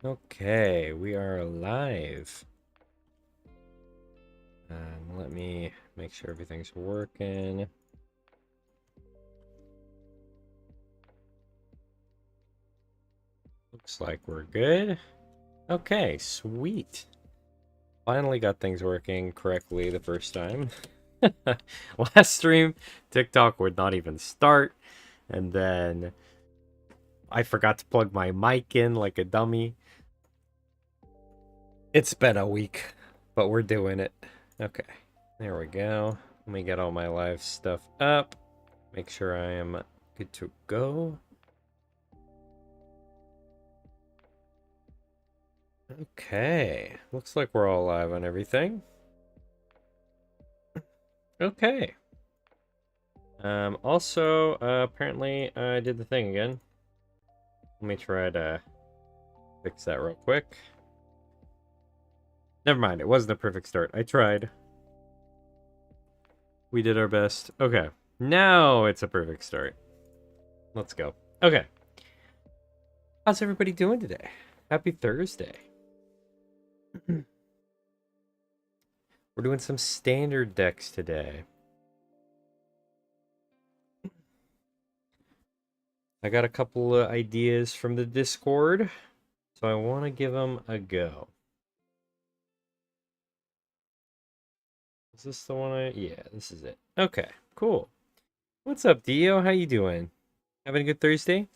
Okay, we are live. Let me make sure everything's working. Looks like we're good. Okay, sweet. Finally got things working correctly the first time. Last stream, TikTok would not even start, and then I forgot to plug my mic in like a dummy. It's been a week, but we're doing it. Okay, there we go. Let me get all my live stuff up. Make sure I am good to go. Okay, looks like we're all live on everything. Okay. Also, apparently I did the thing again. Let me try to fix that real quick. Never mind, it wasn't a perfect start. I tried. We did our best. Okay, now it's a perfect start. Let's go. Okay. How's everybody doing today? Happy Thursday. We're doing some standard decks today. I got a couple of ideas from the Discord, so I want to give them a go. Is this the one yeah, this is it. Okay, cool. What's up, Dio? How you doing? Having a good Thursday?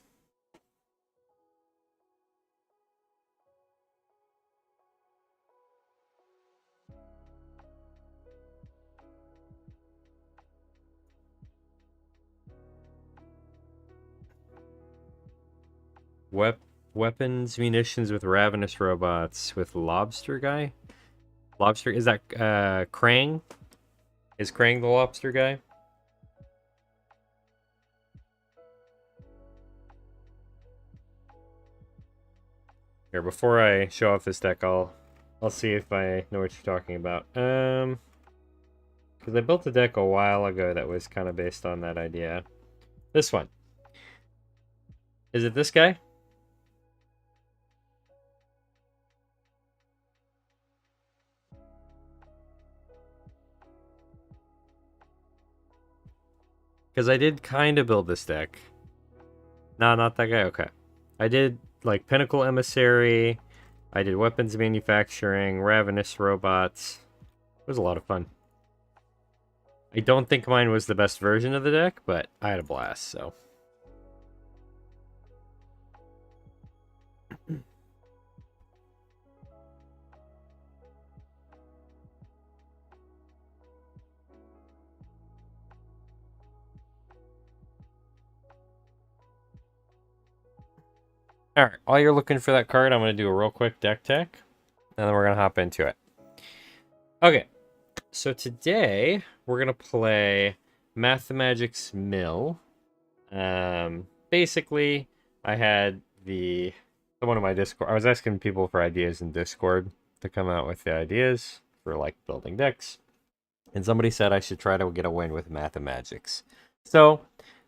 Weapons, munitions with ravenous robots with lobster guy? Lobster, is that Krang? Is Krang the lobster guy? Here, before I show off this deck, I'll see if I know what you're talking about. Because I built a deck a while ago that was kind of based on that idea. This one. Is it this guy? Because I did kind of build this deck. No, not that guy. Okay. I did like Pinnacle Emissary. I did weapons manufacturing, ravenous robots. It was a lot of fun. I don't think mine was the best version of the deck, but I had a blast, so. Alright, while you're looking for that card, I'm going to do a real quick deck tech, and then we're going to hop into it. Okay, so today we're going to play Mathemagic's Mill. Basically, I had one of my Discord. I was asking people for ideas in Discord to come out with the ideas for like building decks, and somebody said I should try to get a win with Mathemagics. So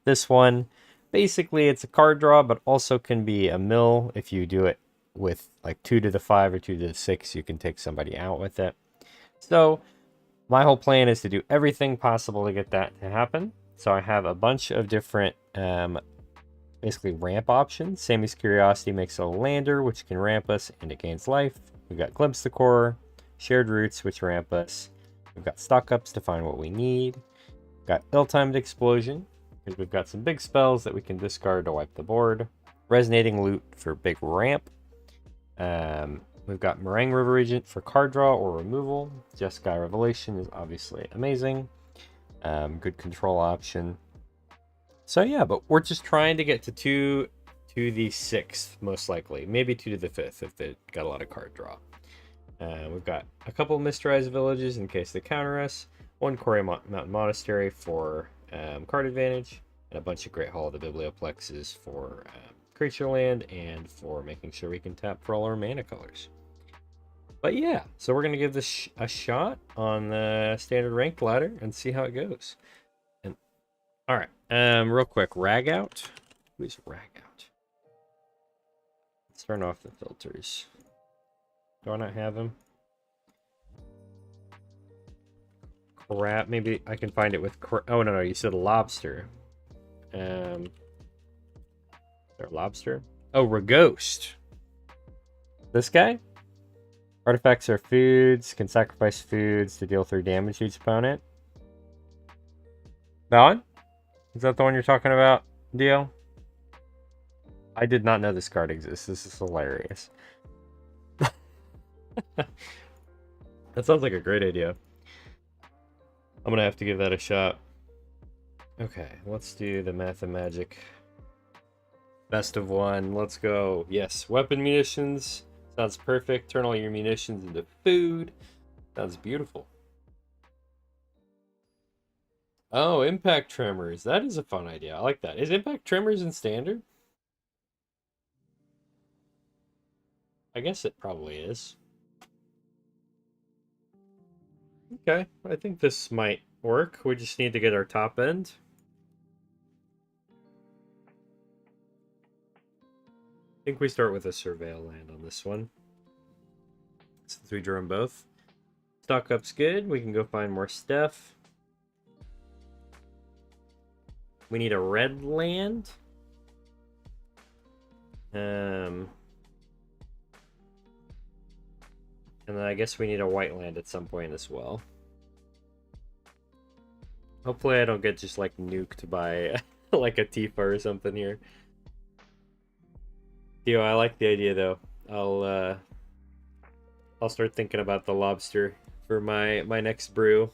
this one, basically, it's a card draw, but also can be a mill if you do it with like 2 to the 5 or 2 to the 6. You can take somebody out with it. So my whole plan is to do everything possible to get that to happen. So I have a bunch of different basically ramp options. Sammy's Curiosity makes a lander, which can ramp us and it gains life. We've got Glimpse the Core, Shared Roots, which ramp us. We've got stock ups to find what we need. We've got Ill-Timed Explosion, because we've got some big spells that we can discard to wipe the board. Resonating Loot for big ramp. We've got Meringue River Regent for card draw or removal. Jeskai Revelation is obviously amazing. Good control option. So yeah, but we're just trying to get to 2 to the 6th, most likely. Maybe 2 to the 5th if they got a lot of card draw. We've got a couple of Mysterized Villages in case they counter us. 1 Quarry Mountain Monastery for card advantage. And a bunch of Great Hall of the Biblioplexes for creature land and for making sure we can tap for all our mana colors. But yeah, so we're going to give this a shot on the standard ranked ladder and see how it goes. And all right, real quick, Rag Out. Who's Rag Out? Let's Turn off the filters. Do I not have them? Crap, maybe I can find it with oh no, you said lobster. Is there a lobster? Oh, Regost. This guy? Artifacts are foods, can sacrifice foods to deal 3 damage to each opponent. That one? Is that the one you're talking about, Dio? I did not know this card exists. This is hilarious. That sounds like a great idea. I'm gonna have to give that a shot. Okay, let's do the Math and Magic. Best of 1. Let's go. Yes, weapon munitions. Sounds perfect. Turn all your munitions into food. Sounds beautiful. Oh, Impact Tremors. That is a fun idea. I like that. Is Impact Tremors in Standard? I guess it probably is. Okay, I think this might work. We just need to get our top end. I think we start with a Surveil land on this one. Since we drew them both. Stock up's good. We can go find more stuff. We need a red land. And then I guess we need a white land at some point as well. Hopefully I don't get just like nuked by like a Tifa or something here. Theo, I like the idea though. I'll start thinking about the lobster for my next brew.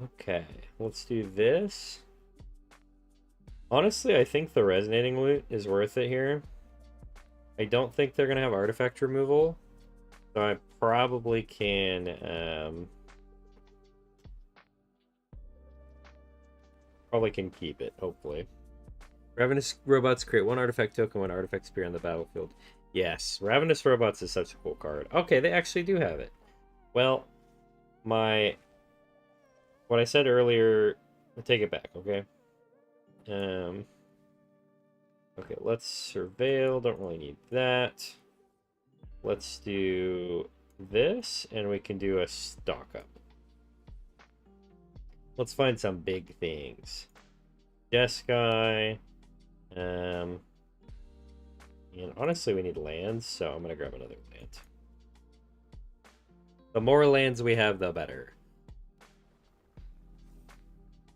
Okay, let's do this. Honestly, I think the resonating loot is worth it here. I don't think they're gonna have artifact removal, so I probably can keep it, hopefully. Ravenous robots create 1 artifact token when artifacts appear on the battlefield. Yes, Ravenous robots is such a cool card. Okay, they actually do have it. Well, what I said earlier, I'll take it back, okay? Okay, let's surveil. Don't really need that. Let's do this, and we can do a stock up. Let's find some big things. Jeskai. And honestly, we need lands, so I'm gonna grab another land. The more lands we have, the better.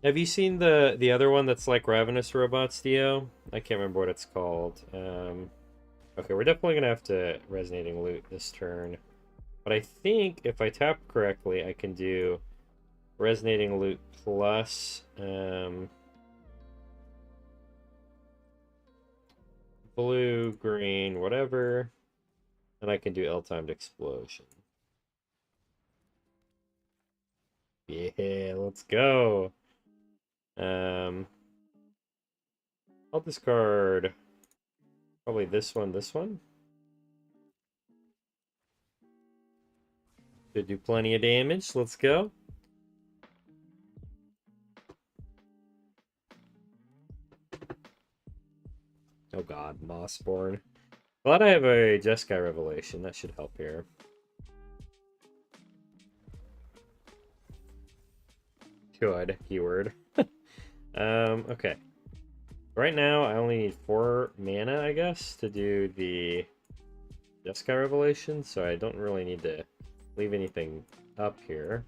Have you seen the other one that's like Ravenous Robots, Dio? I can't remember what it's called. Okay, we're definitely gonna have to Resonating Loot this turn. But I think if I tap correctly, I can do Resonating Loot plus blue, green, whatever. And I can do L-timed Explosion. Yeah, let's go. I'll discard probably this one. Should do plenty of damage. Let's go. Oh god, Mossborn. Glad I have a Jeskai Revelation. That should help here. Good keyword. Okay. Right now, I only need 4 mana, I guess, to do the Jeskai Revelation, so I don't really need to leave anything up here.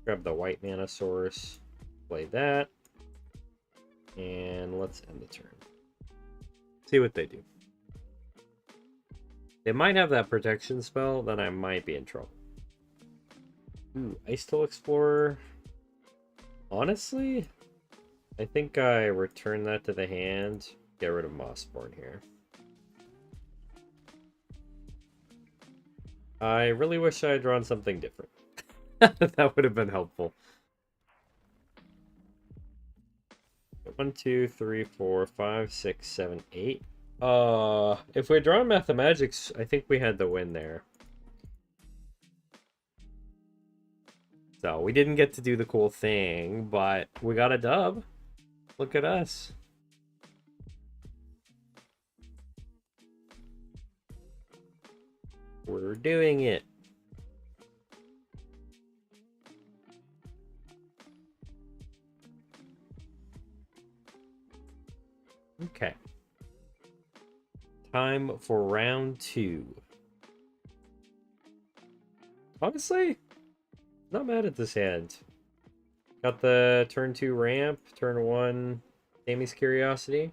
Grab the white mana source, play that, and let's end the turn. See what they do. They might have that protection spell, then I might be in trouble. Ooh, Ice-Toll Explorer. Honestly, I think I return that to the hand. Get rid of Mossborn here. I really wish I had drawn something different. That would have been helpful. 1, 2, 3, 4, 5, 6, 7, 8. If we draw Mathemagics, I think we had the win there. So we didn't get to do the cool thing, but we got a dub. Look at us. We're doing it. Okay. Time for round 2. Honestly, not mad at this hand. Got the turn 2 ramp, turn 1 Sammy's Curiosity.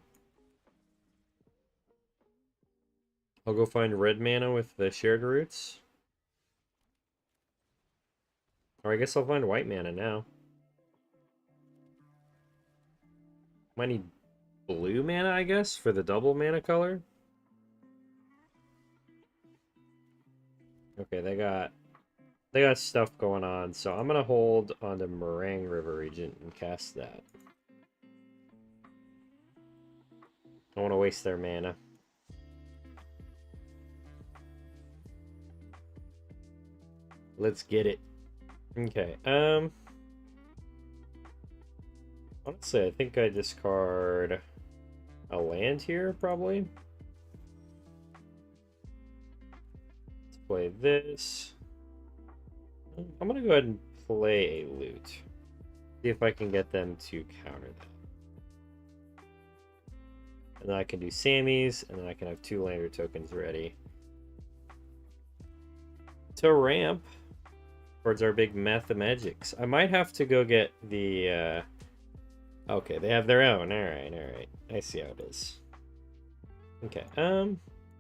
I'll go find red mana with the shared roots. Or I guess I'll find white mana now. Might need blue mana, I guess, for the double mana color. Okay, they got stuff going on, so I'm gonna hold on to Meringue River Regent and cast that. I don't want to waste their mana. Let's get it. Okay, honestly, I think I discard a land here, probably. Let's play this. I'm gonna go ahead and play a loot. See if I can get them to counter that. And then I can do Sammy's, and then I can have 2 lander tokens ready to ramp towards our big Mathemagics. I might have to go get the okay, they have their own. Alright. I see how it is. Okay,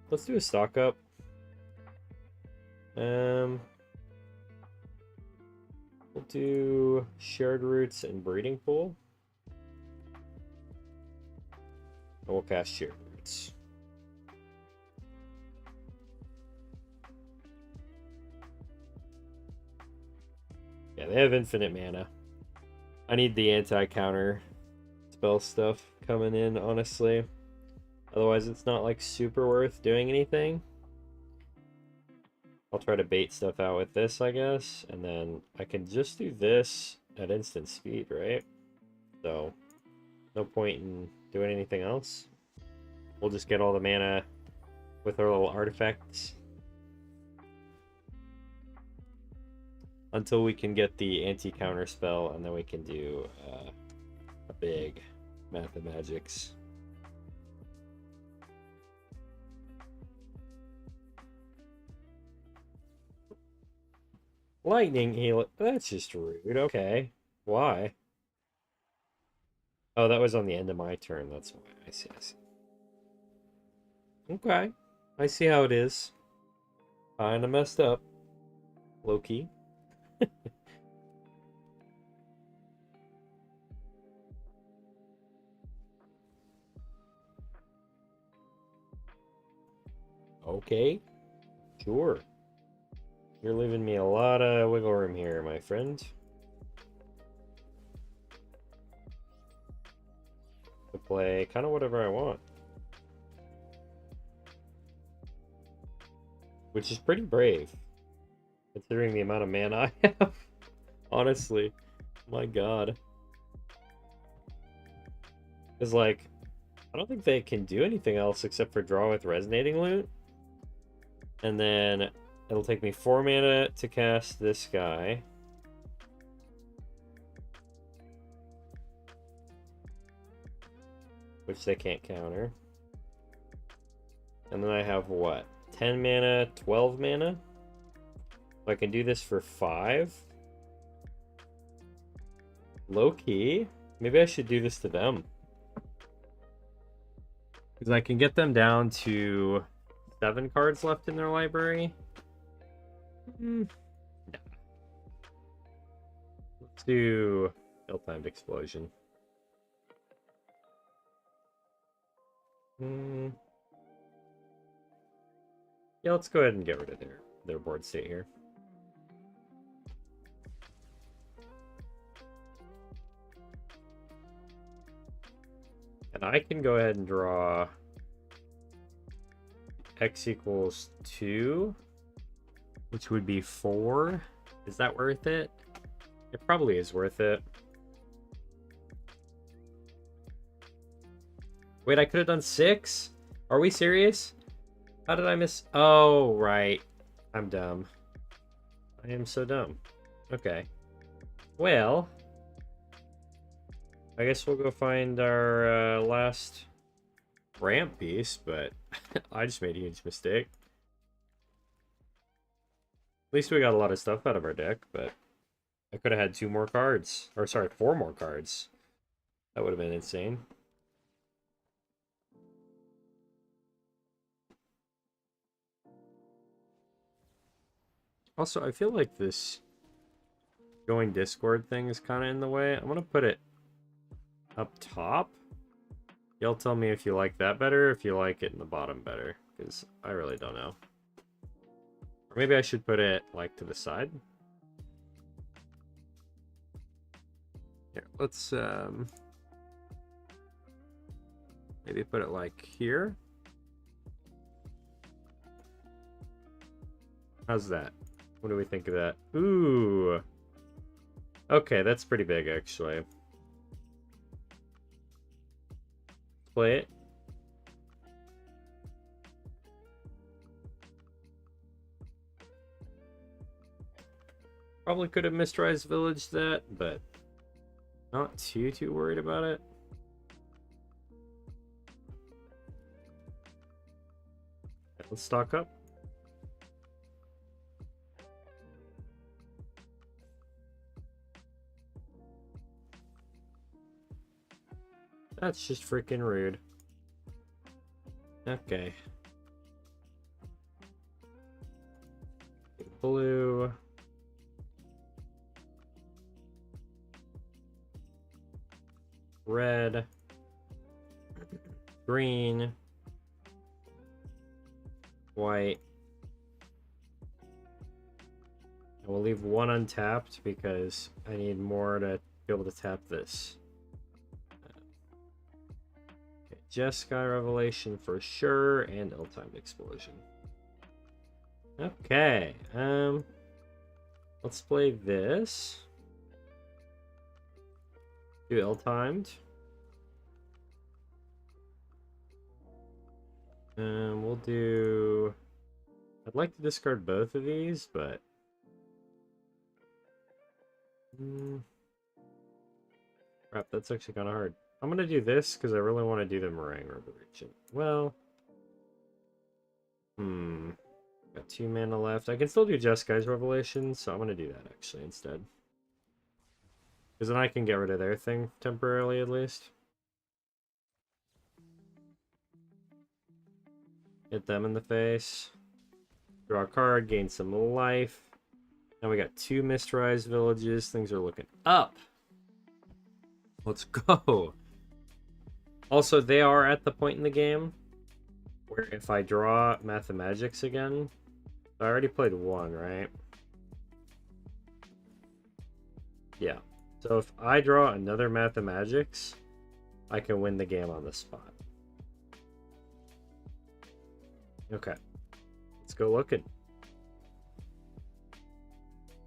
let's do a stock up. We'll do shared roots and breeding pool. And we'll cast shared roots. Yeah, they have infinite mana. I need the anti-counter spell stuff coming in, honestly. Otherwise, it's not like super worth doing anything. I'll try to bait stuff out with this, I guess. And then I can just do this at instant speed, right? So, no point in doing anything else. We'll just get all the mana with our little artifacts. Until we can get the anti-counter spell, and then we can do a big Mathemagics. Lightning heal. That's just rude. Okay. Why? Oh, that was on the end of my turn. That's why. I see. Okay. I see how it is. Kinda messed up. Low key. Okay. Sure. You're leaving me a lot of wiggle room here, my friend. To play kind of whatever I want. Which is pretty brave. Considering the amount of mana I have. Honestly. My god. Because, like, I don't think they can do anything else except for draw with Resonating Loot. And then it'll take me 4 mana to cast this guy. Which they can't counter. And then I have what? 10 mana, 12 mana? I can do this for 5. Low key. Maybe I should do this to them. Because I can get them down to 7 cards left in their library. Nah. Let's do Ill-Timed Explosion. Yeah, let's go ahead and get rid of their board state here. And I can go ahead and draw X equals 2, which would be 4. Is that worth it? It probably is worth it. Wait, I could have done 6? Are we serious? How did I miss? Oh, right. I'm dumb. I am so dumb. Okay. Well, I guess we'll go find our last ramp piece, but I just made a huge mistake. At least we got a lot of stuff out of our deck, but I could have had 2 more cards. Or sorry, 4 more cards. That would have been insane. Also, I feel like this going Discord thing is kind of in the way. I'm going to put it up top. Y'all tell me if you like that better, if you like it in the bottom better, because I really don't know. Or maybe I should put it, like, to the side. Here, let's, maybe put it, like, here. How's that? What do we think of that? Ooh! Okay, that's pretty big, actually. Play it. Probably could have Mistrized Village that, but not too worried about it. Let's stock up. That's just freaking rude. Okay. Blue. Red. Green. White. And we'll leave 1 untapped because I need more to be able to tap this. Jeskai Revelation for sure, and Ill-Timed Explosion. Okay, let's play this. Do Ill-Timed. We'll do... I'd like to discard both of these, but... Crap, that's actually kind of hard. I'm going to do this because I really want to do the Meringue Revelation. Well... Got 2 mana left. I can still do Jeskai's Revelation, so I'm going to do that actually instead. Because then I can get rid of their thing temporarily at least. Hit them in the face. Draw a card, gain some life. Now we got 2 Mistrized Villages. Things are looking up. Let's go. Also, they are at the point in the game where if I draw Mathemagics again, I already played 1, right? Yeah. So if I draw another Mathemagics, I can win the game on the spot. Okay. Let's go looking.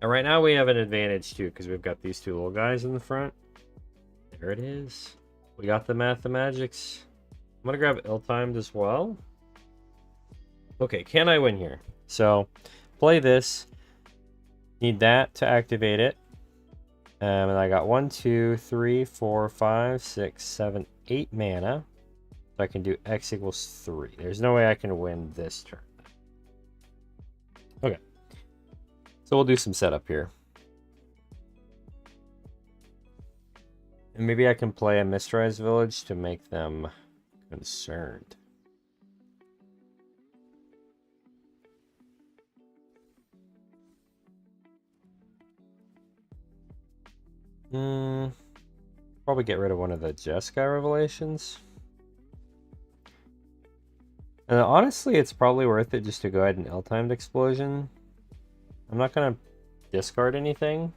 And right now we have an advantage too, because we've got these 2 little guys in the front. There it is. We got the Mathemagics. I'm going to grab Ill-Timed as well. Okay, can I win here? So, play this. Need that to activate it. And I got 1, 2, 3, 4, 5, 6, 7, 8 mana. So I can do X equals 3. There's no way I can win this turn. Okay. So we'll do some setup here. And maybe I can play a Mistrized Village to make them concerned. Probably get rid of one of the Jeskai Revelations. And honestly, it's probably worth it just to go ahead and Ill-Timed Explosion. I'm not going to discard anything.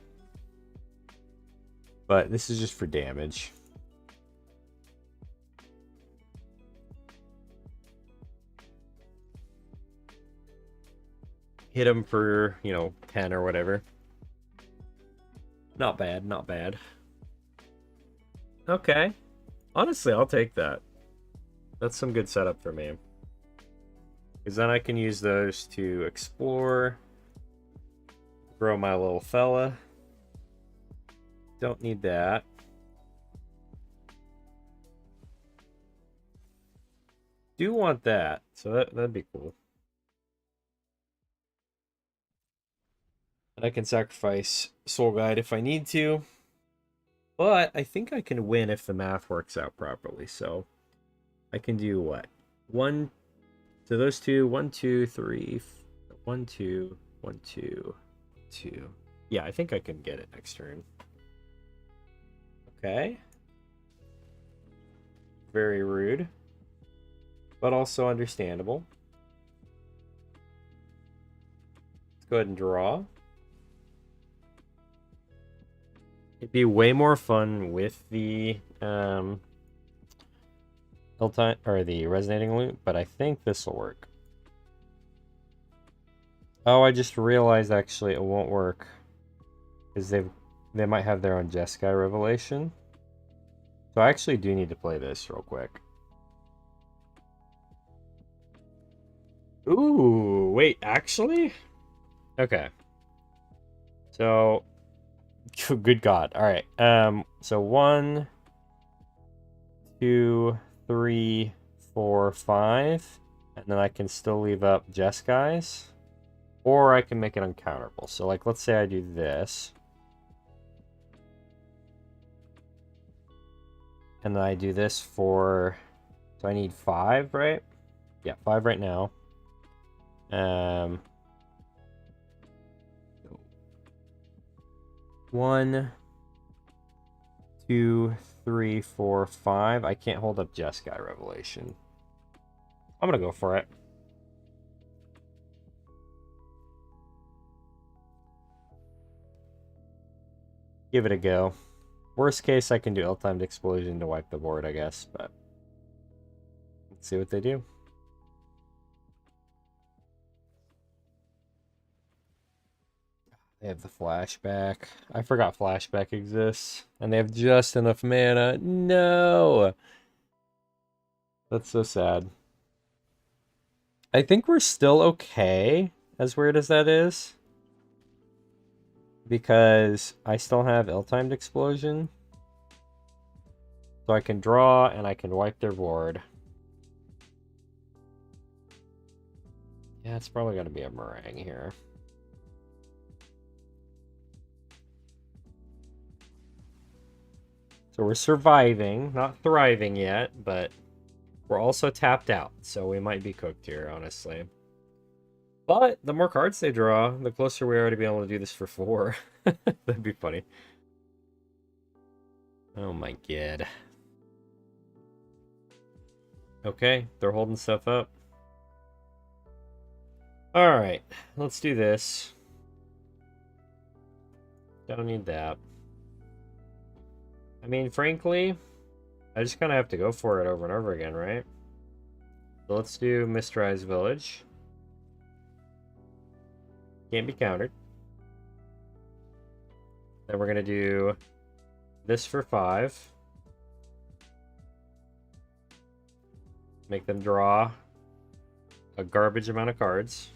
But this is just for damage. Hit him for, 10 or whatever. Not bad, not bad. Okay. Honestly, I'll take that. That's some good setup for me. Because then I can use those to explore, grow my little fella. Don't need that. Do want that, so that'd be cool. And I can sacrifice Soul Guide if I need to. But I think I can win if the math works out properly. So I can do what? One, so those two, 1, 2, 3, 1, 2, 1, 2, 2. Yeah, I think I can get it next turn. Okay. Very rude, but also understandable. Let's go ahead and draw. It'd be way more fun with the L-time or the resonating loop, but I think this will work. Oh, I just realized actually it won't work because they might have their own Jeskai revelation. So I actually do need to play this real quick. Ooh, wait, actually? Okay. So good God. All right. So 1, 2, 3, 4, 5, and then I can still leave up Jeskais, or I can make it uncounterable. So like, let's say I do this, and then I do this for, so I need 5, right? Yeah, 5 right now. 1, 2, 3, 4, 5. I can't hold up Jeskai Revelation. I'm gonna go for it. Give it a go. Worst case, I can do ill-timed explosion to wipe the board, I guess, but let's see what they do. They have the flashback. I forgot flashback exists. And they have just enough mana. No! That's so sad. I think we're still okay, as weird as that is. Because I still have ill-timed explosion. So I can draw and I can wipe their board. Yeah, it's probably going to be a meringue here. So we're surviving, not thriving yet, but we're also tapped out. So we might be cooked here, honestly. But the more cards they draw, the closer we are to be able to do this for 4. That'd be funny. Oh my god. Okay, they're holding stuff up. Alright, let's do this. Don't need that. I mean, frankly, I just kind of have to go for it over and over again, right? So let's do Mistrise Village. Can't be countered. Then we're going to do this for 5. Make them draw a garbage amount of cards.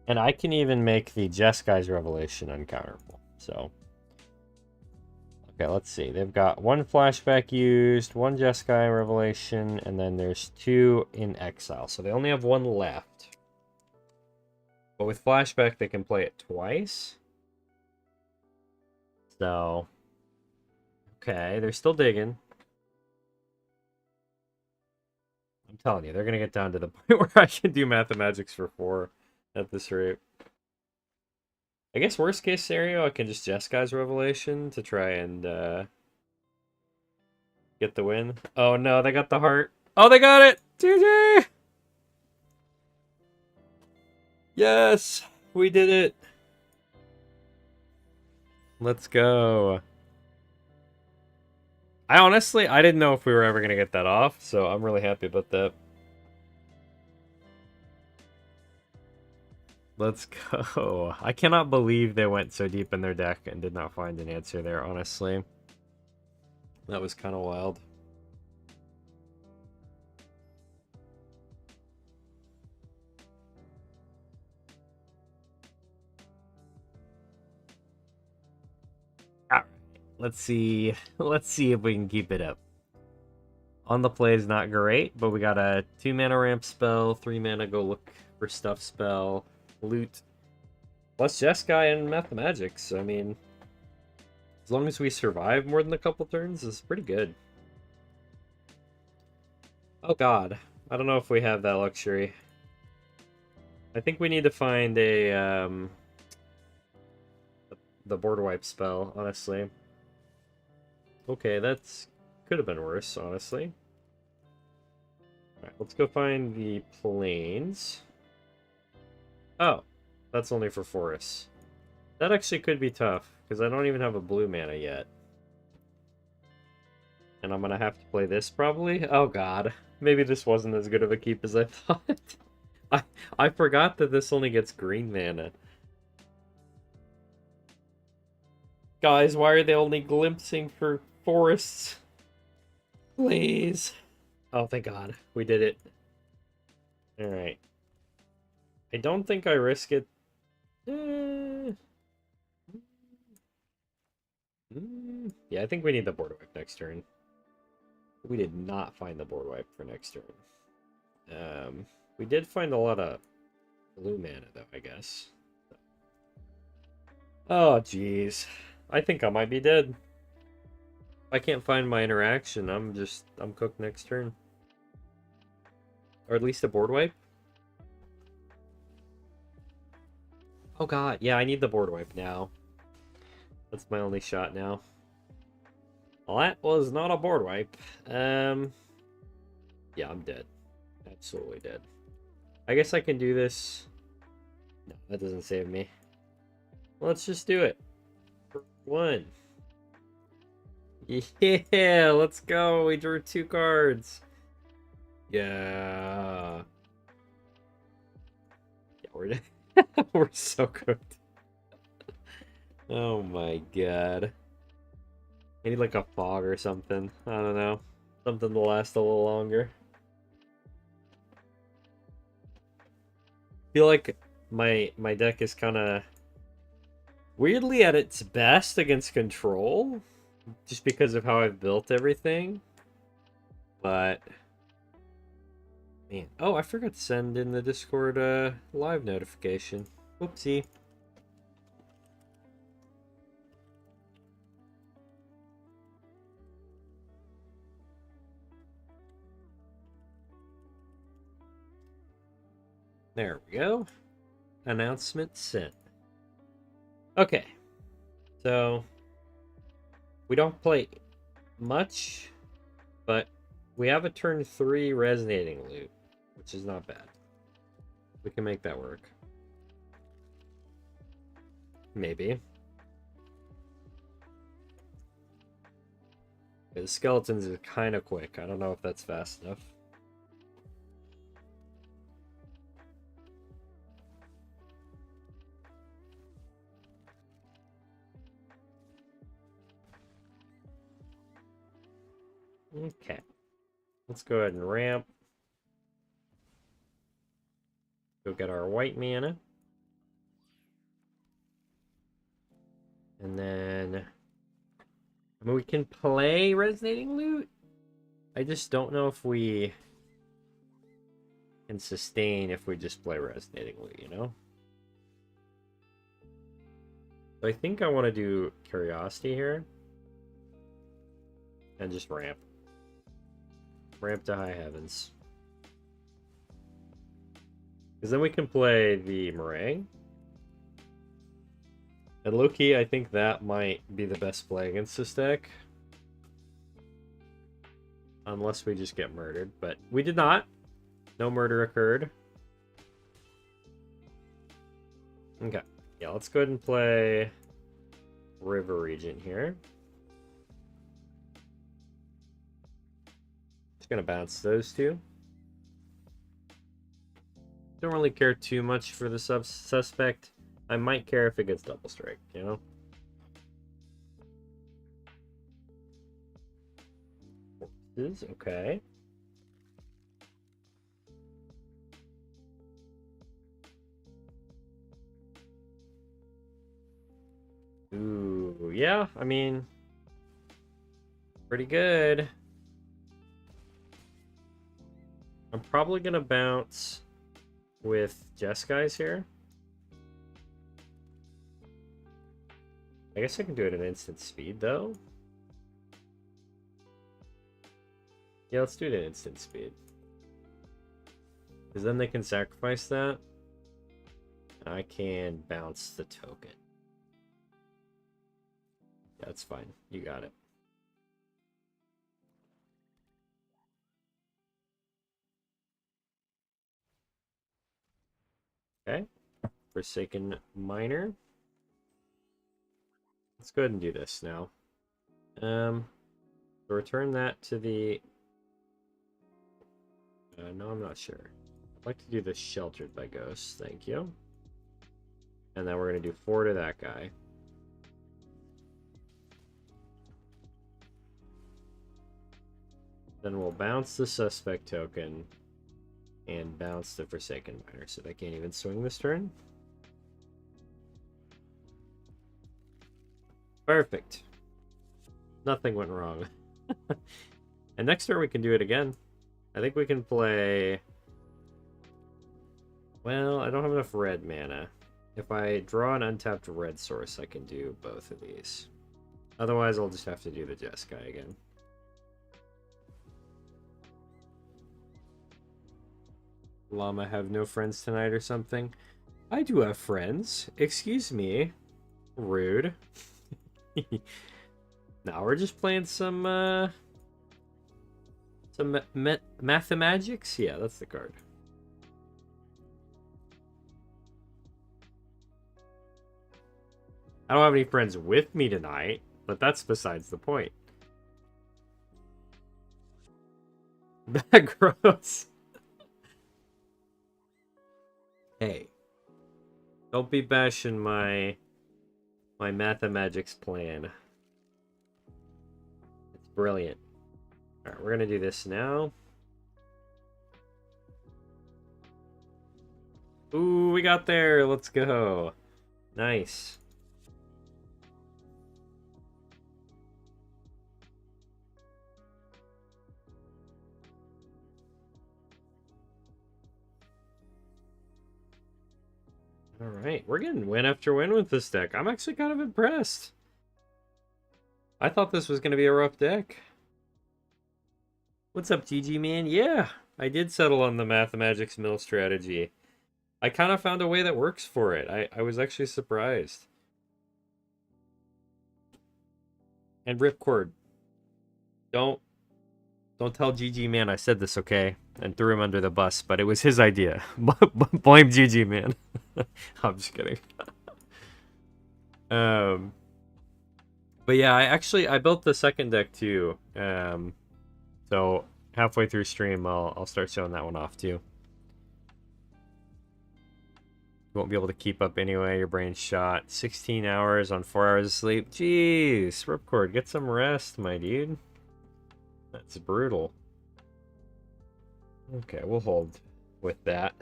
And I can even make the Jeskai's Revelation uncounterable. So, okay, let's see. They've got 1 flashback used, 1 Jeskai Revelation, and then there's 2 in exile. So they only have 1 left. But with flashback, they can play it twice. So, okay, they're still digging. I'm telling you, they're going to get down to the point where I can do Mathemagics for 4 at this rate. I guess worst case scenario, I can just Jeskai's Revelation to try and get the win. Oh no, they got the heart. Oh, they got it! GG! Yes! We did it! Let's go. I didn't know if we were ever going to get that off, so I'm really happy about that. Let's go. I cannot believe they went so deep in their deck and did not find an answer there, honestly. That was kind of wild. Let's see. Let's see if we can keep it up. On the play is not great, but we got a 2 mana ramp spell, 3 mana go look for stuff spell, loot, plus Jeskai and Mathemagics. I mean, as long as we survive more than a couple turns, it's pretty good. Oh god. I don't know if we have that luxury. I think we need to find a, the board wipe spell, honestly. Okay, that's could have been worse, honestly. Alright, let's go find the plains. Oh, that's only for forests. That actually could be tough, because I don't even have a blue mana yet. And I'm gonna have to play this, probably? Oh god. Maybe this wasn't as good of a keep as I thought. I forgot that this only gets green mana. Guys, why are they only glimpsing for forests? Please. Oh, thank god. We did it. Alright. I don't think I risk it. Yeah, I think we need the board wipe next turn. We did not find the board wipe for next turn. We did find a lot of blue mana, though, I guess. Oh, jeez. I think I might be dead. If I can't find my interaction, I'm cooked next turn. Or at least a board wipe. Oh god, yeah, I need the board wipe now. That's my only shot now. Well, that was not a board wipe. Yeah, I'm dead. Absolutely dead. I guess I can do this. No, that doesn't save me. Let's just do it. For one. Yeah, let's go. We drew 2 cards. Yeah. Yeah, we're we're so cooked. Oh my god. I need like a fog or something. I don't know. Something to last a little longer. I feel like my deck is kind of weirdly at its best against control, just because of how I've built everything. But man, oh, I forgot to send in the Discord live notification. Whoopsie. There we go. Announcement sent. Okay. So we don't play much, but we have a turn 3 resonating loot, which is not bad. We can make that work. Maybe. The skeletons is kind of quick. I don't know if that's fast enough. Okay. Let's go ahead and ramp. Go get our white mana. And then... I mean, we can play Resonating Loot. I just don't know if we can sustain if we just play Resonating Loot, you know? So I think I want to do Curiosity here. And just ramp. Ramp to high heavens. Because then we can play the Meringue. And low-key, I think that might be the best play against this deck. Unless we just get murdered. But we did not. No murder occurred. Okay. Yeah, let's go ahead and play River Regent here. Just gonna bounce those two. Don't really care too much for the suspect. I might care if it gets double strike, you know? Corpses, okay. Ooh, yeah, I mean, Pretty good. I'm probably gonna bounce with Jeskai here. I guess I can do it at instant speed, though. Yeah, let's do it at instant speed. Because then they can sacrifice that. I can bounce the token. That's fine. You got it. Okay. Forsaken Miner. Let's go ahead and do this now. So return that to the... no, I'm not sure. I'd like to do the Sheltered by Ghosts. Thank you. And then we're going to do 4 to that guy. Then we'll bounce the Suspect token and bounce the Forsaken Miner, so they can't even swing this turn. Perfect. Nothing went wrong. And next turn we can do it again. I think we can play... Well, I don't have enough red mana. If I draw an untapped red source, I can do both of these. Otherwise, I'll just have to do the Jeskai again. Llama have no friends tonight or something? I do have friends. Excuse me. Rude. Now we're just playing some Mathemagics? Yeah, that's the card. I don't have any friends with me tonight, but that's besides the point. Gross. Hey, don't be bashing my Mathemagics plan. It's brilliant. Alright, we're gonna do this now. Ooh, we got there. Let's go. Nice. Alright, we're getting win after win with this deck. I'm actually kind of impressed. I thought this was going to be a rough deck. What's up, GG man? Yeah, I did settle on the Mathemagics mill strategy. I kind of found a way that works for it. I was actually surprised. And Ripcord, don't tell GG man I said this, okay? And threw him under the bus, but it was his idea. Blame GG man. I'm just kidding. But yeah, I built the second deck too. So halfway through stream, I'll start showing that one off too. You won't be able to keep up anyway. Your brain's shot. 16 hours on 4 hours of sleep. Jeez, Ripcord, get some rest, my dude. That's brutal. Okay, we'll hold with that.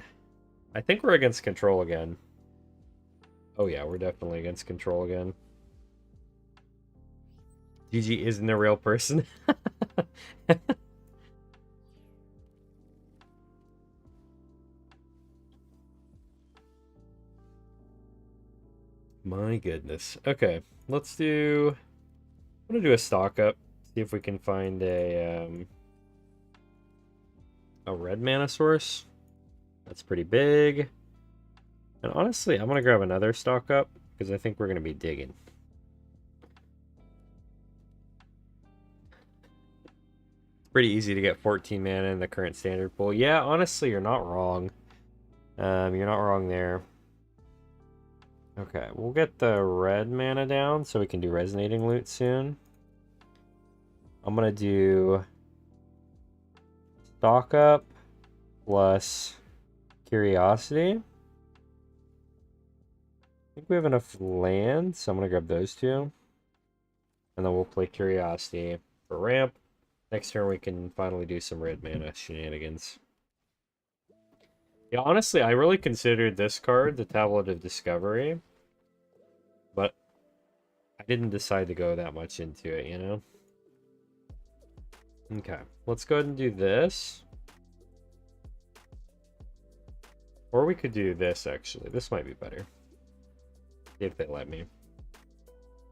I think we're against control again. Oh yeah, we're definitely against control again. GG isn't a real person. My goodness. Okay, let's do... I'm gonna do a stock up. See if we can find a red mana source. That's pretty big. And honestly, I'm gonna grab another stock up because I think we're gonna be digging. It's pretty easy to get 14 mana in the current standard pool. Yeah, honestly, you're not wrong. You're not wrong there. Okay, we'll get the red mana down so we can do Resonating Loot soon. I'm gonna do stock up plus Curiosity. I think we have enough land, so I'm gonna grab those two. And then we'll play Curiosity for ramp. Next turn we can finally do some red mana shenanigans. Yeah, honestly, I really considered this card the Tablet of Discovery. But I didn't decide to go that much into it, you know? Okay, let's go ahead and do this. Or we could do this, actually. This might be better. If they let me.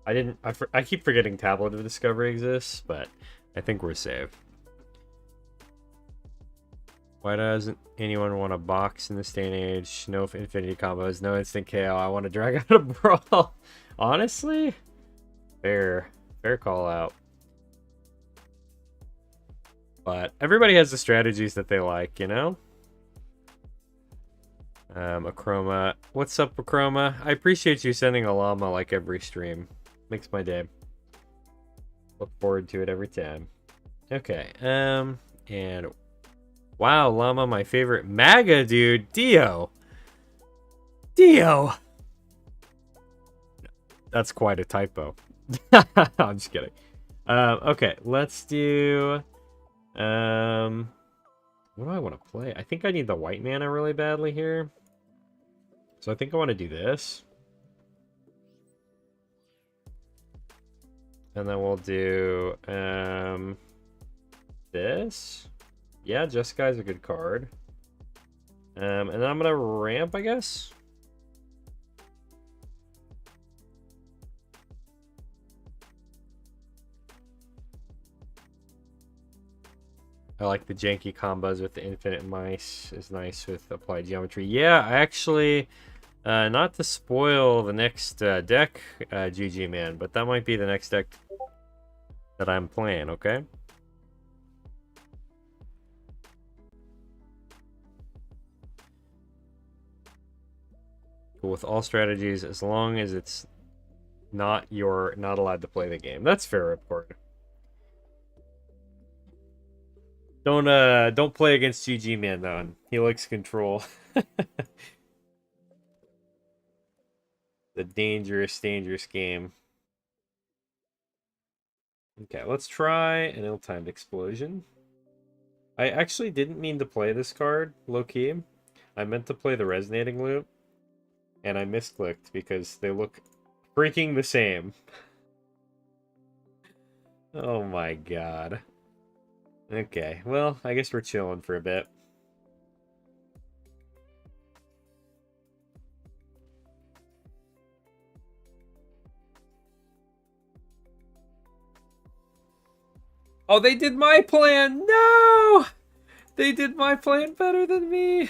I keep forgetting Tablet of Discovery exists, but I think we're safe. Why doesn't anyone want a box in this day and age? No infinity combos, no instant KO. I want to drag out a brawl. Honestly? Fair call out. But everybody has the strategies that they like, you know? Achroma. What's up, Achroma? I appreciate you sending a llama like every stream. Makes my day. Look forward to it every time. Okay, and wow, llama, my favorite MAGA dude, Dio. That's quite a typo. I'm just kidding. Okay, let's do what do I want to play? I think I need the white mana really badly here. So I think I want to do this. And then we'll do this. Yeah, Jessicai's a good card. And then I'm gonna ramp, I guess. I like the janky combos with the infinite mice. Is nice with applied geometry. Yeah, I actually, not to spoil the next deck, GG man, but that might be the next deck that I'm playing, okay? Cool with all strategies, as long as it's not you're not allowed to play the game. That's fair, report. Don't play against GG man though. He likes control. The dangerous game. Okay, let's try an ill-timed explosion. I actually didn't mean to play this card, low-key. I meant to play the resonating loop, and I misclicked because they look freaking the same. Oh my god. Okay, well, I guess we're chilling for a bit. Oh, they did my plan! No! They did my plan better than me!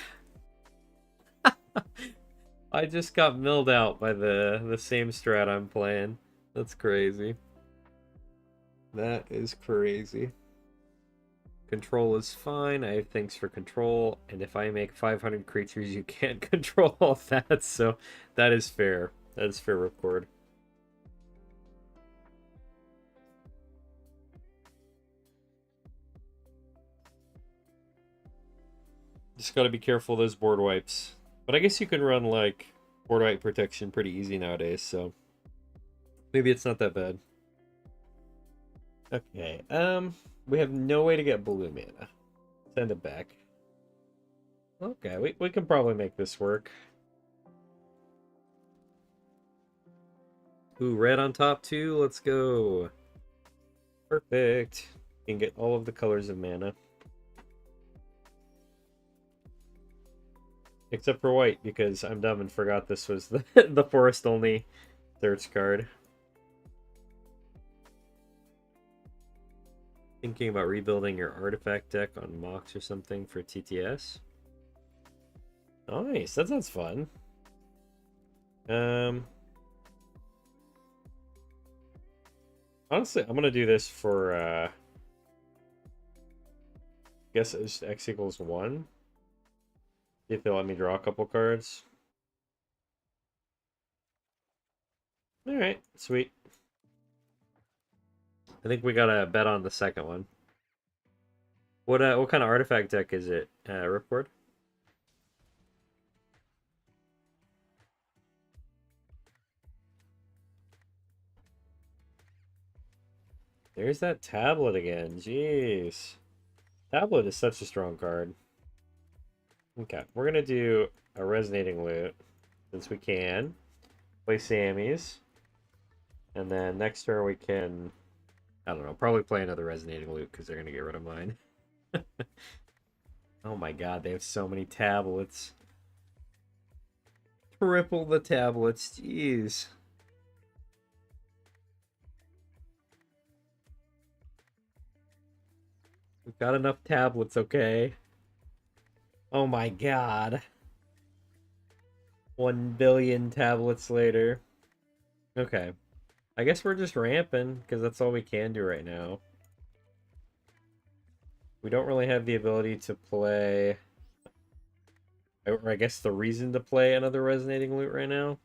I just got milled out by the same strat I'm playing. That's crazy. That is crazy. Control is fine. I have things for control, and if I make 500 creatures, you can't control all that, so that is fair. That is fair, record. Just gotta be careful of those board wipes. But I guess you can run, like, board wipe protection pretty easy nowadays, so maybe it's not that bad. Okay, we have no way to get blue mana. Send it back. Okay, we can probably make this work. Ooh, red on top too. Let's go. Perfect. You can get all of the colors of mana. Except for white, because I'm dumb and forgot this was the, the forest only search card. Thinking about rebuilding your artifact deck on Mox or something for TTS. Nice, that sounds fun. Honestly, I'm gonna do this for I guess it's just X equals 1. See if they let me draw a couple cards. Alright, sweet. I think we gotta bet on the second one. What kind of artifact deck is it, Ripcord? There's that tablet again. Jeez. Tablet is such a strong card. Okay, we're gonna do a resonating loot since we can. Play Sammy's. And then next turn we can I don't know. Probably play another resonating loot because they're gonna get rid of mine. Oh my god, they have so many tablets. Triple the tablets, jeez. We've got enough tablets, okay? Oh my god. 1 billion tablets later. Okay. I guess we're just ramping, because that's all we can do right now. We don't really have the ability to play... Or I guess the reason to play another resonating loot right now.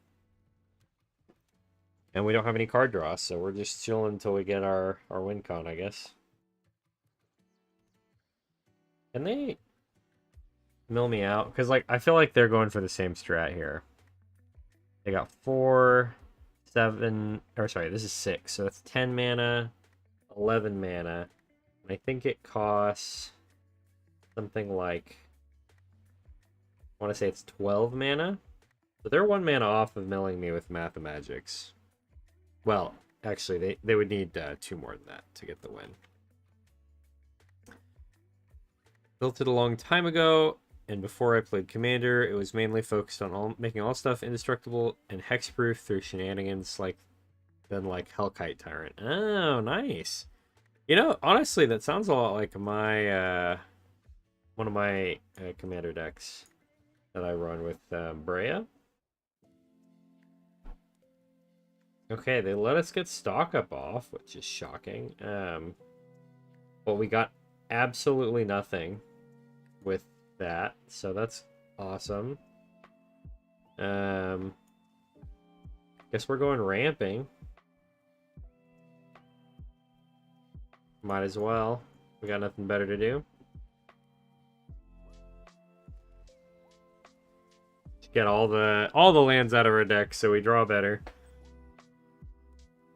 And we don't have any card draws, so we're just chilling until we get our win con, I guess. Can they mill me out? Because, like, I feel like they're going for the same strat here. They got 4, 7... Or, sorry, this is 6. So that's 10 mana, 11 mana. And I think it costs something like... I want to say it's 12 mana. So they're 1 mana off of milling me with Mathemagics. Well, actually, they would need 2 more than that to get the win. Built it a long time ago, and before I played Commander, it was mainly focused on making all stuff indestructible and hexproof through shenanigans like Hellkite Tyrant. Oh, nice. You know, honestly, that sounds a lot like my one of my Commander decks that I run with Brea. Okay, they let us get stock up off, which is shocking. But we got absolutely nothing with that, so that's awesome. Guess we're going ramping. Might as well. We got nothing better to do. Just get all the lands out of our deck so we draw better.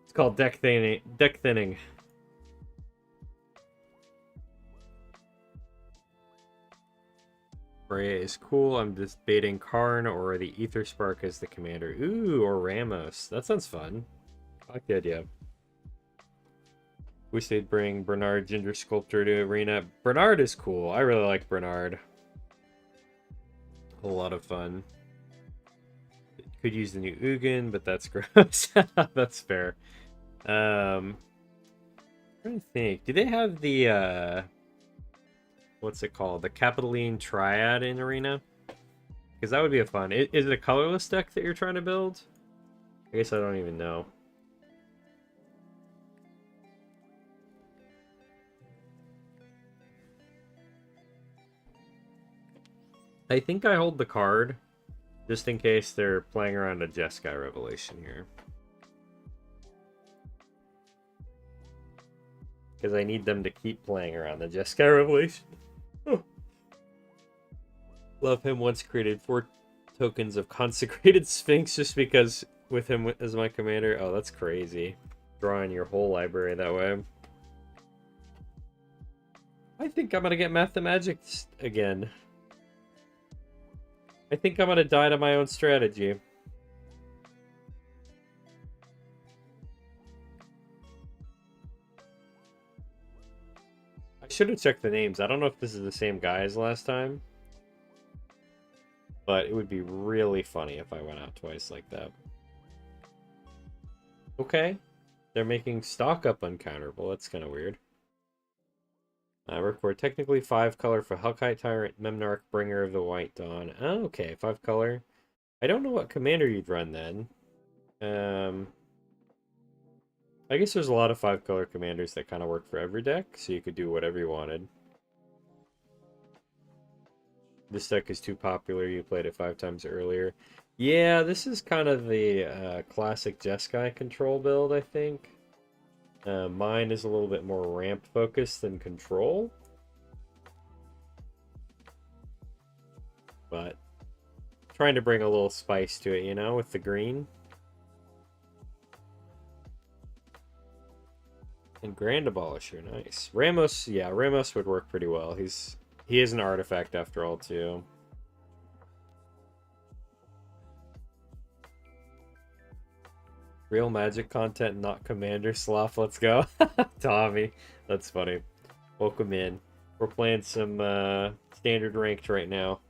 It's called deck thinning. Brea is cool. I'm just baiting Karn or the Ether Spark as the commander. Ooh, or Ramos. That sounds fun. I like the idea. Wish they'd bring Bernard Ginger Sculptor to Arena. Bernard is cool. I really like Bernard. A lot of fun. Could use the new Ugin, but that's gross. That's fair. I'm trying to think. Do they have the what's it called? The Capitoline Triad in Arena? Because that would be a fun. Is it a colorless deck that you're trying to build? I guess I don't even know. I think I hold the card just in case they're playing around a Jeskai Revelation here. Because I need them to keep playing around the Jeskai Revelation. Oh. Love him once created 4 tokens of Consecrated Sphinx just because with him as my commander. Oh, that's crazy. Drawing your whole library that way. I think I'm going to get Mathemagics again. I think I'm going to die to my own strategy. I should have checked the names. I don't know if this is the same guy as last time. But it would be really funny if I went out twice like that. Okay. They're making stock up uncounterable. That's kind of weird. Record technically 5 color for Hellkite Tyrant, Memnarch, Bringer of the White Dawn. Oh, okay, 5 color. I don't know what commander you'd run then. I guess there's a lot of 5 color commanders that kind of work for every deck, so you could do whatever you wanted. This deck is too popular, you played it 5 times earlier. Yeah, this is kind of the classic Jeskai control build, I think. Mine is a little bit more ramp focused than control. But trying to bring a little spice to it, you know, with the green. And Grand Abolisher, nice. Ramos, yeah, Ramos would work pretty well. He is an artifact after all, too. Real Magic content, not Commander Sloth. Let's go. Tommy. That's funny. Welcome in. We're playing some standard ranked right now.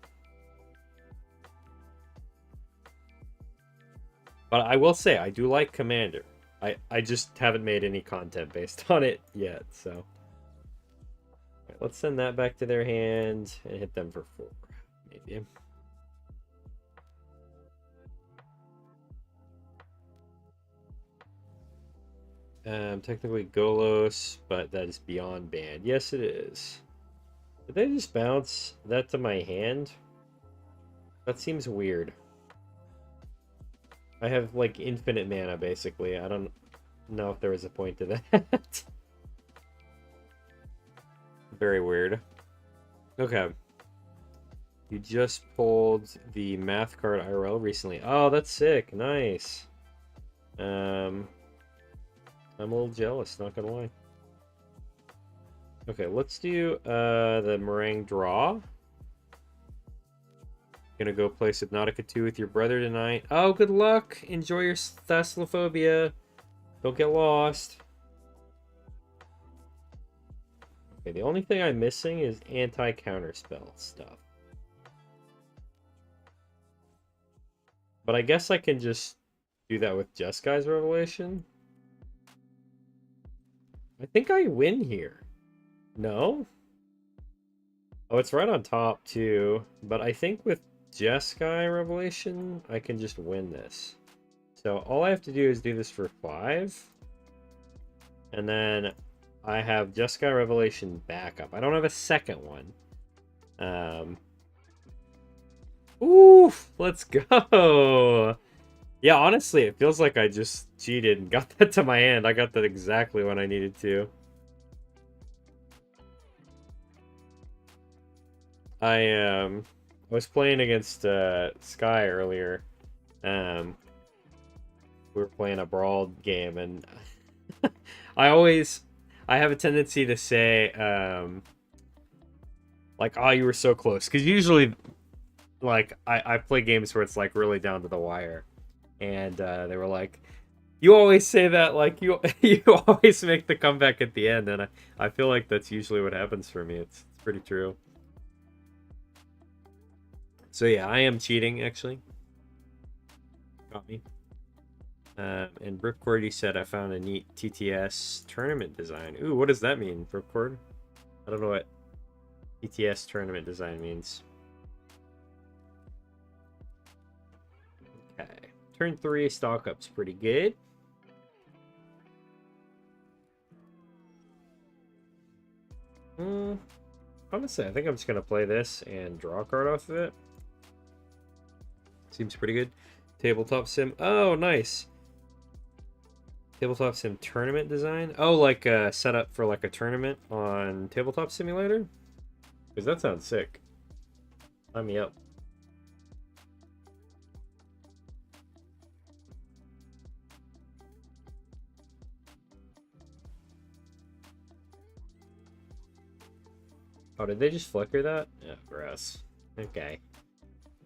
But I will say, I do like Commander. I just haven't made any content based on it yet, so. Right, let's send that back to their hand and hit them for 4, maybe. Technically Golos, but that is beyond banned. Yes, it is. Did they just bounce that to my hand? That seems weird. I have, like, infinite mana, basically. I don't know if there was a point to that. Very weird. Okay. You just pulled the math card IRL recently. Oh, that's sick. Nice. I'm a little jealous, not gonna lie. Okay, let's do the meringue draw. Gonna go play Subnautica 2 with your brother tonight. Oh, good luck. Enjoy your Thessaliophobia. Don't get lost. Okay, the only thing I'm missing is anti-counterspell stuff. But I guess I can just do that with Jeskai Revelation. I think I win here. No? Oh, it's right on top too. But I think with Jeskai Revelation, I can just win this. So all I have to do is do this for 5. And then I have Jeskai Revelation backup. I don't have a second one. Oof, let's go. Yeah, honestly, it feels like I just cheated and got that to my hand. I got that exactly when I needed to. I was playing against Sky earlier. We were playing a brawl game, and I have a tendency to say like, oh, you were so close, because usually, like, I play games where it's like really down to the wire, and they were like, you always say that, like, you always make the comeback at the end, and I feel like that's usually what happens for me. It's pretty true. So yeah, I am cheating, actually. Got me. And Ripcord, you said I found a neat TTS tournament design. Ooh, what does that mean, Ripcord? I don't know what TTS tournament design means. Okay. Turn 3, stock up's pretty good. Honestly, I think I'm just going to play this and draw a card off of it. Seems pretty good. Tabletop sim. Oh, nice. Tabletop sim tournament design. Oh, like a setup for like a tournament on Tabletop Simulator? Because that sounds sick. Sign me up. Oh, did they just flicker that? Yeah, gross. Okay.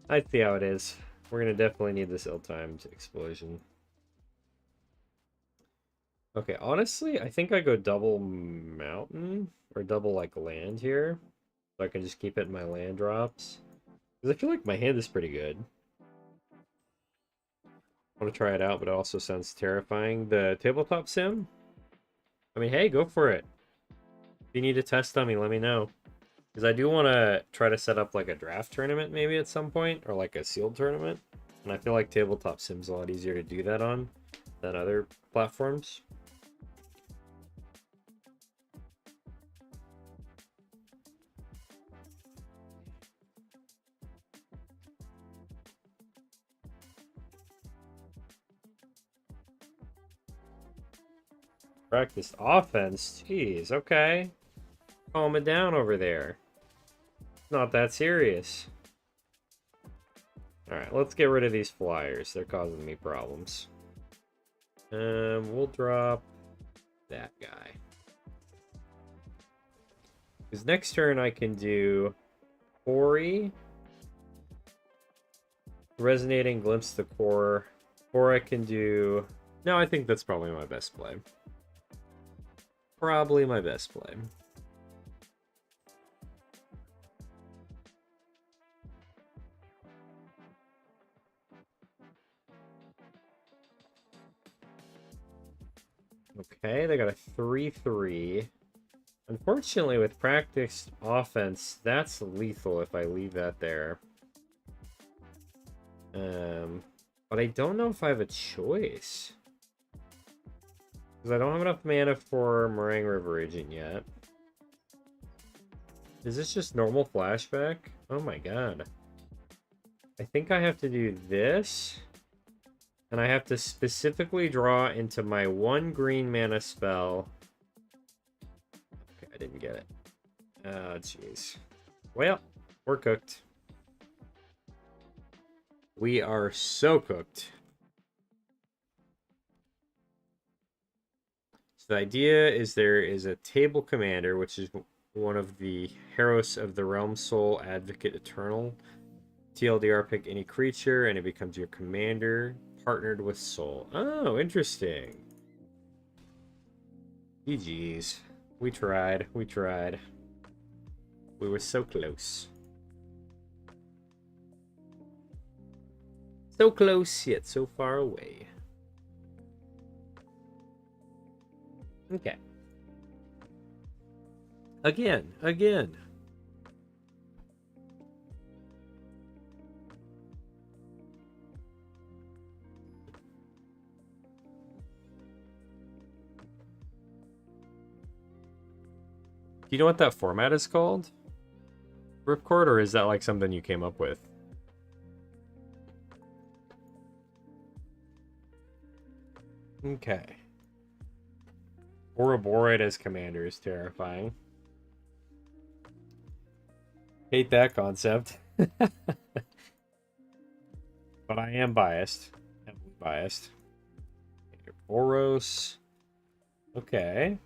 I see how it is. We're going to definitely need this ill-timed explosion. Okay, honestly, I think I go double mountain or double, like, land here. So I can just keep it in my land drops. Because I feel like my hand is pretty good. I want to try it out, but it also sounds terrifying. The tabletop sim? I mean, hey, go for it. If you need a test dummy, let me know. Because I do want to try to set up like a draft tournament maybe at some point, or like a sealed tournament. And I feel like Tabletop Sim's a lot easier to do that on than other platforms. Practiced offense? Jeez, okay. Calm it down over there. Not that serious. Alright, let's get rid of these flyers. They're causing me problems. We'll drop that guy. Because next turn I can do Ori, Resonating Glimpse the Core, or I can do No, I think that's probably my best play. Probably my best play. Okay, they got a 3/3. Unfortunately, with practiced offense, that's lethal if I leave that there. But I don't know if I have a choice. Because I don't have enough mana for Meringue River Agent yet. Is this just normal flashback? Oh my god. I think I have to do this. And I have to specifically draw into my 1 green mana spell. Okay, I didn't get it. Oh, jeez. Well, we're cooked. We are so cooked. So the idea is there is a table commander, which is one of the Heros of the Realm Soul Advocate Eternal. TLDR, pick any creature, and it becomes your commander, partnered with Soul. Oh, interesting. GG's. We tried. We tried. We were so close. So close, yet so far away. Okay. Again. Do you know what that format is called? Ripcord, or is that like something you came up with? Okay. Ouroboros as commander is terrifying. Hate that concept. But I am biased. Heavily biased. Boros. Okay.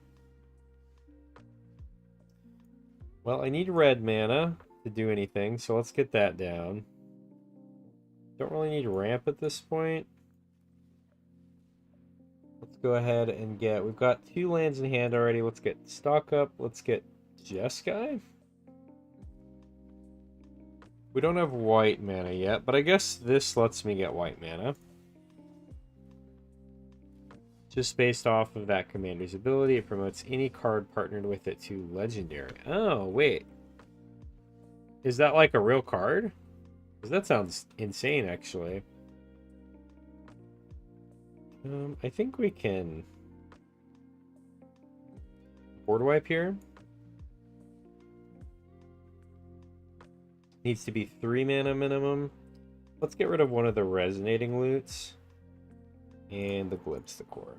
Well, I need red mana to do anything, so let's get that down. Don't really need ramp at this point. Let's go ahead and get... We've got 2 lands in hand already. Let's get stock up. Let's get Jeskai. We don't have white mana yet, but I guess this lets me get white mana. Just based off of that commander's ability, it promotes any card partnered with it to legendary. Oh, wait. Is that like a real card? Because that sounds insane, actually. I think we can board wipe here. Needs to be 3 mana minimum. Let's get rid of one of the resonating loots. And the Glimpse the Core.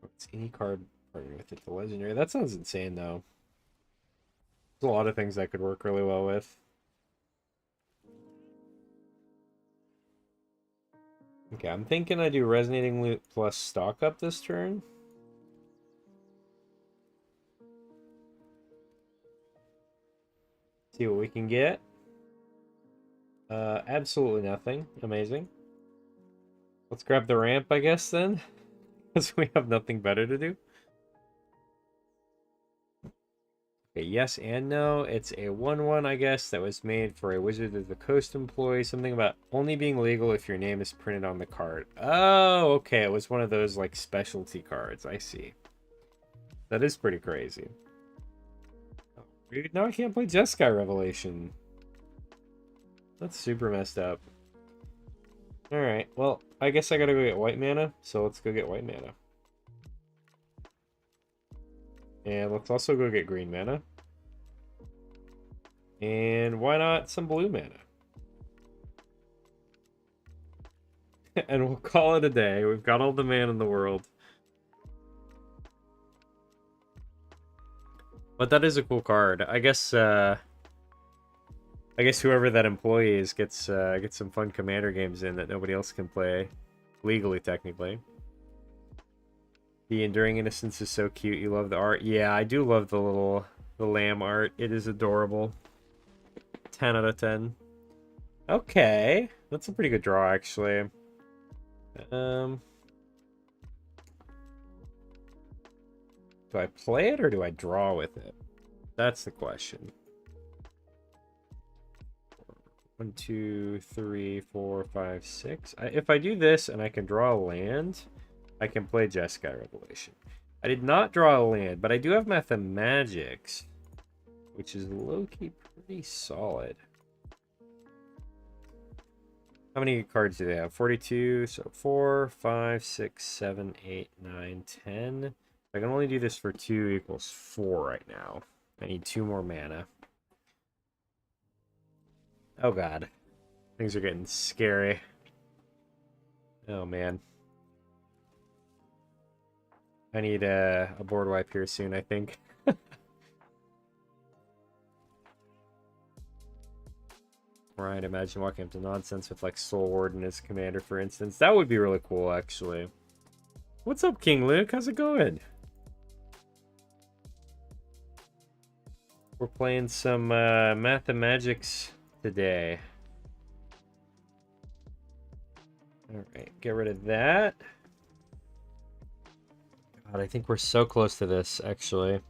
What's any card partnered with it to legendary? That sounds insane, though. There's a lot of things that could work really well with. Okay, I'm thinking I do Resonating Loot plus stock up this turn. See what we can get. Absolutely nothing. Amazing. Let's grab the ramp, I guess, then. Because we have nothing better to do. Okay, yes and no. It's a 1/1, I guess, that was made for a Wizard of the Coast employee. Something about only being legal if your name is printed on the card. Oh, okay. It was one of those, like, specialty cards. I see. That is pretty crazy. Oh, dude, now I can't play Jeskai Revelation. That's super messed up. Alright, well, I guess I gotta go get white mana, so let's go get white mana. And let's also go get green mana. And why not some blue mana? And we'll call it a day. We've got all the mana in the world. But that is a cool card. I guess whoever that employee is gets some fun commander games in that nobody else can play legally, technically. The Enduring Innocence is so cute. You love the art. Yeah, I do love the lamb art. It is adorable. 10 out of 10. Okay. That's a pretty good draw, actually. Do I play it or do I draw with it? That's the question. 1, 2, 3, 4, 5, 6. If I do this and I can draw a land, I can play Jeskai Revelation. I did not draw a land, but I do have Mathemagics, which is low-key pretty solid. How many cards do they have? 42, so 4, 5, 6, 7, 8, 9, 10. I can only do this for 2 equals 4 right now. I need 2 more mana. Oh god. Things are getting scary. Oh man. I need a board wipe here soon, I think. Right, imagine walking up to nonsense with like Soul Warden as commander, for instance. That would be really cool, actually. What's up, King Luke? How's it going? We're playing some Mathemagics today. Alright, get rid of that. God, I think we're so close to this, actually.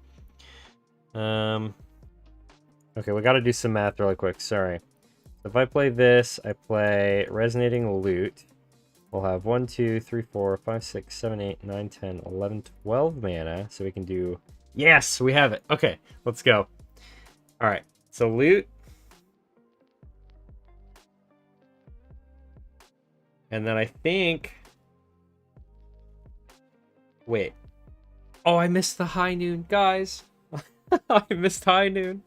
Okay, we gotta do some math really quick, sorry. So if I play this, I play Resonating Lute. We'll have 1, 2, 3, 4, 5, 6, 7, 8, 9, 10, 11, 12 mana. So we can do... Yes, we have it. Okay, let's go. Alright, so Lute. And then I think... Wait. Oh, I missed the High Noon, guys. I missed High Noon.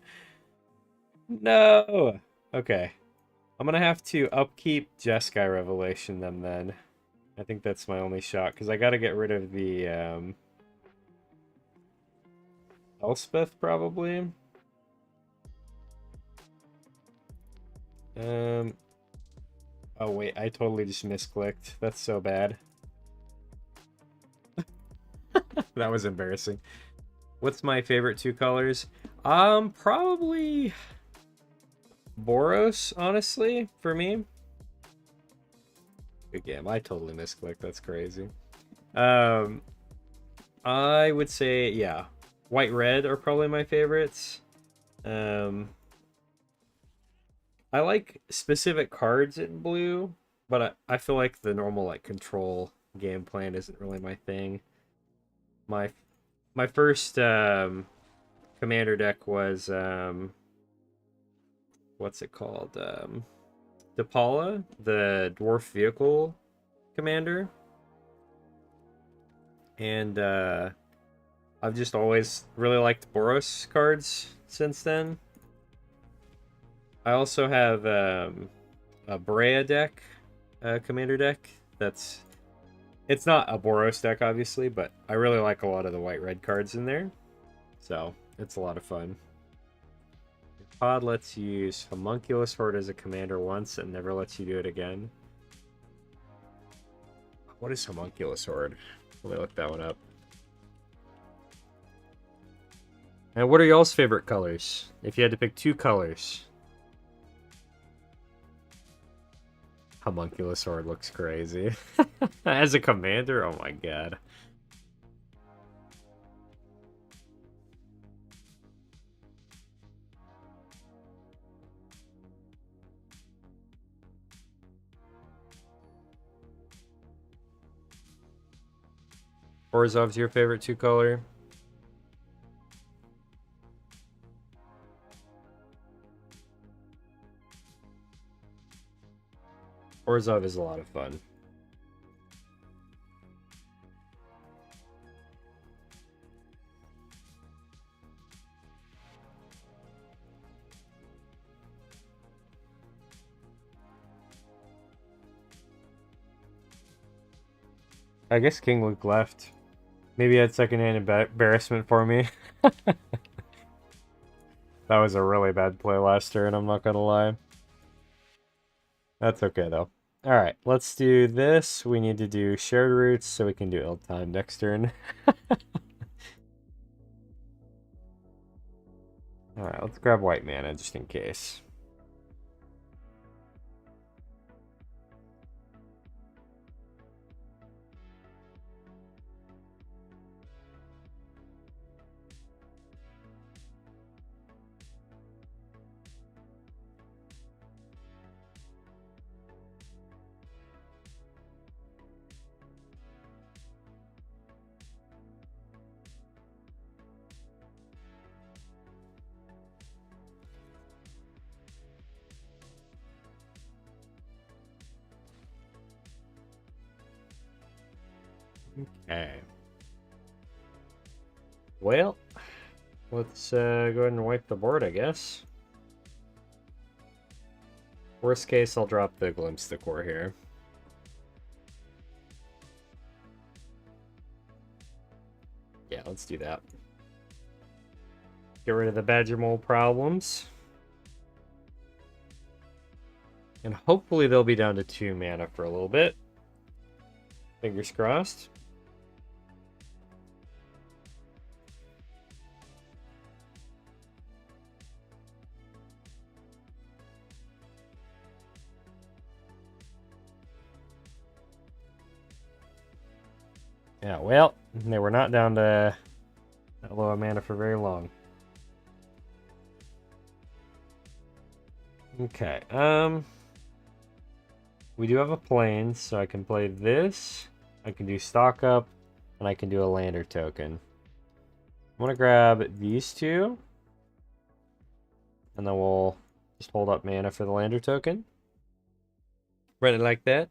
No. Okay. I'm gonna have to upkeep Jeskai Revelation then. I think that's my only shot, because I gotta get rid of the Elspeth, probably. Oh wait, I totally just misclicked. That's so bad. That was embarrassing. What's my favorite 2 colors? Probably Boros, honestly, for me. Good game. I totally misclicked. That's crazy. I would say, yeah, white red are probably my favorites. I like specific cards in blue, but I feel like the normal like control game plan isn't really my thing. My first commander deck was what's it called? Depala, the dwarf vehicle commander. And I've just always really liked Boros cards since then. I also have a Brea deck, commander deck. It's not a Boros deck, obviously, but I really like a lot of the white-red cards in there. So, it's a lot of fun. Pod lets you use Homunculus Horde as a commander once and never lets you do it again. What is Homunculus Horde? Let me look that one up. And what are y'all's favorite colors? If you had to pick 2 colors. Homunculus Horde looks crazy. As a commander? Oh my god. Orzhov's your favorite 2 color? Orzhov is a lot of fun. I guess King Luke left. Maybe he had secondhand embarrassment for me. That was a really bad play last turn, I'm not gonna lie. That's okay, though. Alright, let's do this. We need to do shared roots so we can do ill time next turn. Alright, let's grab white mana just in case. Okay. Well, let's go ahead and wipe the board, I guess. Worst case, I'll drop the Glimpse the Core here. Yeah, let's do that. Get rid of the Badger Mole problems. And hopefully they'll be down to 2 mana for a little bit. Fingers crossed. Yeah, well, they were not down to that low of mana for very long. Okay, we do have a plane, so I can play this. I can do stock up, and I can do a lander token. I'm gonna grab these two, and then we'll just hold up mana for the lander token. Run it like that.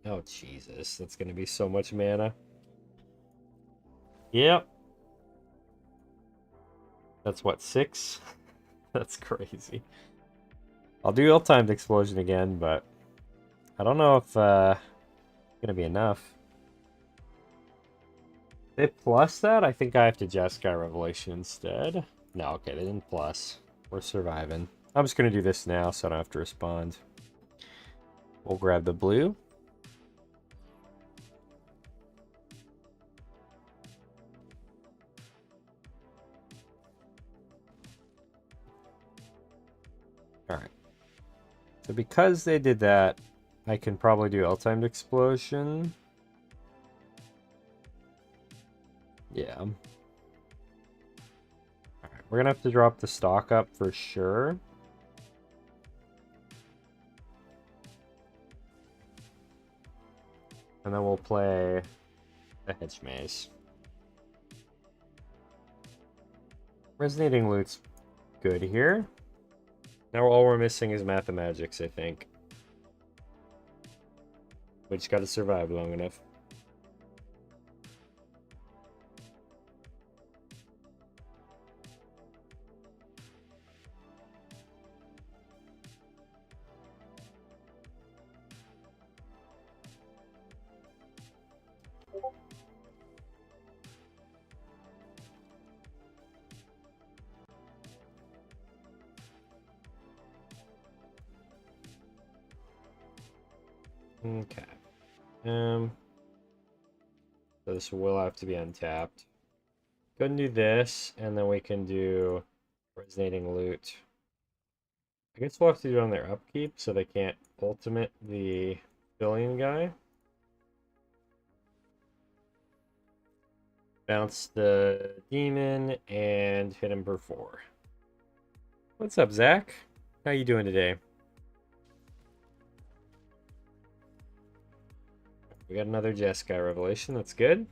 Oh, Jesus, that's gonna be so much mana. Yep. That's what, 6? That's crazy. I'll do ill-timed explosion again, but I don't know if it's gonna be enough. They plus that? I think I have to Jeskai Revelation instead. No, okay, they didn't plus. We're surviving. I'm just gonna do this now so I don't have to respond. We'll grab the blue. Alright. So because they did that, I can probably do ill-timed explosion. Yeah. Alright, we're gonna have to drop the stock up for sure. And then we'll play a Hedge Maze. Resonating Loot's good here. Now all we're missing is Mathemagics, I think. We just gotta survive long enough. Okay. So this will have to be untapped. Go and do this, and then we can do Resonating Loot. I guess we'll have to do it on their upkeep, so they can't ultimate the billion guy. Bounce the demon and hit him for 4. What's up, Zach? How you doing today? We got another Jeskai Revelation. That's good.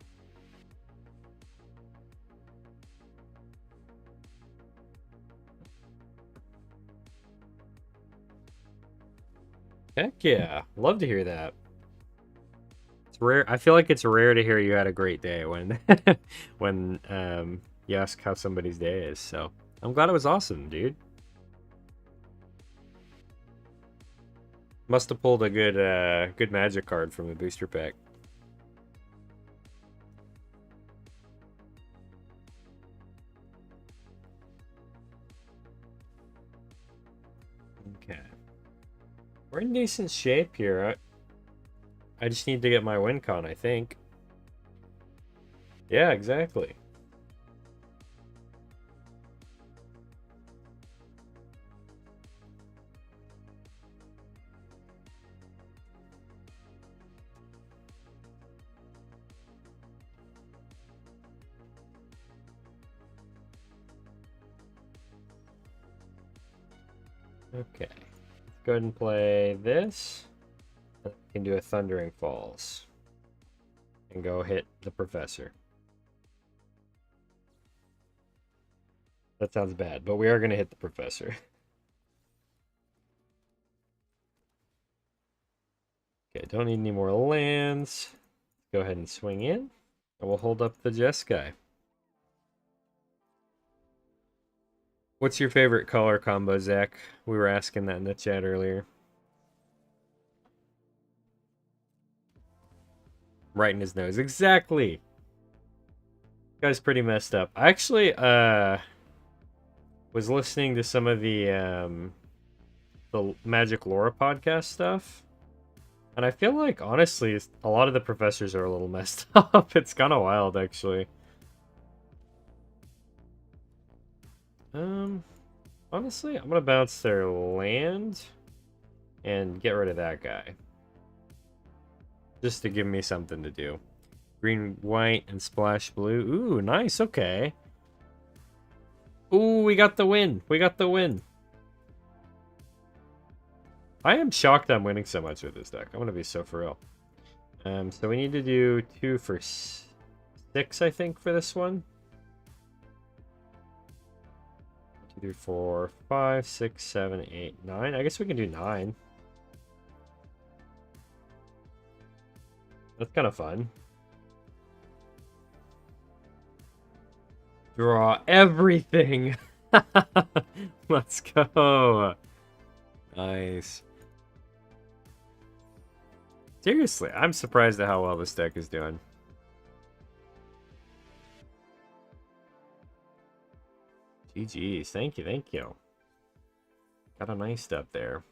Heck yeah. Love to hear that. It's rare. I feel like it's rare to hear you had a great day when when you ask how somebody's day is. So I'm glad it was awesome, dude. Must have pulled a good magic card from the booster pack. Okay. We're in decent shape here. I just need to get my win con, I think. Yeah, exactly. Okay. Let's go ahead and play this. We can do a Thundering Falls. And go hit the professor. That sounds bad, but we are going to hit the professor. Okay, don't need any more lands. Go ahead and swing in. And we'll hold up the Jeskai. What's your favorite color combo, Zach? We were asking that in the chat earlier. Right in his nose. Exactly. Guy's pretty messed up. I actually was listening to some of the Magic Lore podcast stuff. And I feel like, honestly, a lot of the professors are a little messed up. It's kind of wild, actually. Honestly, I'm gonna bounce their land and get rid of that guy. Just to give me something to do. Green, white, and splash blue. Ooh, nice, okay. Ooh, we got the win. We got the win. I am shocked I'm winning so much with this deck. I'm gonna be so for real. So we need to do 2 for 6, I think, for this one. 2, 3, 4, 5, 6, 7, 8, 9. I guess we can do 9. That's kind of fun. Draw everything. Let's go. Nice. Seriously, I'm surprised at how well this deck is doing. GG's. Thank you, thank you. Got a nice step there.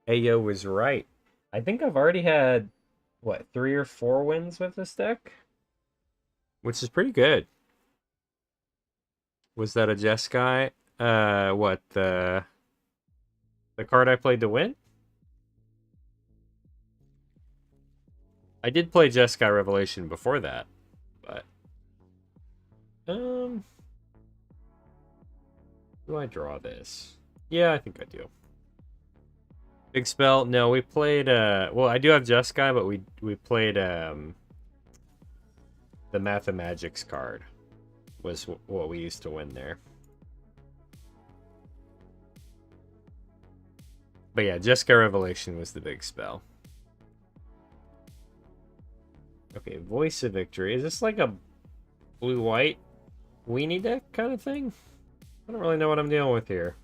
Ayo was right. I think I've already had, what, 3 or 4 wins with this deck? Which is pretty good. Was that a Jeskai? What, the card I played to win? I did play Jeskai Revelation before that, but... Do I draw this? Yeah, I think I do. Big spell? No, we played, well, I do have Jeskai, but we played, the Mathemagics card was what we used to win there. But yeah, Jeskai Revelation was the big spell. Okay, Voice of Victory. Is this like a blue-white weenie deck kind of thing? I don't really know what I'm dealing with here.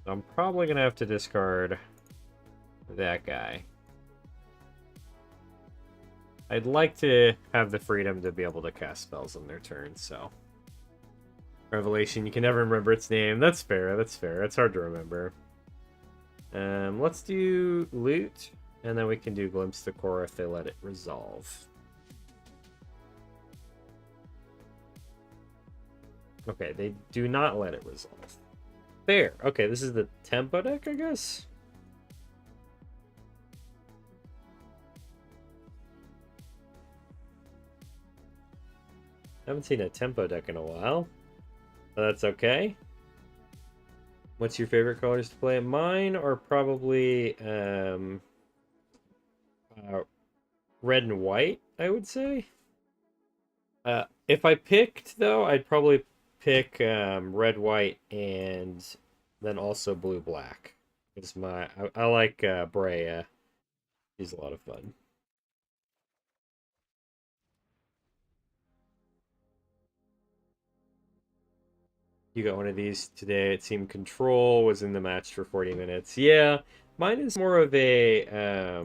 I'm probably going to have to discard that guy. I'd like to have the freedom to be able to cast spells on their turn, so... Revelation, you can never remember its name. That's fair, that's fair. It's hard to remember. Let's do Loot, and then we can do Glimpse the Core if they let it resolve. Okay, they do not let it resolve. Fair. Okay, this is the tempo deck, I guess? I haven't seen a tempo deck in a while. But that's okay. What's your favorite colors to play? Mine are probably red and white, I would say. If I picked, though, I'd probably pick red, white, and then also blue, black. It's I like Brea. He's a lot of fun. You got one of these today. It seemed Control was in the match for 40 minutes. Yeah, mine is more of a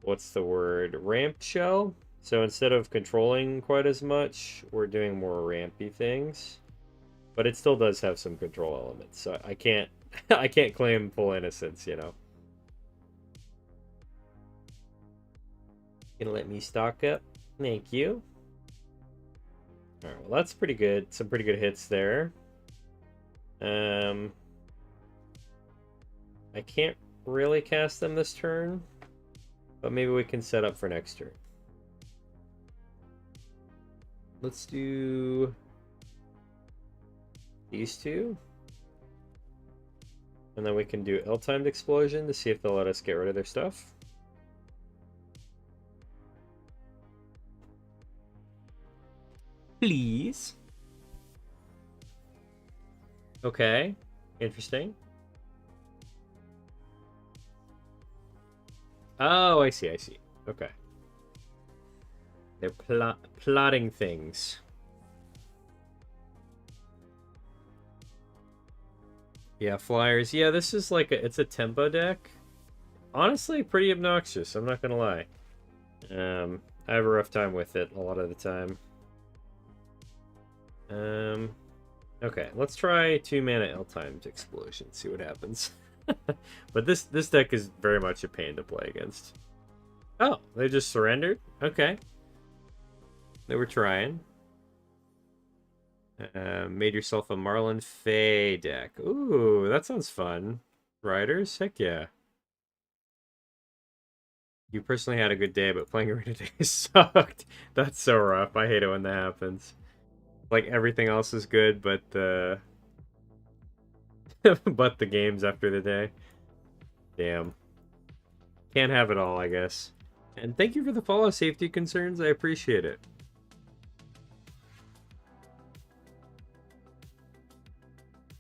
what's the word? Ramp shell. So instead of controlling quite as much, we're doing more rampy things. But it still does have some control elements. So I can't I can't claim full innocence, you know. Gonna let me stock up. Thank you. Alright, well that's pretty good. Some pretty good hits there. I can't really cast them this turn, but maybe we can set up for next turn. Let's do these two. And then we can do ill-timed explosion to see if they'll let us get rid of their stuff. Please. Okay, interesting. Oh, I see, I see. Okay. They're plotting things. Yeah, flyers. Yeah, this is like it's a tempo deck. Honestly, pretty obnoxious, I'm not gonna lie. I have a rough time with it a lot of the time. Okay, let's try 2-mana L-timed Explosion, see what happens. But this deck is very much a pain to play against. Oh, they just surrendered? Okay. They were trying. Made yourself a Marlin Fae deck. Ooh, that sounds fun. Riders? Heck yeah. You personally had a good day, but playing Arena Day sucked. That's so rough. I hate it when that happens. Like, everything else is good, but the... but the games after the day. Damn. Can't have it all, I guess. And thank you for the follow, Safety Concerns. I appreciate it.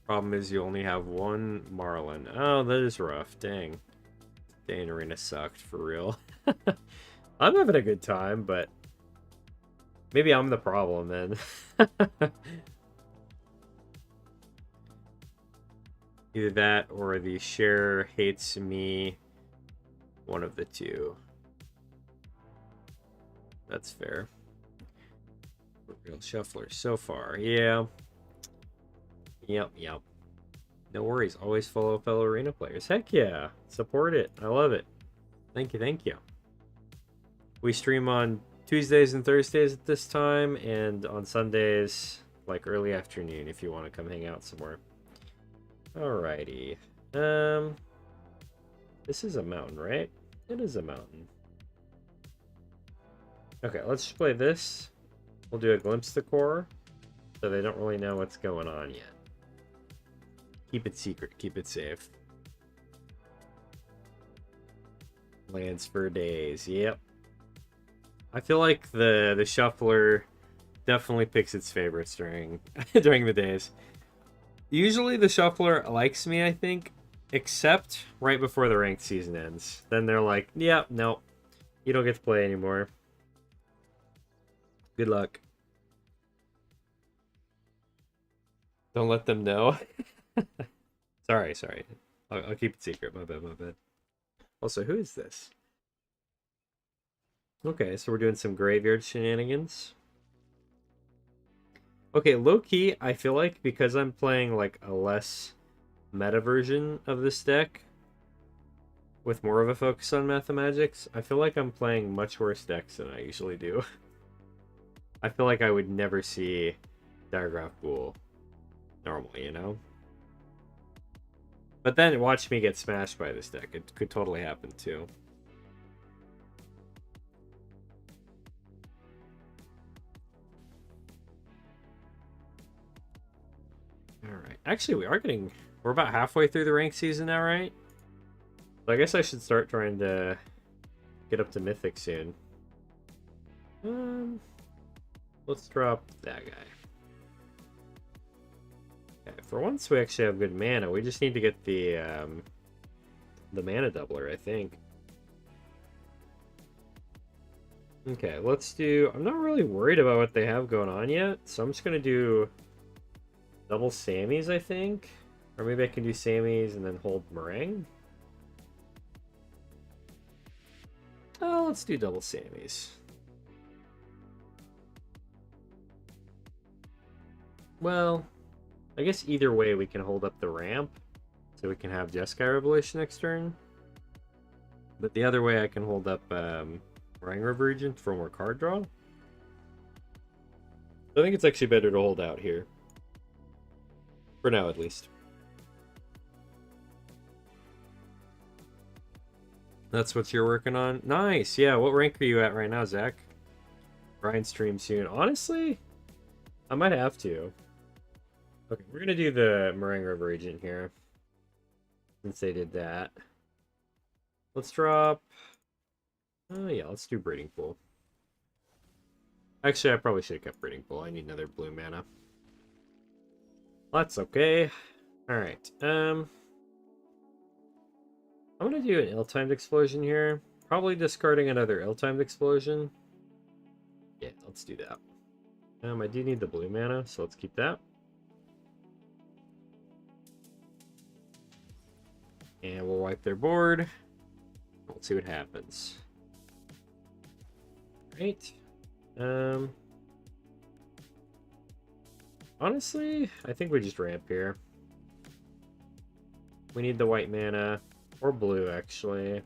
Problem is you only have one Marlin. Oh, that is rough. Dang. Dang, Arena sucked, for real. I'm having a good time, but... maybe I'm the problem, then. Either that, or the share hates me. One of the two. That's fair. Real shuffler so far. Yeah. Yep. No worries. Always follow fellow arena players. Heck yeah. Support it. I love it. Thank you. We stream on Tuesdays and Thursdays at this time, and on Sundays, like early afternoon, if you want to come hang out somewhere. Alrighty. This is a mountain, right? It is a mountain. Okay, let's just play this. We'll do a glimpse to core, so they don't really know what's going on yet. Keep it secret, keep it safe. Lands for days, yep. I feel like the shuffler definitely picks its favorites during during the days. Usually the shuffler likes me, I think, except right before the ranked season ends. Then they're like, yeah, no, you don't get to play anymore. Good luck. Don't let them know. Sorry. I'll keep it secret. My bad. Also, who is this? Okay, so we're doing some graveyard shenanigans. Okay, low-key, I feel like because I'm playing like a less meta version of this deck, with more of a focus on Mathemagics, I feel like I'm playing much worse decks than I usually do. I feel like I would never see Diagraph Pool normally, you know? But then watch me get smashed by this deck. It could totally happen too. Alright. Actually, we're about halfway through the ranked season now, right? So I guess I should start trying to get up to Mythic soon. Let's drop that guy. Okay, for once we actually have good mana. We just need to get the mana doubler, I think. Okay, let's do... I'm not really worried about what they have going on yet, so I'm just going to do double Sammys, I think. Or maybe I can do Sammys and then hold Meringue. Oh, let's do double Sammys. Well, I guess either way we can hold up the ramp, so we can have Jeskai Revelation next turn. But the other way I can hold up Meringue River Regent for more card draw. I think it's actually better to hold out here. For now, at least. That's what you're working on? Nice! Yeah, what rank are you at right now, Zach? Grind stream soon. Honestly, I might have to. Okay, we're gonna do the Meringue River Regent here. Since they did that. Let's drop... oh yeah, let's do Breeding Pool. Actually, I probably should have kept Breeding Pool. I need another blue mana. That's okay. Alright, I'm gonna do an ill-timed explosion here. Probably discarding another ill-timed explosion. Yeah, let's do that. I do need the blue mana, so let's keep that. And we'll wipe their board. We'll see what happens. Right. Honestly, I think we just ramp here. We need the white mana. Or blue, actually.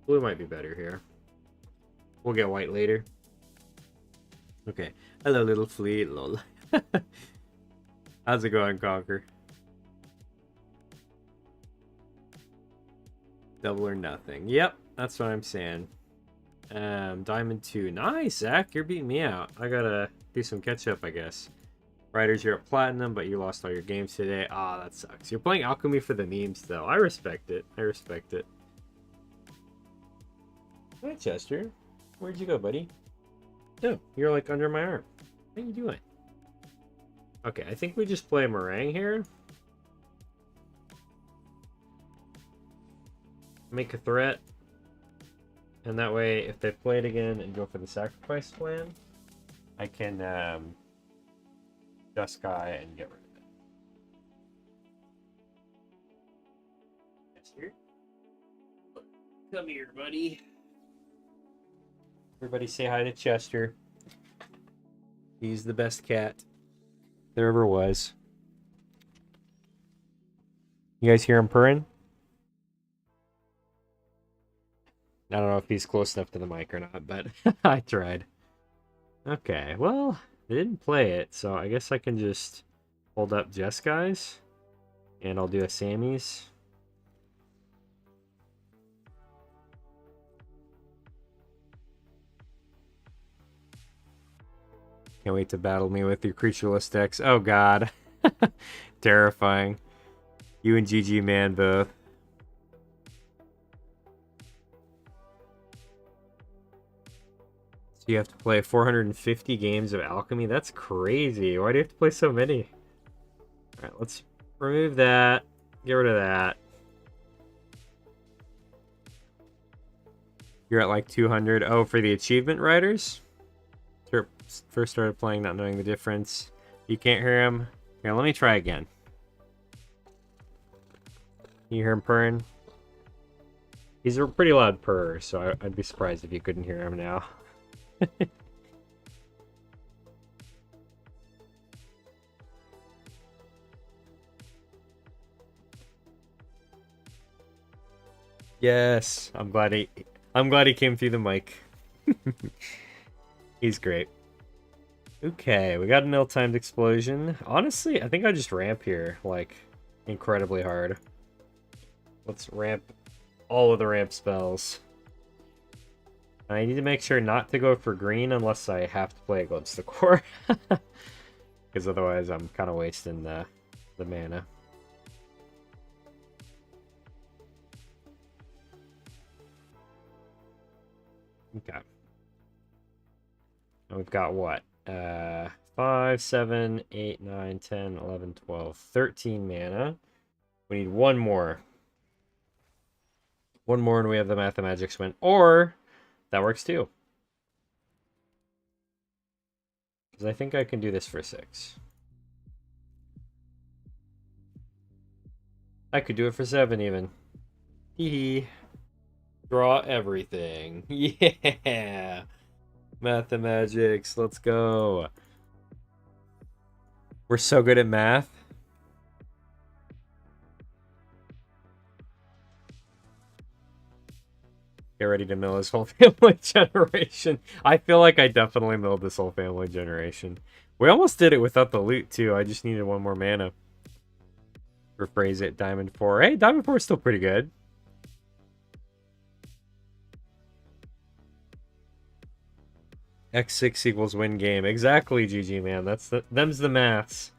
Blue might be better here. We'll get white later. Okay. Hello, little fleet. Lol. How's it going, Conquer? Double or nothing. Yep, that's what I'm saying. Diamond 2. Nice, Zach. You're beating me out. I gotta do some catch up, I guess. Riders, you're at Platinum, but you lost all your games today. Ah, that sucks. You're playing Alchemy for the memes, though. I respect it. I respect it. Hi, Chester. Where'd you go, buddy? No, you're like under my arm. How you doing? Okay, I think we just play Meringue here. Make a threat. And that way, if they play it again and go for the sacrifice plan, I can just guy and get rid of it. Chester? Come here, buddy. Everybody say hi to Chester. He's the best cat there ever was. You guys hear him purring? I don't know if he's close enough to the mic or not, but I tried. Okay, well, they didn't play it, so I guess I can just hold up Jess guys, and I'll do a Sammy's. Can't wait to battle me with your creatureless decks. Oh god. Terrifying. You and GG man both. So you have to play 450 games of Alchemy? That's crazy. Why do you have to play so many? Alright, let's remove that. Get rid of that. You're at like 200. Oh, for the achievement riders? First started playing not knowing the difference. You can't hear him. Here, let me try again. Can you hear him purring? He's a pretty loud purr, so I'd be surprised if you couldn't hear him now. Yes, I'm glad he came through the mic. He's great. Okay, we got an ill-timed explosion. Honestly, I think I just ramp here, like, incredibly hard. Let's ramp all of the ramp spells. I need to make sure not to go for green unless I have to play against the core. Because otherwise I'm kind of wasting the mana. Okay. And we've got what? 5, 7, 8, 9, 10, 11, 12, 13 mana. We need one more. One more and we have the Mathemagics win. Or, that works too. Because I think I can do this for 6. I could do it for 7 even. Hee hee. Draw everything. Yeah! Mathemagics, let's go. We're so good at math. Get ready to mill his whole family generation. I feel like I definitely milled this whole family generation. We almost did it without the loot too. I just needed one more mana. Rephrase it, Diamond 4. Hey, Diamond 4 is still pretty good. X6 equals win game. Exactly, GG, man. Them's the maths.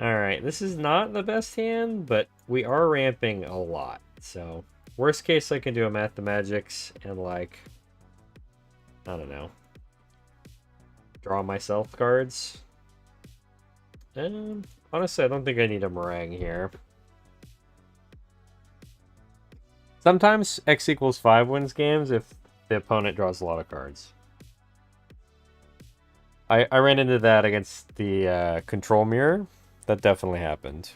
Alright, this is not the best hand, but we are ramping a lot. So, worst case, I can do a Mathemagics and, like, I don't know, draw myself cards. And honestly, I don't think I need a Meringue here. It's Sometimes X equals 5 wins games if the opponent draws a lot of cards. I ran into that against the control mirror. That definitely happened.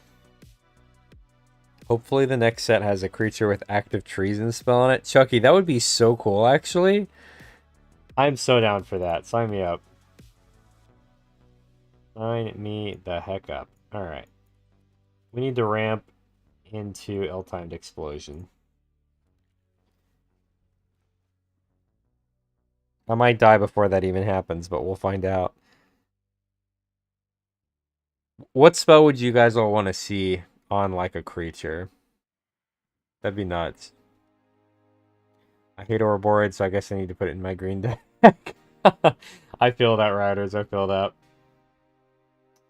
Hopefully the next set has a creature with active treason spell on it. Chucky, that would be so cool, actually. I'm so down for that. Sign me up. Sign me the heck up. Alright. We need to ramp into ill-timed explosion. I might die before that even happens, but we'll find out. What spell would you guys all want to see on, like, a creature? That'd be nuts. I hate Ouroboros, so I guess I need to put it in my green deck. I feel that, Riders. I feel that.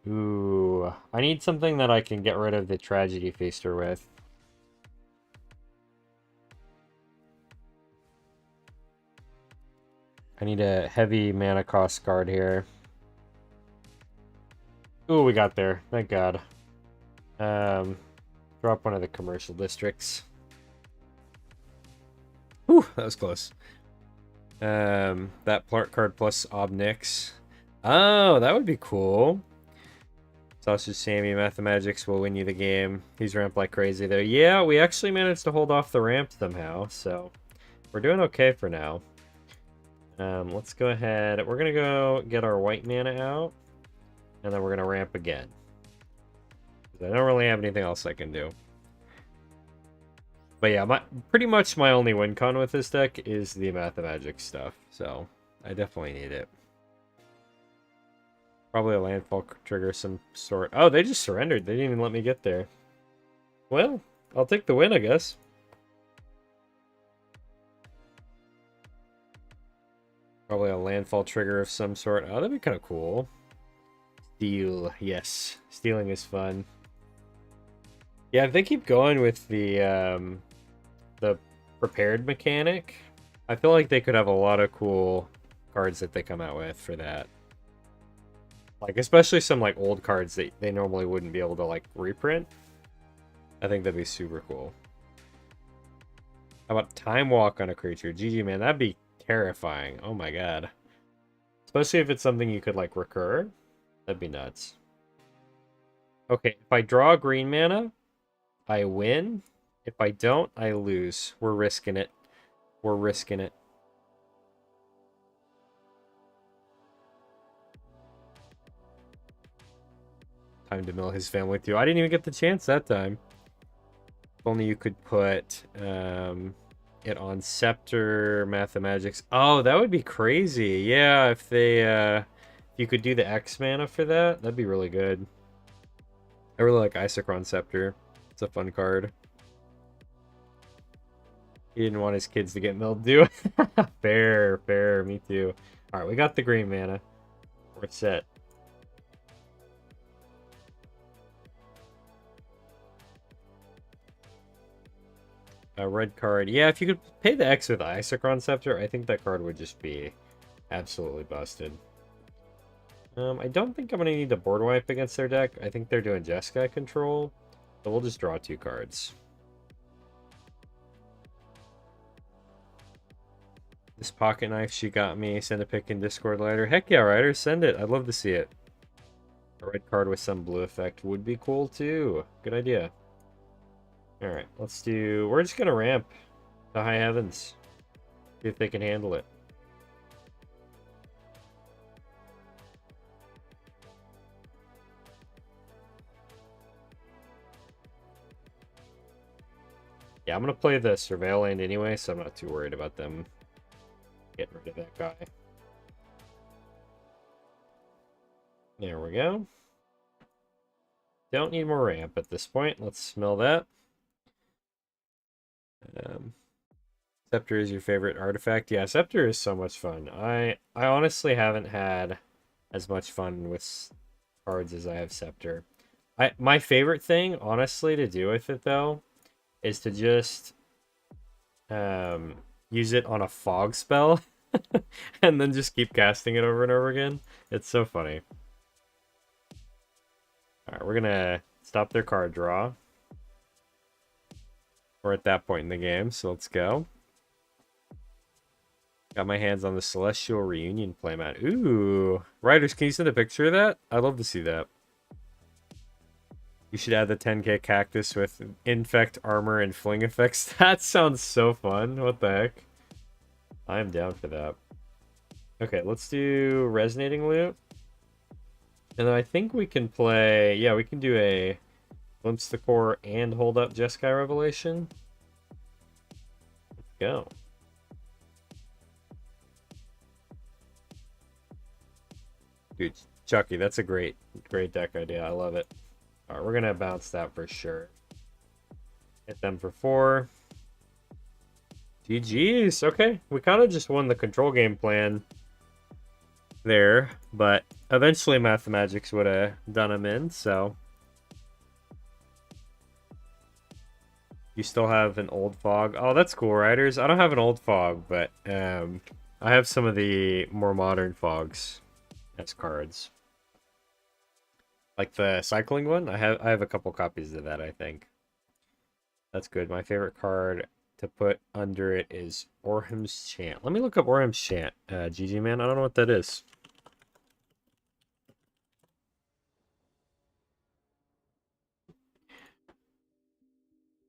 Ooh. I need something that I can get rid of the Tragedy Feaster with. I need a heavy mana cost card here. Ooh, we got there. Thank God. Drop one of the commercial districts. Whew, that was close. That Plart card plus Obnix. Oh, that would be cool. Sausage Sammy, Mathemagics will win you the game. He's ramped like crazy there. Yeah, we actually managed to hold off the ramp somehow, so we're doing okay for now. Let's go ahead. We're going to go get our white mana out, and then we're going to ramp again. I don't really have anything else I can do. But yeah, pretty much my only win con with this deck is the Mathemagics stuff, so I definitely need it. Probably a landfall trigger of some sort. Oh, they just surrendered. They didn't even let me get there. Well, I'll take the win, I guess. Probably a landfall trigger of some sort. Oh, that'd be kind of cool. Steal. Yes. Stealing is fun. Yeah, if they keep going with the prepared mechanic, I feel like they could have a lot of cool cards that they come out with for that. Like, especially some, like, old cards that they normally wouldn't be able to, like, reprint. I think that'd be super cool. How about Time Walk on a creature? GG, man, that'd be terrifying. Oh my god. Especially if it's something you could, like, recur. That'd be nuts. Okay, if I draw green mana, I win. If I don't, I lose. We're risking it. We're risking it. Time to mill his family too. I didn't even get the chance that time. If only you could put it on Scepter, Mathemagics. Oh, that would be crazy. Yeah, if they if you could do the X mana for that, that'd be really good. I really like Isochron Scepter. It's a fun card. He didn't want his kids to get mildew. Fair, fair. Me too. All right, we got the green mana. We're set. A red card. Yeah, if you could pay the X with Isochron Scepter, I think that card would just be absolutely busted. I don't think I'm going to need to board wipe against their deck. I think they're doing Jeskai control. So we'll just draw 2 cards. This pocket knife she got me. Send a pic in Discord later. Heck yeah, Ryder. Send it. I'd love to see it. A red card with some blue effect would be cool too. Good idea. Alright, let's do... We're just going to ramp to high heavens. See if they can handle it. Yeah, I'm going to play the Surveil land anyway, so I'm not too worried about them getting rid of that guy. There we go. Don't need more ramp at this point. Let's smell that. Scepter is your favorite artifact? Yeah, Scepter is so much fun. I honestly haven't had as much fun with cards as I have Scepter. My favorite thing, honestly, to do with it, though, is to just use it on a fog spell and then just keep casting it over and over again. It's so funny. Alright, we're gonna stop their card draw. We're at that point in the game, so let's go. Got my hands on the Celestial Reunion playmat. Ooh. Writers, can you send a picture of that? I'd love to see that. You should add the 10k cactus with infect armor and fling effects. That sounds so fun. What the heck? I'm down for that. Okay, let's do resonating loot. And then I think we can play... Yeah, we can do a Glimpse the Core and Hold Up Jeskai Revelation. Let's go. Dude, Chucky, that's a great deck idea. I love it. Alright, we're gonna bounce that for sure. Hit them for 4. GG's. Okay, we kind of just won the control game plan there, but eventually Mathemagics would have done them in, so. You still have an old fog. Oh, that's cool, Riders. I don't have an old fog, but I have some of the more modern fogs as cards. Like the cycling one. I have a couple copies of that, I think. That's good. My favorite card to put under it is Orham's Chant. Let me look up Orham's Chant, GG man. I don't know what that is.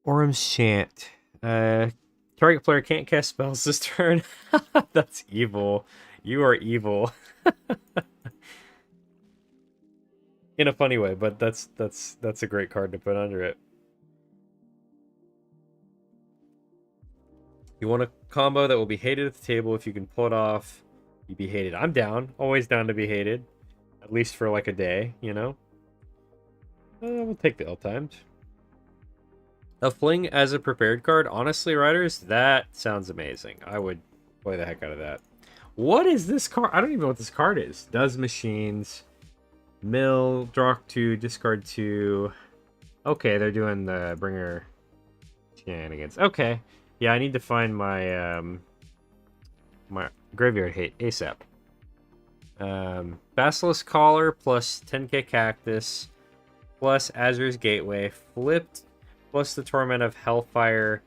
Orham's Chant. Target player can't cast spells this turn. That's evil. You are evil. In a funny way, but that's a great card to put under it. You want a combo that will be hated at the table. If you can pull it off, you'd be hated. I'm down. Always down to be hated. At least for like a day, you know? We'll take the L-timed. A Fling as a prepared card. Honestly, Riders, that sounds amazing. I would play the heck out of that. What is this card? I don't even know what this card is. Does machines. Mill, draw 2, discard 2. Okay, they're doing the bringer shenanigans. Okay. Yeah, I need to find my my graveyard hate ASAP. Basilisk Collar plus 10k Cactus plus Azur's Gateway flipped plus the Torment of Hellfire,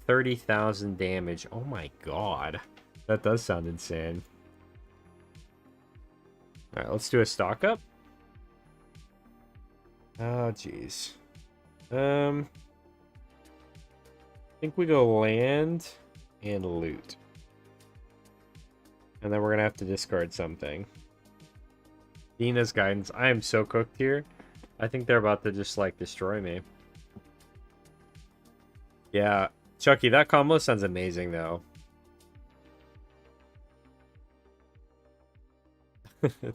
30,000 damage. Oh my god. That does sound insane. Alright, let's do a stock up. Oh, jeez. I think we go land and loot. And then we're going to have to discard something. Dina's Guidance. I am so cooked here. I think they're about to just, like, destroy me. Yeah. Chucky, that combo sounds amazing, though.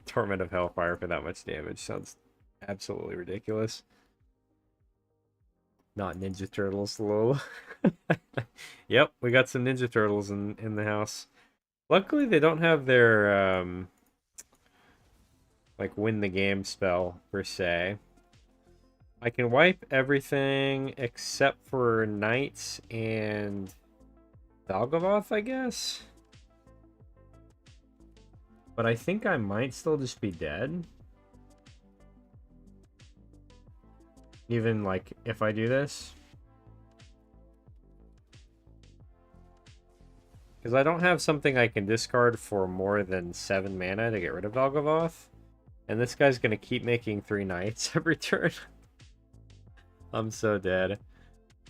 Torment of Hellfire for that much damage sounds absolutely ridiculous. Not Ninja Turtles, lol. Yep, we got some Ninja Turtles in the house. Luckily, they don't have their, like, win the game spell, per se. I can wipe everything except for Knights and Valgavoth, I guess? But I think I might still just be dead. Even, like, if I do this. Because I don't have something I can discard for more than 7 mana to get rid of Valgavoth. And this guy's going to keep making 3 Knights every turn. I'm so dead.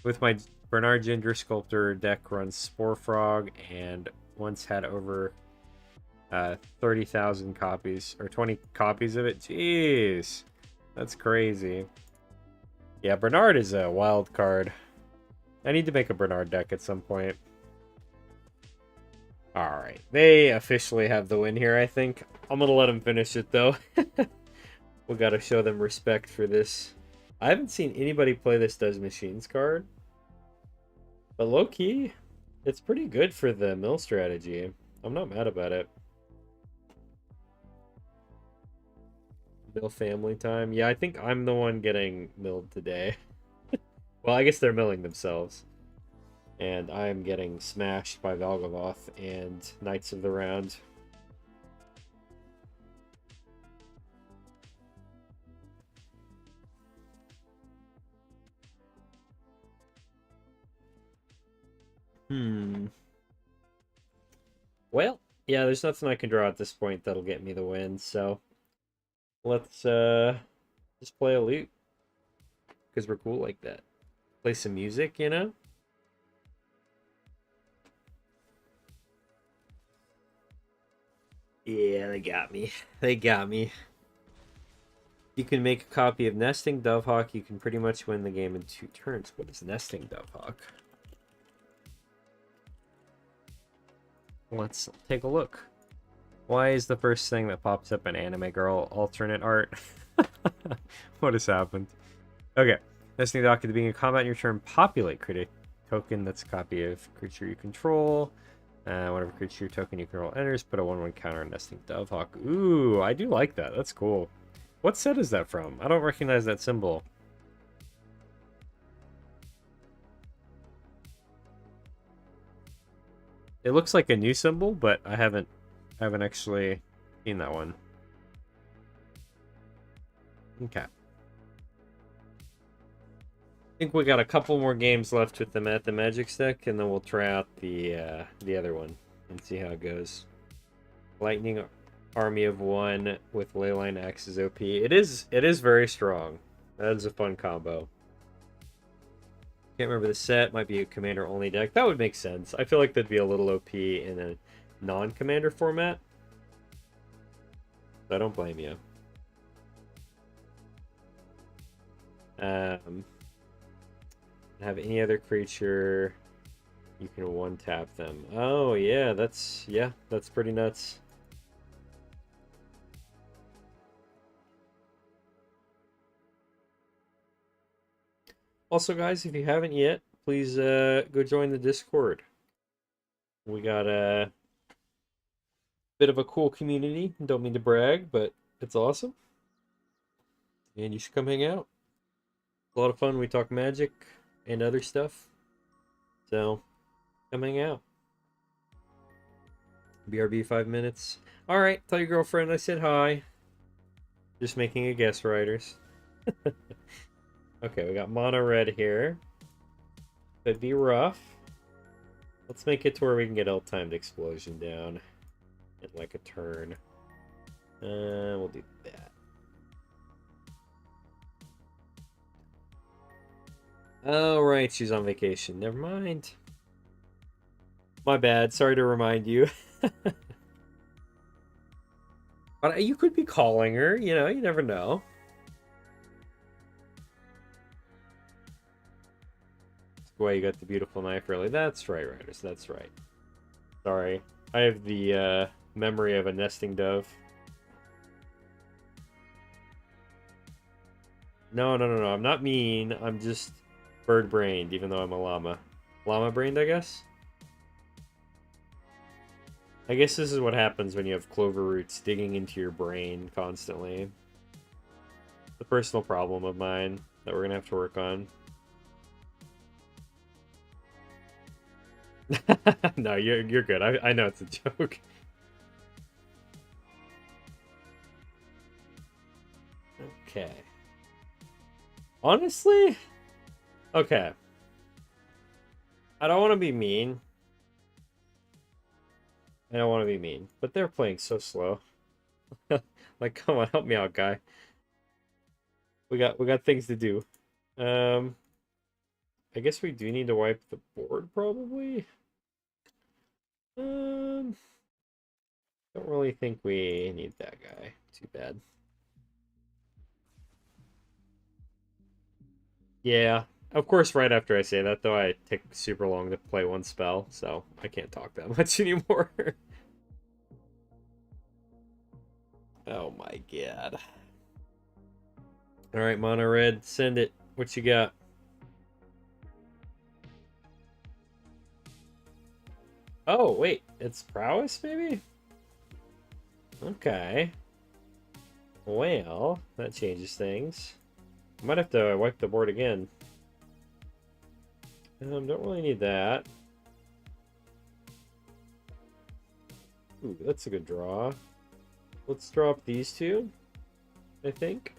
With my Bernard Ginger Sculptor deck runs Spore Frog and once had over 30,000 copies, or 20 copies of it. Jeez, that's crazy. Yeah, Bernard is a wild card. I need to make a Bernard deck at some point. Alright, they officially have the win here, I think. I'm gonna let them finish it, though. We gotta show them respect for this. I haven't seen anybody play this Does Machines card. But low-key, it's pretty good for the mill strategy. I'm not mad about it. Mill family time. Yeah, I think I'm the one getting milled today. Well, I guess they're milling themselves. And I'm getting smashed by Valgavoth and Knights of the Round. Well, yeah, there's nothing I can draw at this point that'll get me the win, so let's just play a loop because we're cool like that. Play some music, you know? Yeah, they got me. They got me. You can make a copy of Nesting Dovehawk. You can pretty much win the game in 2 turns. What is Nesting Dovehawk? Let's take a look. Why is the first thing that pops up an anime girl alternate art? What has happened? Okay. Nesting Dock at the beginning of combat in your turn. Populate critic token that's a copy of creature you control. Whenever creature token you control enters, put a 1/1 counter on Nesting Dovehawk. Ooh, I do like that. That's cool. What set is that from? I don't recognize that symbol. It looks like a new symbol, but I haven't actually seen that one. Okay. I think we got a couple more games left with the Magic deck, and then we'll try out the other one and see how it goes. Lightning Army of 1 with Leyline Axe is OP. It is very strong. That is a fun combo. Can't remember the set. Might be a commander only deck. That would make sense. I feel like that'd be a little OP in a non-commander format. So I don't blame you. Have any other creature, you can 1-tap them. Oh yeah, that's pretty nuts. Also, guys, if you haven't yet, please go join the Discord. We got a bit of a cool community. Don't mean to brag, but it's awesome. And you should come hang out. A lot of fun. We talk Magic and other stuff. So, come hang out. BRB 5 minutes. Alright, tell your girlfriend I said hi. Just making a guess, writers. Okay, we got mono red here. Could be rough. Let's make it to where we can get L-timed explosion down in like a turn. We'll do that. Oh, right, she's on vacation. Never mind. My bad. Sorry to remind you. But you could be calling her, you know, you never know. That's why you got the beautiful knife early. That's right, Riders. That's right. Sorry. I have the memory of a nesting dove. No. I'm not mean. I'm just bird-brained, even though I'm a llama. Llama-brained, I guess? I guess this is what happens when you have clover roots digging into your brain constantly. It's a personal problem of mine that we're going to have to work on. No, you're good. I know it's a joke. Okay. Honestly? Okay. I don't want to be mean. I don't want to be mean, but they're playing so slow. Like, come on, help me out, guy. We got things to do. I guess we do need to wipe the board, probably. Don't really think we need that guy. Too bad. Yeah, of course, right after I say that, though, I take super long to play one spell, so I can't talk that much anymore. Oh my god. Alright, Mono Red, send it. What you got? Oh, wait, it's prowess, maybe? Okay. Well, that changes things. I might have to wipe the board again. Don't really need that. Ooh, that's a good draw. Let's drop these two, I think.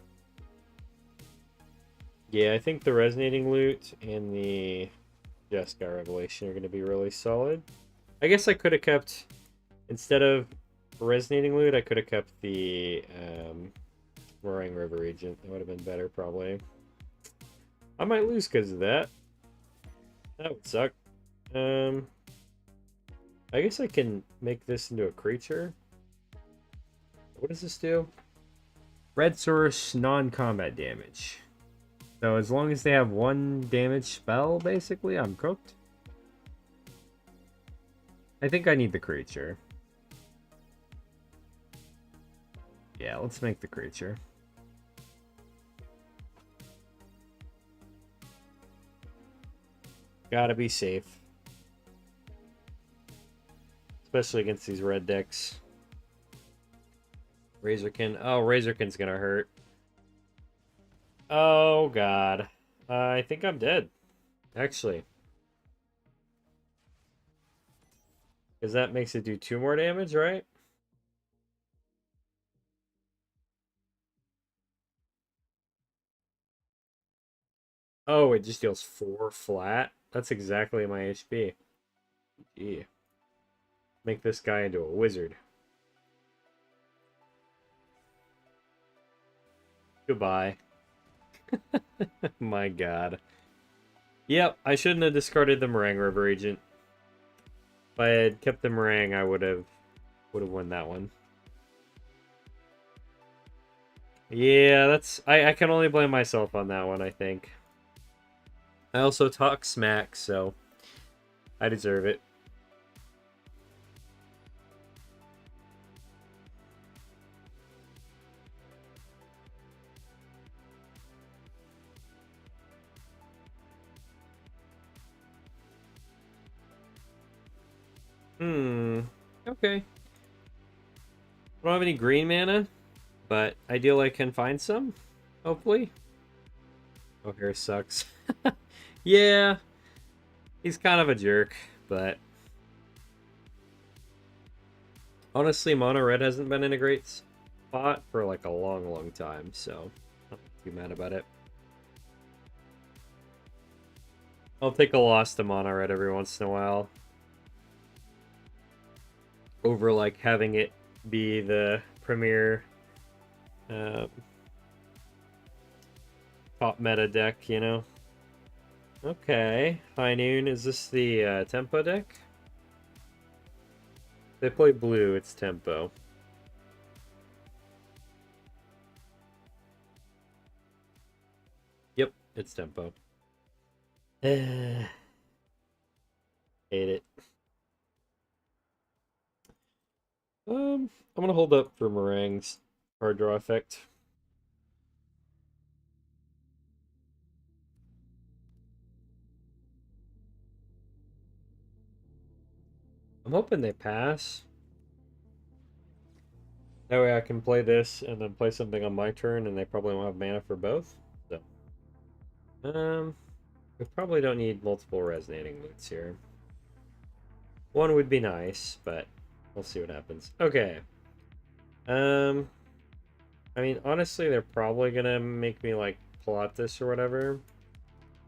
Yeah, I think the resonating loot and the Jeskai Revelation are going to be really solid. I guess I could have kept, instead of Resonating Loot, I could have kept the Roaring River Regent. That would have been better, probably. I might lose because of that. That would suck. I guess I can make this into a creature. What does this do? Red source, non-combat damage. So as long as they have one damage spell, basically, I'm cooked. I think I need the creature. Yeah, let's make the creature. Gotta be safe. Especially against these red decks. Razorkin. Oh, Razorkin's gonna hurt. Oh, God. I think I'm dead. Actually. Because that makes it do 2 more damage, right? Oh, it just deals 4 flat? That's exactly my HP. Gee. Make this guy into a wizard. Goodbye. My God. Yep, I shouldn't have discarded the Meringue River Agent. If I had kept the Meringue, I would have won that one. Yeah, that's I can only blame myself on that one, I think. I also talk smack, so I deserve it. Okay. I don't have any green mana, but ideal I can find some, hopefully. Oh, hair sucks. Yeah, he's kind of a jerk, but honestly, mono red hasn't been in a great spot for like a long time, so I'm not too mad about it. I'll take a loss to mono red every once in a while over like having it be the premier top meta deck, you know? Okay, High Noon, is this the tempo deck? They play blue, it's tempo. Yep, it's tempo. Hate it. I'm gonna hold up for Meringue's hard draw effect. I'm hoping they pass. That way I can play this and then play something on my turn, and they probably won't have mana for both. So, we probably don't need multiple resonating loots here. One would be nice, but we'll see what happens. Okay. I mean, honestly, they're probably gonna make me like plot this or whatever.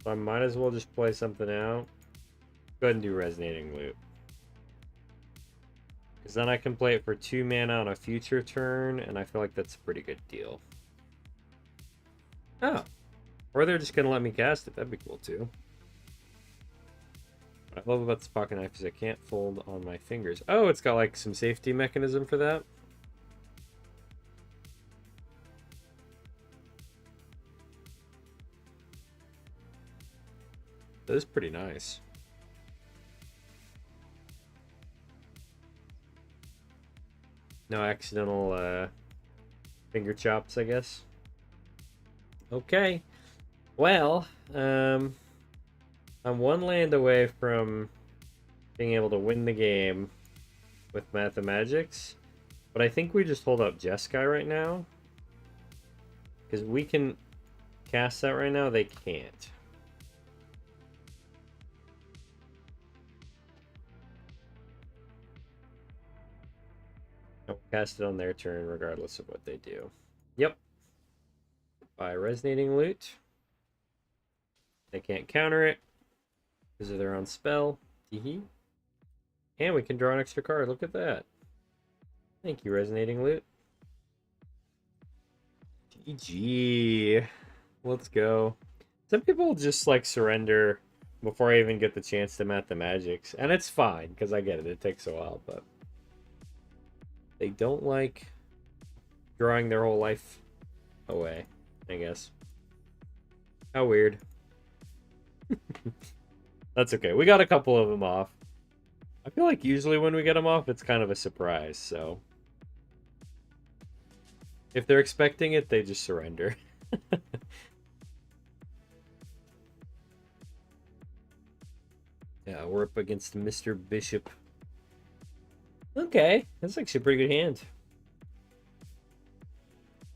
So I might as well just play something out. Go ahead and do resonating loot. Because then I can play it for 2 mana on a future turn, and I feel like that's a pretty good deal. Oh. Or they're just going to let me cast it. That'd be cool, too. What I love about this pocket knife is I can't fold on my fingers. Oh, it's got, like, some safety mechanism for that. That is pretty nice. No accidental finger chops, I guess. Okay. Well, I'm 1 land away from being able to win the game with Mathemagics, but I think we just hold up Jeskai right now. Because we can cast that right now, they can't. I'll cast it on their turn regardless of what they do. Yep. By Resonating Loot. They can't counter it. Because of their own spell. Teehee. And we can draw an extra card. Look at that. Thank you, Resonating Loot. GG. Let's go. Some people just like surrender before I even get the chance to mat the magics. And it's fine, because I get it. It takes a while, but they don't like drawing their whole life away, I guess. How weird. That's okay. We got a couple of them off. I feel like usually when we get them off, it's kind of a surprise, so if they're expecting it, they just surrender. Yeah, we're up against Mr. Bishop. Okay, that's actually a pretty good hand.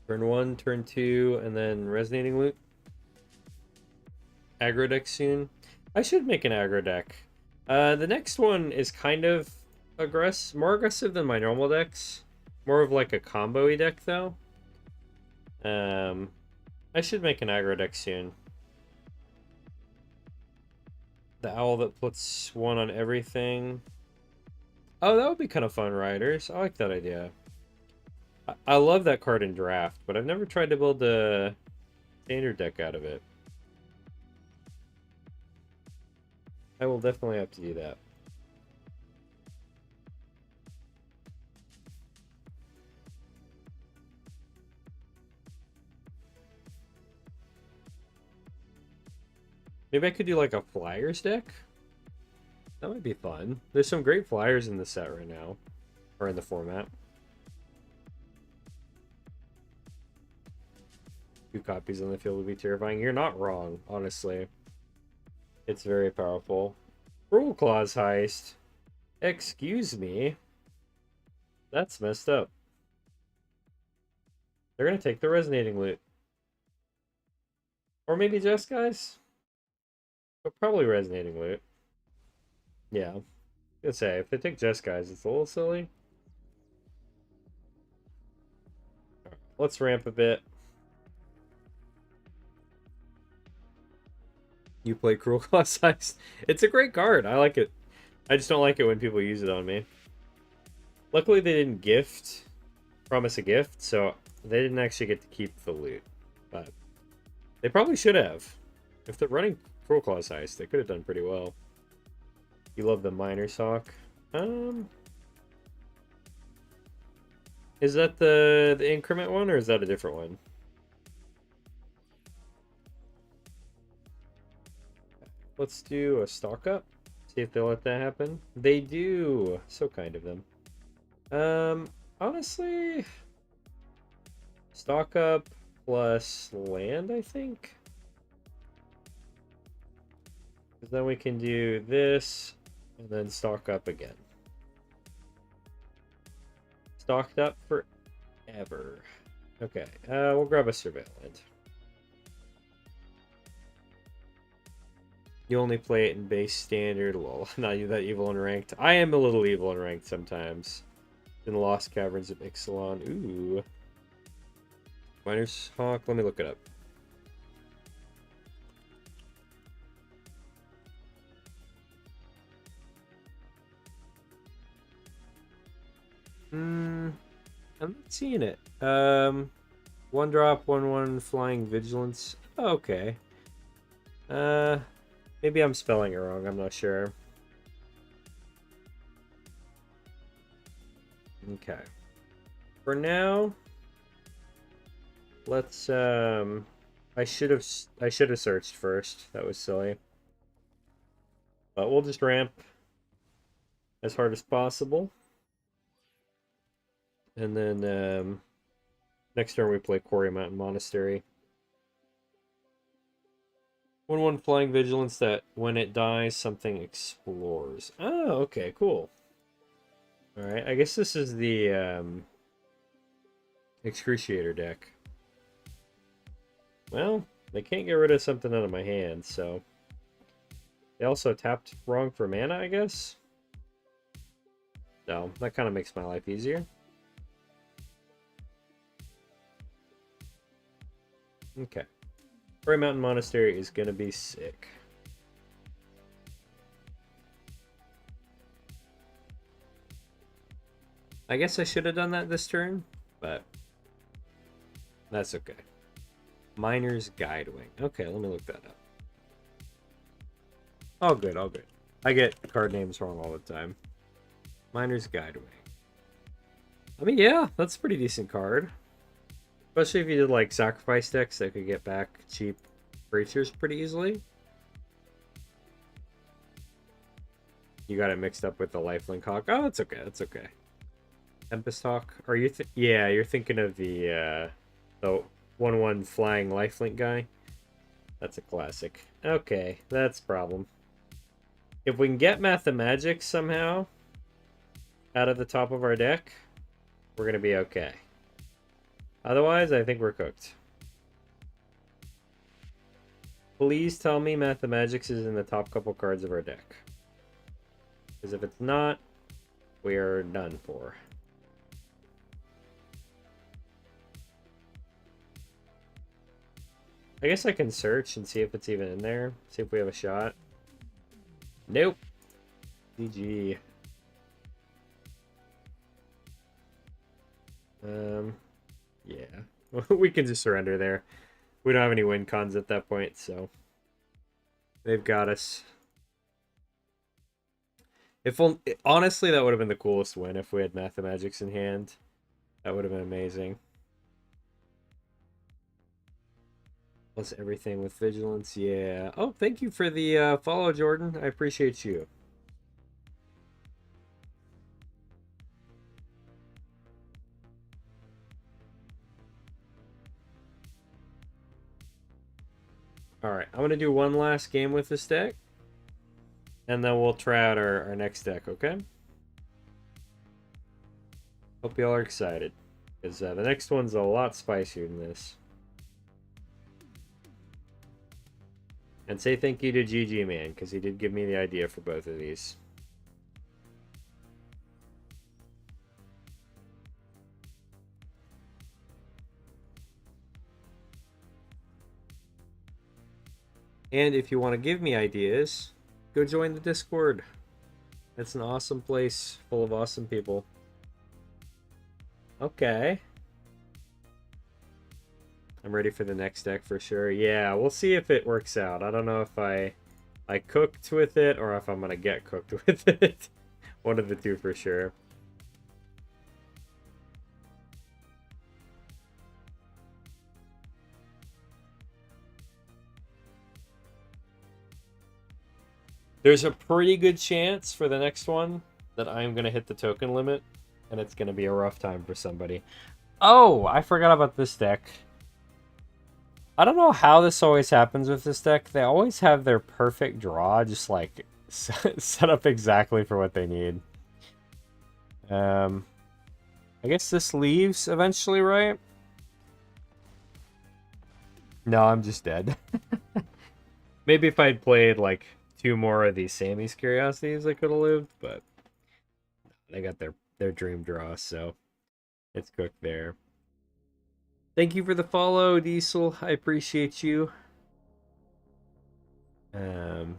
Turn 1, turn 2, and then Resonating Loot. Aggro deck soon. I should make an aggro deck. The next one is kind of more aggressive than my normal decks. More of like a combo-y deck, though. I should make an aggro deck soon. The owl that puts 1 on everything. Oh, that would be kind of fun, Riders. I like that idea. I love that card in Draft, but I've never tried to build a standard deck out of it. I will definitely have to do that. Maybe I could do like a Flyers deck? That might be fun. There's some great Flyers in the set right now. Or in the format. 2 copies on the field would be terrifying. You're not wrong, honestly. It's very powerful. Rule Clause Heist. Excuse me. That's messed up. They're gonna take the Resonating Loot. Or maybe Just Guys? But probably Resonating Loot. Yeah. I'd say, if they take Just Guys, it's a little silly. Right, let's ramp a bit. You play Cruel Claws Heist. It's a great card. I like it. I just don't like it when people use it on me. Luckily, they didn't promise a gift, so they didn't actually get to keep the loot. But they probably should have. If they're running Cruel Claws Heist, they could have done pretty well. You love the Miner's Hawk. Is that the increment one, or is that a different one? Let's do a stock up. See if they'll let that happen. They do. So kind of them. Honestly, stock up plus land, I think. Because then we can do this, and then stock up again. Stocked up forever. Okay, we'll grab a Surveillant. You only play it in base standard. Lol, not you that evil in ranked. I am a little evil in ranked sometimes. In the Lost Caverns of Ixalan. Ooh. Miner's Hawk, let me look it up. I'm not seeing it. 1 drop, 1/1 flying vigilance. Oh, okay. Maybe I'm spelling it wrong, I'm not sure. Okay. For now, let's I should have searched first. That was silly. But we'll just ramp as hard as possible. And then next turn we play Quarry Mountain Monastery. 1/1 flying vigilance that when it dies, something explores. Oh, okay, cool. Alright, I guess this is the Excruciator deck. Well, they can't get rid of something out of my hand, so... They also tapped wrong for mana, I guess? So, that kind of makes my life easier. Okay. Quarry Mountain Monastery is gonna be sick. I guess I should have done that this turn, but that's okay. Miner's Guidewing. Okay, let me look that up. All good, all good. I get card names wrong all the time. Miner's Guidewing. I mean, yeah, that's a pretty decent card. Especially if you did, like, sacrifice decks that could get back cheap creatures pretty easily. You got it mixed up with the Lifelink Hawk. Oh, that's okay, that's okay. Tempest Hawk. Are you? Yeah, you're thinking of the 1/1 flying lifelink guy. That's a classic. Okay, that's a problem. If we can get Mathemagics somehow out of the top of our deck, we're gonna be okay. Otherwise, I think we're cooked. Please tell me Mathemagics is in the top couple cards of our deck. Because if it's not, we are done for. I guess I can search and see if it's even in there. See if we have a shot. Nope. GG. Yeah. We can just surrender there. We don't have any win cons at that point, so they've got us. Honestly, that would have been the coolest win if we had Mathemagics in hand. That would have been amazing. Plus everything with Vigilance, yeah. Oh, thank you for the follow, Jordan. I appreciate you. Alright, I'm going to do one last game with this deck. And then we'll try out our next deck, okay? Hope y'all are excited. Because the next one's a lot spicier than this. And say thank you to GG Man, because he did give me the idea for both of these. And if you want to give me ideas, go join the Discord. It's an awesome place full of awesome people. Okay. I'm ready for the next deck for sure. Yeah, we'll see if it works out. I don't know if I cooked with it or if I'm going to get cooked with it. One of the two for sure. There's a pretty good chance for the next one that I'm going to hit the token limit, and it's going to be a rough time for somebody. Oh, I forgot about this deck. I don't know how this always happens with this deck. They always have their perfect draw, just like set up exactly for what they need. I guess this leaves eventually, right? No, I'm just dead. Maybe if I'd played like 2 more of these Sammy's Curiosities, I could have lived, but they got their dream draw, so it's cooked there. Thank you for the follow, Diesel. I appreciate you. And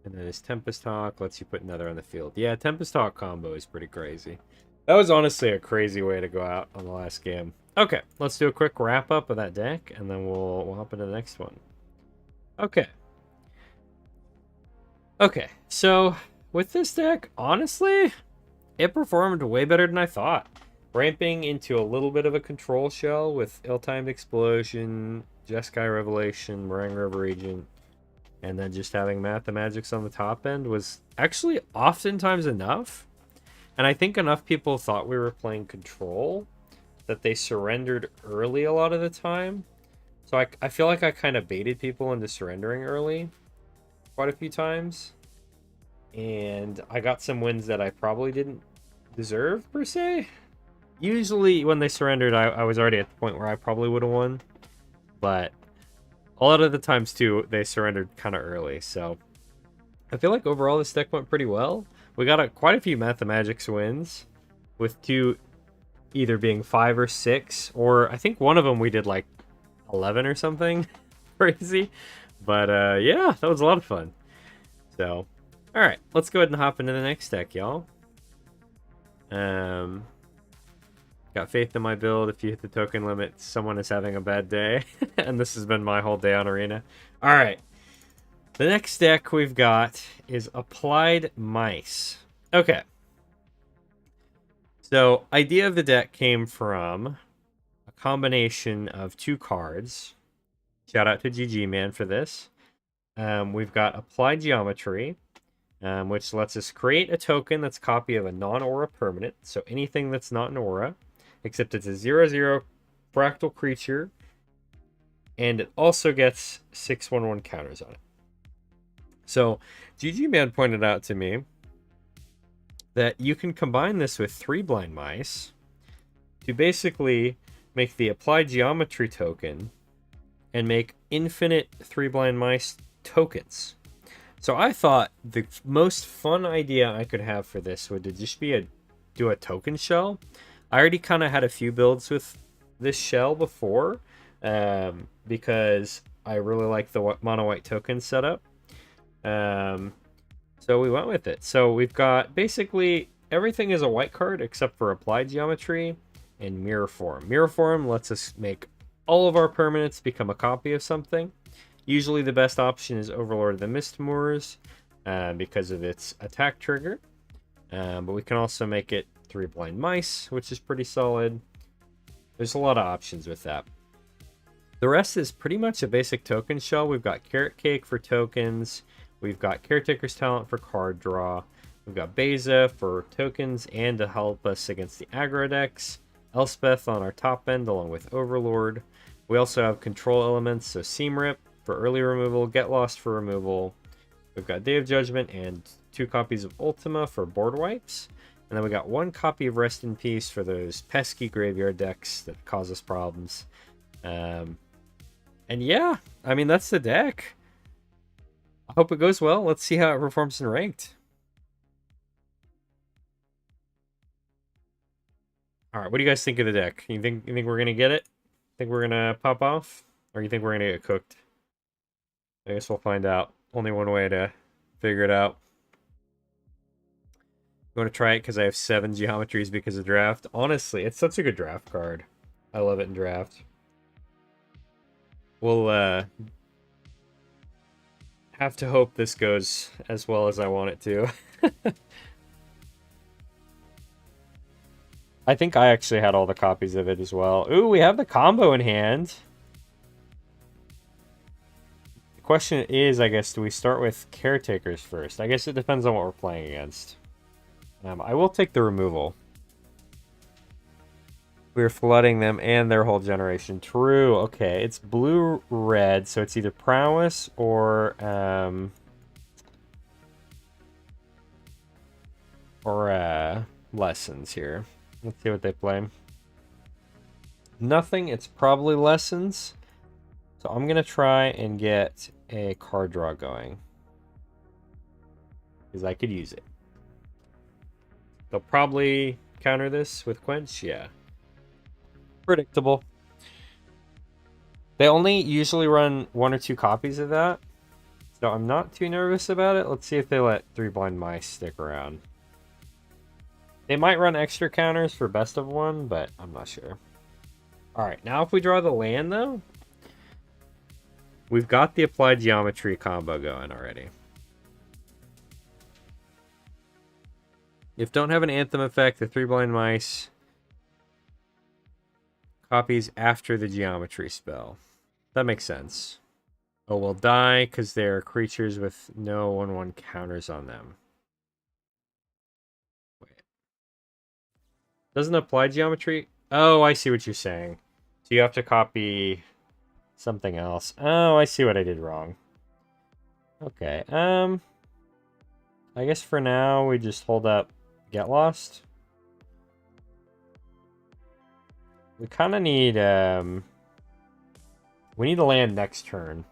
then his Tempest Hawk lets you put another on the field. Yeah, Tempest Hawk combo is pretty crazy. That was honestly a crazy way to go out on the last game. Okay, let's do a quick wrap up of that deck, and then we'll hop into the next one. Okay. Okay, so with this deck, honestly, it performed way better than I thought. Ramping into a little bit of a control shell with Ill-Timed Explosion, Jeskai Revelation, Meringue River Regent, and then just having Mathemagics on the top end was actually oftentimes enough. And I think enough people thought we were playing control that they surrendered early a lot of the time. So I feel like I kind of baited people into surrendering early quite a few times. And I got some wins that I probably didn't deserve, per se. Usually when they surrendered, I was already at the point where I probably would have won. But a lot of the times, too, they surrendered kind of early. So I feel like overall this deck went pretty well. We got quite a few Mathemagics wins, with 2 either being 5 or 6. Or I think one of them we did like 11 or something. Crazy. But yeah, that was a lot of fun. So, alright, let's go ahead and hop into the next deck, y'all. Got faith in my build. If you hit the token limit, someone is having a bad day. And this has been my whole day on Arena. Alright. The next deck we've got is Applied Mice. Okay. So, idea of the deck came from a combination of 2 cards. Shout out to GG Man for this. We've got Applied Geometry, which lets us create a token that's a copy of a non-aura permanent. So anything that's not an aura, except it's a 0/0 fractal creature, and it also gets 6/1/1 counters on it. So GG Man pointed out to me that you can combine this with 3 Blind Mice to basically make the Applied Geometry token and make infinite 3 Blind Mice tokens. So I thought the most fun idea I could have for this would just be do a token shell. I already kind of had a few builds with this shell before, because I really like the mono white token setup. So we went with it. So we've got basically everything is a white card except for Applied Geometry and Mirror Form. Mirror Form lets us make all of our permanents become a copy of something. Usually the best option is Overlord of the Mistmoors, because of its attack trigger. But we can also make it 3 Blind Mice, which is pretty solid. There's a lot of options with that. The rest is pretty much a basic token shell. We've got Carrot Cake for tokens. We've got Caretaker's Talent for card draw. We've got Beza for tokens and to help us against the aggro decks. Elspeth on our top end along with Overlord. We also have control elements, so Seam Rip for early removal, Get Lost for removal. We've got Day of Judgment and 2 copies of Ultima for board wipes. And then we got 1 copy of Rest in Peace for those pesky graveyard decks that cause us problems. And yeah, I mean, that's the deck. I hope it goes well. Let's see how it performs in ranked. All right, what do you guys think of the deck? You think we're gonna get it? Think we're gonna pop off, or you think we're gonna get cooked? I guess we'll find out. Only one way to figure it out. You want to try it because I have 7 geometries because of draft? Honestly, it's such a good draft card. I love it in draft. We'll have to hope this goes as well as I want it to. I think I actually had all the copies of it as well. Ooh, we have the combo in hand. The question is, I guess, do we start with Caretakers first? I guess it depends on what we're playing against. I will take the removal. We're flooding them and their whole generation. True. Okay, it's blue-red, so it's either Prowess or Lessons here. Let's see what they play. Nothing. It's probably Lessons. So I'm going to try and get a card draw going, because I could use it. They'll probably counter this with Quench. Yeah. Predictable. They only usually run 1 or 2 copies of that, so I'm not too nervous about it. Let's see if they let 3 Blind Mice stick around. They might run extra counters for best of 1, but I'm not sure. Alright, now if we draw the land, though, we've got the Applied Geometry combo going already. If don't have an Anthem effect, the 3 Blind Mice copies after the Geometry spell. That makes sense. Oh, will die because they're creatures with no 1/1 counters on them. Wait. Doesn't apply Geometry? Oh, I see what you're saying. So you have to copy something else. Oh, I see what I did wrong. Okay. I guess for now we just hold up Get Lost. We kind of need, we need to land next turn.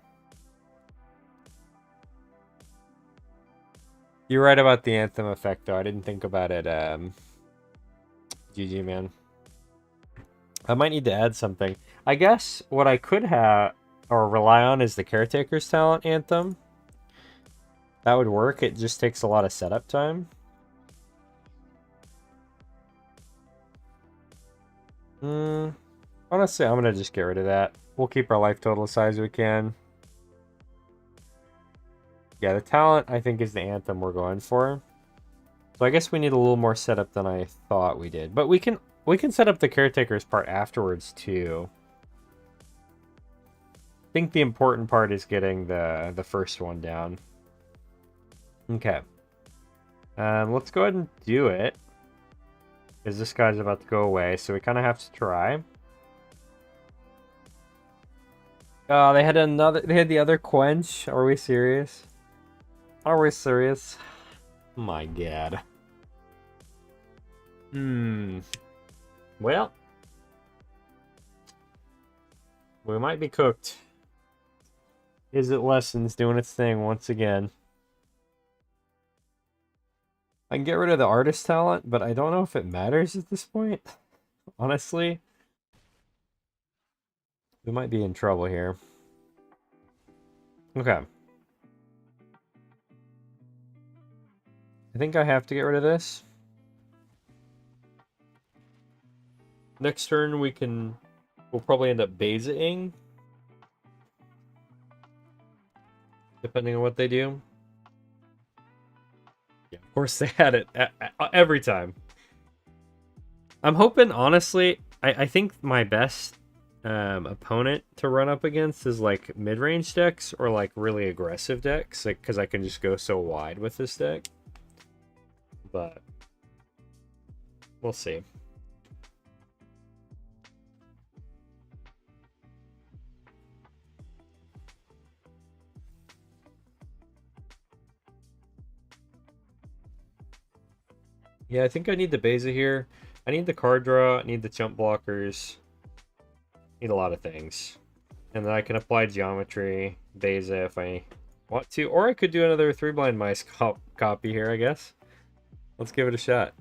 You're right about the Anthem effect, though. I didn't think about it, GG, man. I might need to add something. I guess what I could have, or rely on, is the Caretaker's Talent Anthem. That would work. It just takes a lot of setup time. Honestly, I'm gonna just get rid of that. We'll keep our life total as high as we can. Yeah, the talent, I think, is the anthem we're going for. So I guess we need a little more setup than I thought we did. But we can set up the caretaker's part afterwards, too. I think the important part is getting the first one down. Okay. Let's go ahead and do it. Because this guy's about to go away, so we kind of have to try. Oh, they had the other quench. Are we serious? Are we serious? My god. Well, we might be cooked. Is it Lessons doing its thing once again? I can get rid of the artist talent, but I don't know if it matters at this point. Honestly. We might be in trouble here. Okay. I think I have to get rid of this. Next turn we'll probably end up Beza-ing. Depending on what they do. Yeah, of course they had it every time. I'm hoping, honestly, I think my best opponent to run up against is like mid-range decks or like really aggressive decks, like because I can just go so wide with this deck. But we'll see. Yeah, I think I need the Beza here. I need the card draw, I need the jump blockers. Need a lot of things. And then I can apply geometry, Beza if I want to. Or I could do another 3 blind mice copy here, I guess. Let's give it a shot.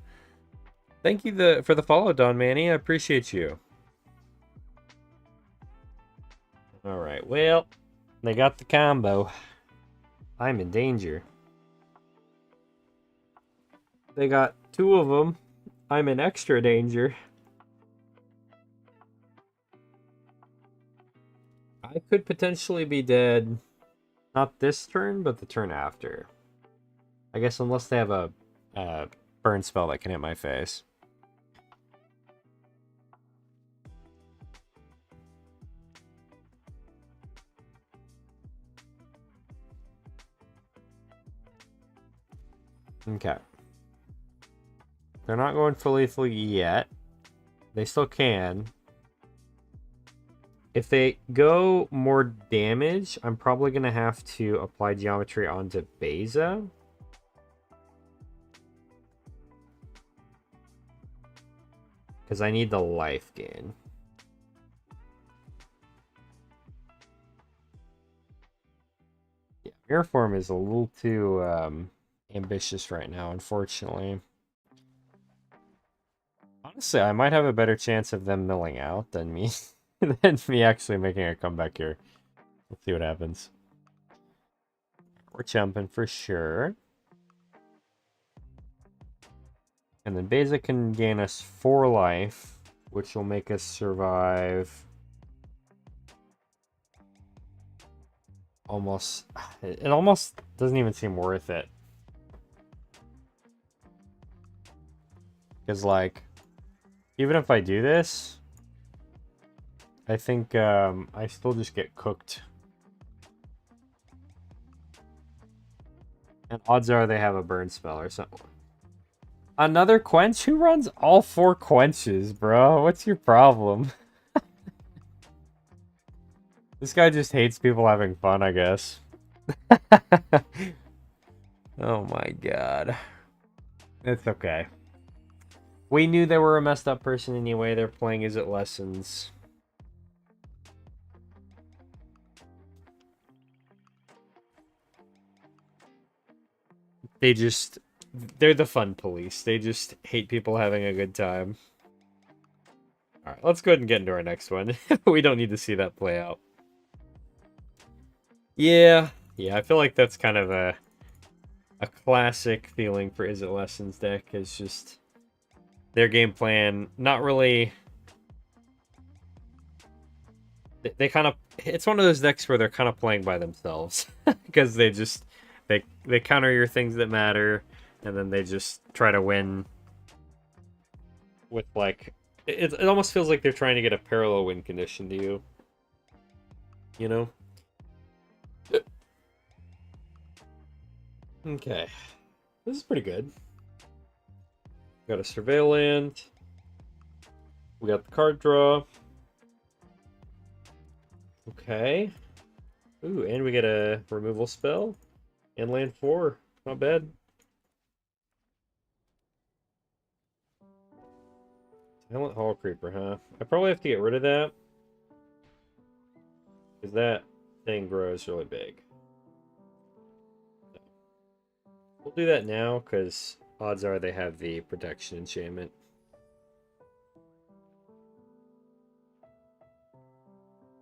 Thank you for the follow, Don Manny. I appreciate you. Alright, well, they got the combo. I'm in danger. They got 2 of them. I'm in extra danger. I could potentially be dead. Not this turn, but the turn after. I guess unless they have a burn spell that can hit my face. Okay. They're not going for lethal yet. They still can. If they go more damage, I'm probably going to have to apply geometry onto Beza. Because I need the life gain. Yeah, Mirror Form is a little too ambitious right now, unfortunately. Honestly, I might have a better chance of them milling out than me. Than me actually making a comeback here. Let's see what happens. We're jumping for sure. And then Beza can gain us 4 life, which will make us survive almost... It almost doesn't even seem worth it. Because, like, even if I do this, I think I still just get cooked. And odds are they have a burn spell or something. Another quench? Who runs all 4 quenches, bro? What's your problem? This guy just hates people having fun, I guess. Oh my god. It's okay. We knew they were a messed up person anyway. They're playing Is It Lessons. They're the fun police. They just hate people having a good time. Alright, let's go ahead and get into our next one. We don't need to see that play out. Yeah, I feel like that's kind of a classic feeling for Is It Lessons deck. Is just their game plan not really they kind of, it's one of those decks where they're kind of playing by themselves because they counter your things that matter, and then they just try to win with like it almost feels like they're trying to get a parallel win condition to you. You know? Okay. This is pretty good. We got a surveil land. We got the card draw. Okay. Ooh, and we get a removal spell. And land 4. Not bad. Silent Hall Creeper, huh? I probably have to get rid of that. Because that thing grows really big. We'll do that now, because odds are they have the protection enchantment.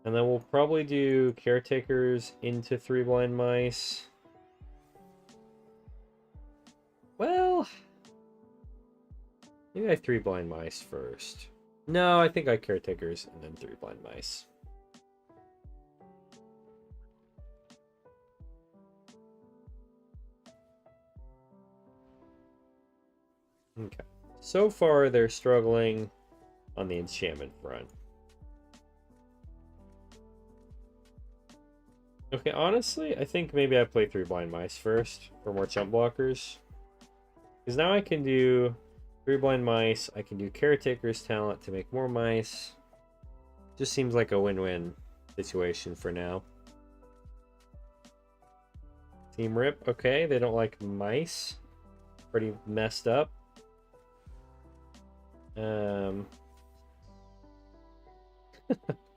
And then we'll probably do Caretakers into 3 Blind Mice. Well, maybe I 3 Blind Mice first. No, I think I Caretakers and then 3 Blind Mice. Okay. So far, they're struggling on the enchantment front. Okay, honestly, I think maybe I play 3 Blind Mice first for more chump blockers. Because now I can do 3 Blind Mice, I can do Caretaker's Talent to make more mice. Just seems like a win-win situation for now. Team Rip, okay, they don't like mice. Pretty messed up.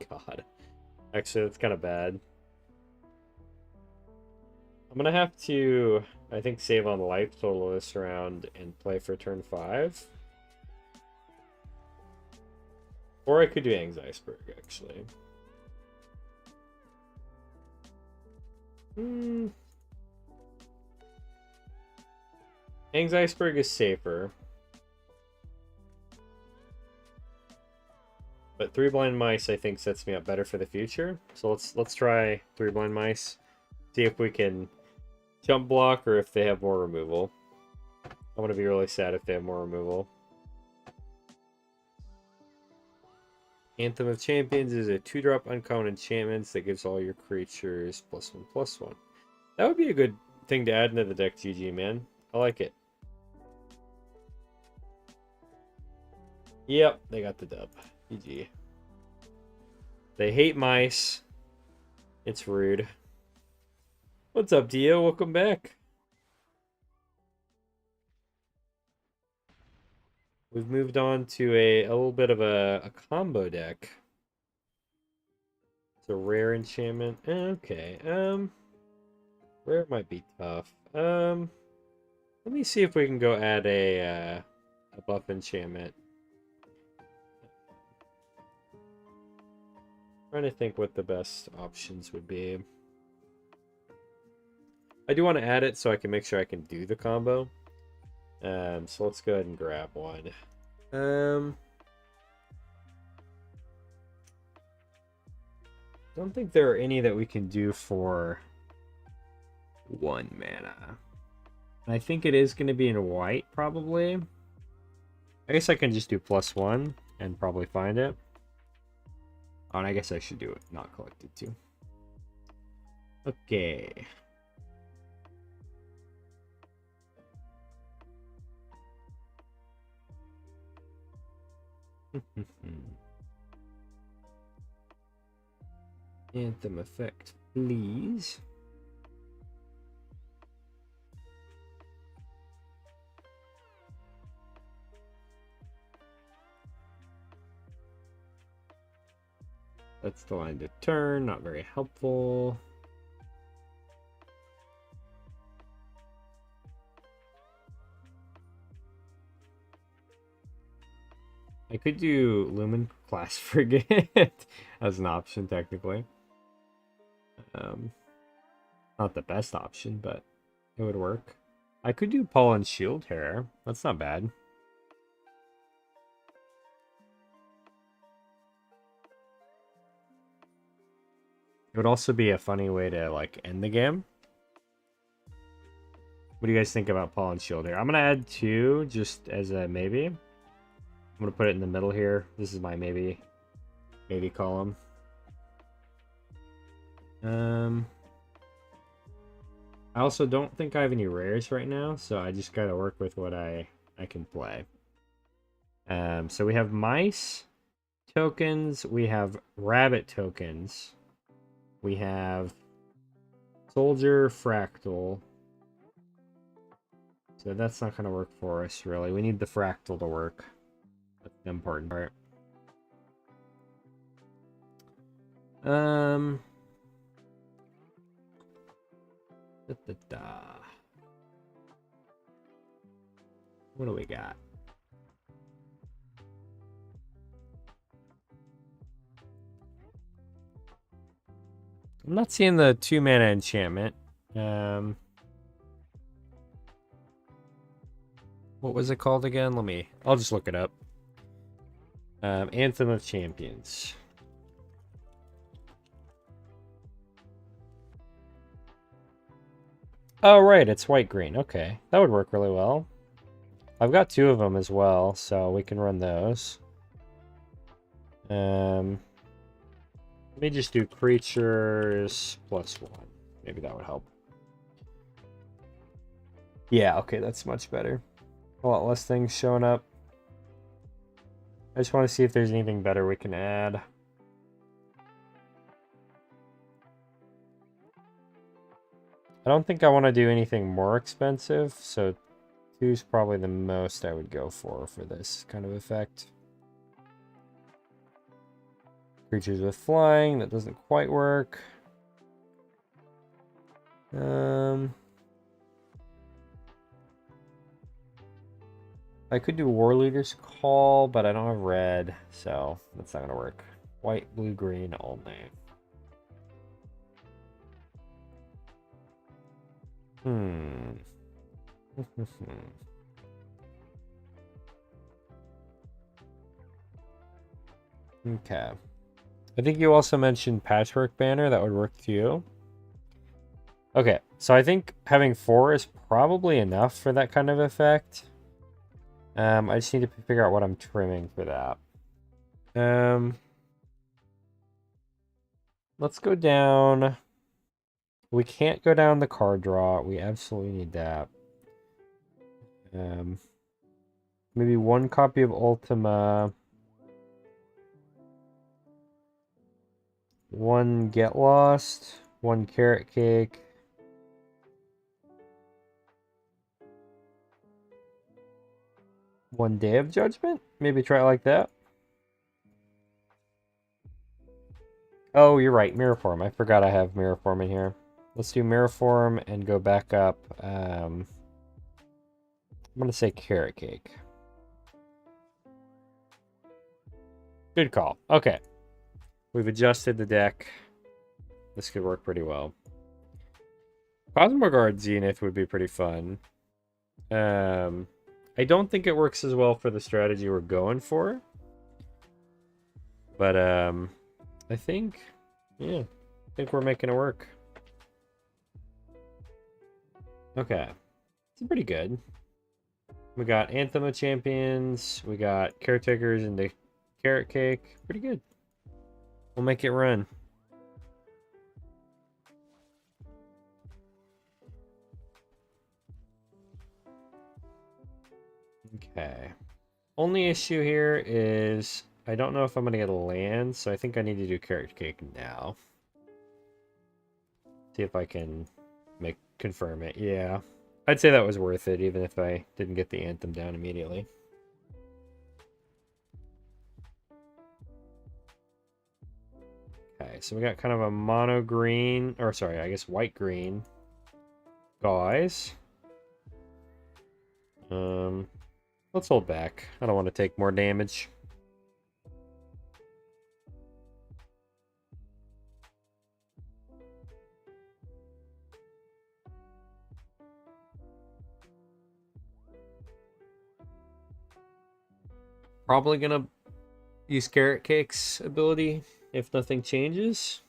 God. Actually, that's kind of bad. I'm gonna have to, I think, save on life total this round and play for turn 5. Or I could do Aang's Iceberg, actually. Aang's Iceberg is safer. But 3 Blind Mice, I think, sets me up better for the future. So let's try 3 Blind Mice. See if we can jump block or if they have more removal. I'm going to be really sad if they have more removal. Anthem of Champions is a 2-drop uncommon enchantment that gives all your creatures +1/+1. That would be a good thing to add into the deck, GG, man. I like it. Yep, they got the dub. GG. They hate mice. It's rude. What's up, Dio? Welcome back. We've moved on to a little bit of a combo deck. It's a rare enchantment. Okay. Rare might be tough. Let me see if we can go add a buff enchantment. Trying to think what the best options would be. I do want to add it so I can make sure I can do the combo. So let's go ahead and grab one. Don't think there are any that we can do for 1 mana. And I think it is going to be in white, probably. I guess I can just do +1 and probably find it. Oh, and I guess I should do it, not collected too. Okay. Anthem effect, please. That's the line to turn, not very helpful. I could do Lumen Class Frigate as an option, technically. Not the best option, but it would work. I could do Pollen Shield Hair. That's not bad. It would also be a funny way to like end the game. What do you guys think about Pollen Shield here? I'm gonna add 2 just as a maybe. I'm gonna put it in the middle here. This is my maybe column. I also don't think I have any rares right now, so I just gotta work with what I can play. So we have mice tokens, we have rabbit tokens, we have soldier fractal. So that's not gonna work for us really. We need the fractal to work. That's the important part. What do we got? I'm not seeing the 2-mana enchantment. What was it called again? I'll just look it up. Anthem of Champions. Oh, right, it's white-green. Okay, that would work really well. I've got 2 of them as well, so we can run those. Let me just do creatures +1. Maybe that would help. Yeah, okay, that's much better. A lot less things showing up. I just want to see if there's anything better we can add. I don't think I want to do anything more expensive, so 2 is probably the most I would go for this kind of effect. Creatures with flying, that doesn't quite work. I could do War Leader's Call, but I don't have red, so that's not going to work. White, blue, green only. Okay. I think you also mentioned Patchwork Banner. That would work too. Okay, so I think having 4 is probably enough for that kind of effect. I just need to figure out what I'm trimming for that. Let's go down. We can't go down the card draw. We absolutely need that. Maybe 1 copy of Ultima. 1 Get Lost. 1 Carrot Cake. 1 Day of Judgment? Maybe try it like that. Oh, you're right. Mirror Form. I forgot I have Mirror Form in here. Let's do Mirror Form and go back up. I'm going to say Carrot Cake. Good call. Okay. We've adjusted the deck. This could work pretty well. Cosmogard Zenith would be pretty fun. I don't think it works as well for the strategy we're going for. But, I think, yeah, I think we're making it work. Okay. It's pretty good. We got Anthem of Champions. We got Caretakers and the Carrot Cake. Pretty good. We'll make it run. Okay. Only issue here is I don't know if I'm going to get a land, so I think I need to do Carrot Cake now. See if I can confirm it. Yeah. I'd say that was worth it, even if I didn't get the Anthem down immediately. Okay, so we got kind of a mono green, or sorry, I guess white green. Guys. Let's hold back. I don't want to take more damage. Probably gonna use Carrot Cake's ability if nothing changes.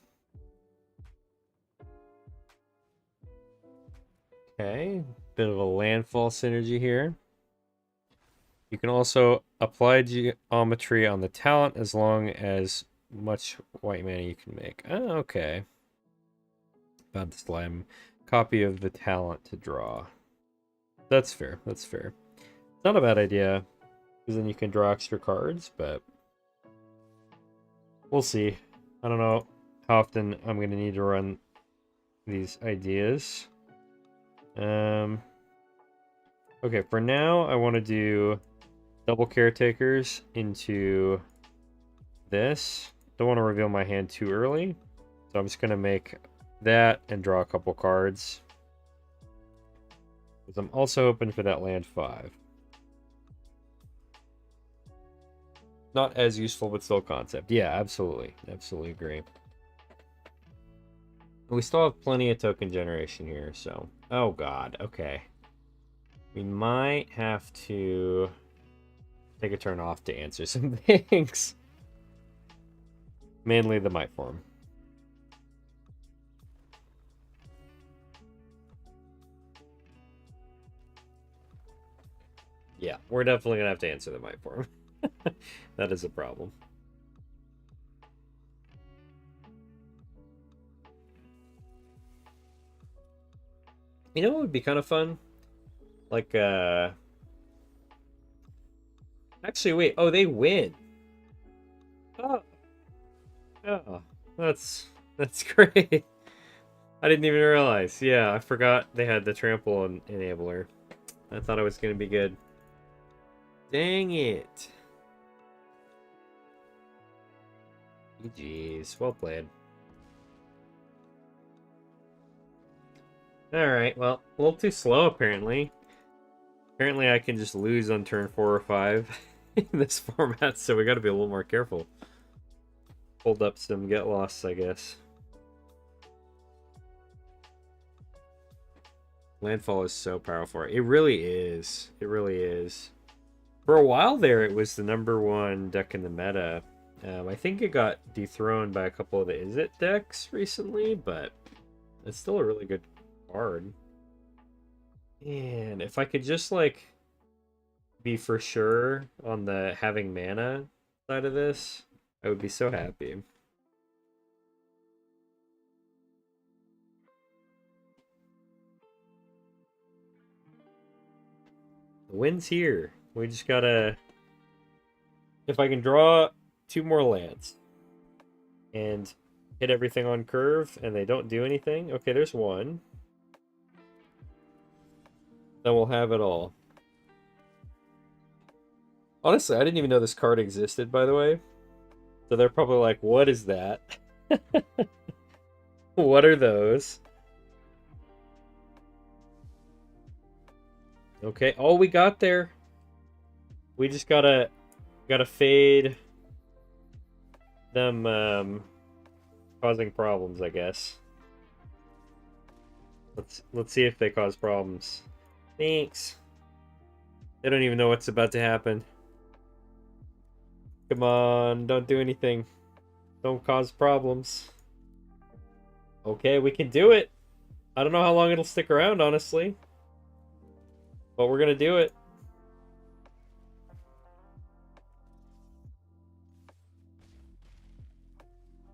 Okay, bit of a landfall synergy here. You can also apply geometry on the talent as long as much white mana you can make. Oh, okay. About the slime. Copy of the talent to draw. That's fair. That's fair. It's not a bad idea, because then you can draw extra cards, but we'll see. I don't know how often I'm going to need to run these ideas. Okay, for now, I want to do double caretakers into this. Don't want to reveal my hand too early, so I'm just going to make that and draw a couple cards. Because I'm also hoping for that land 5. Not as useful, but still concept. Yeah, absolutely. Absolutely agree. We still have plenty of token generation here, so... Oh, God. Okay. We might have to take a turn off to answer some things. Mainly the might form. Yeah, we're definitely going to have to answer the might form. That is a problem. You know what would be kind of fun? Like, Actually, wait. Oh, they win. Oh. Oh. That's great. I didn't even realize. Yeah, I forgot they had the trample enabler. I thought it was going to be good. Dang it. GG's. Well played. Alright, well, a little too slow, apparently. Apparently I can just lose on turn 4 or 5 in this format, so we gotta be a little more careful. Hold up some get lost, I guess. Landfall is so powerful. It really is. It really is. For a while there, it was the #1 deck in the meta. I think it got dethroned by a couple of the Is It decks recently, but it's still a really good card. And if I could just, like, be for sure on the having mana side of this, I would be so happy. The win's here. We just gotta... If I can draw 2 more lands and hit everything on curve and they don't do anything. Okay, there's 1. Then we'll have it all. Honestly, I didn't even know this card existed, by the way. So they're probably like, what is that? What are those? Okay. Oh, we got there. We just gotta fade them causing problems, I guess. Let's see if they cause problems. Thanks. They don't even know what's about to happen. Come on, don't do anything. Don't cause problems. Okay, we can do it. I don't know how long it'll stick around, honestly. But we're gonna do it.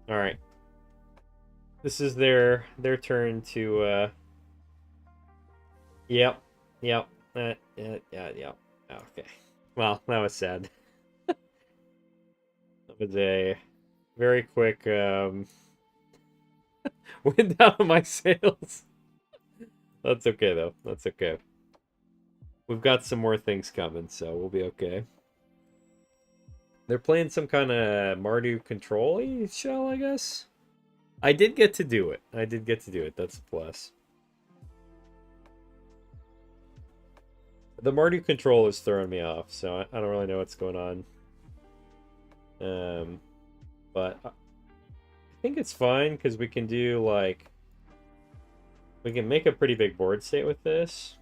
Alright. This is their turn to Yep. Yep. Yeah. Okay. Well, that was sad. That was a very quick wind out of my sails. That's okay though. That's okay. We've got some more things coming, so we'll be okay. They're playing some kind of Mardu control-y shell, I guess. I did get to do it. That's a plus. The Mardu control is throwing me off, so I don't really know what's going on. But I think it's fine because we can do, like, we can make a pretty big board state with this.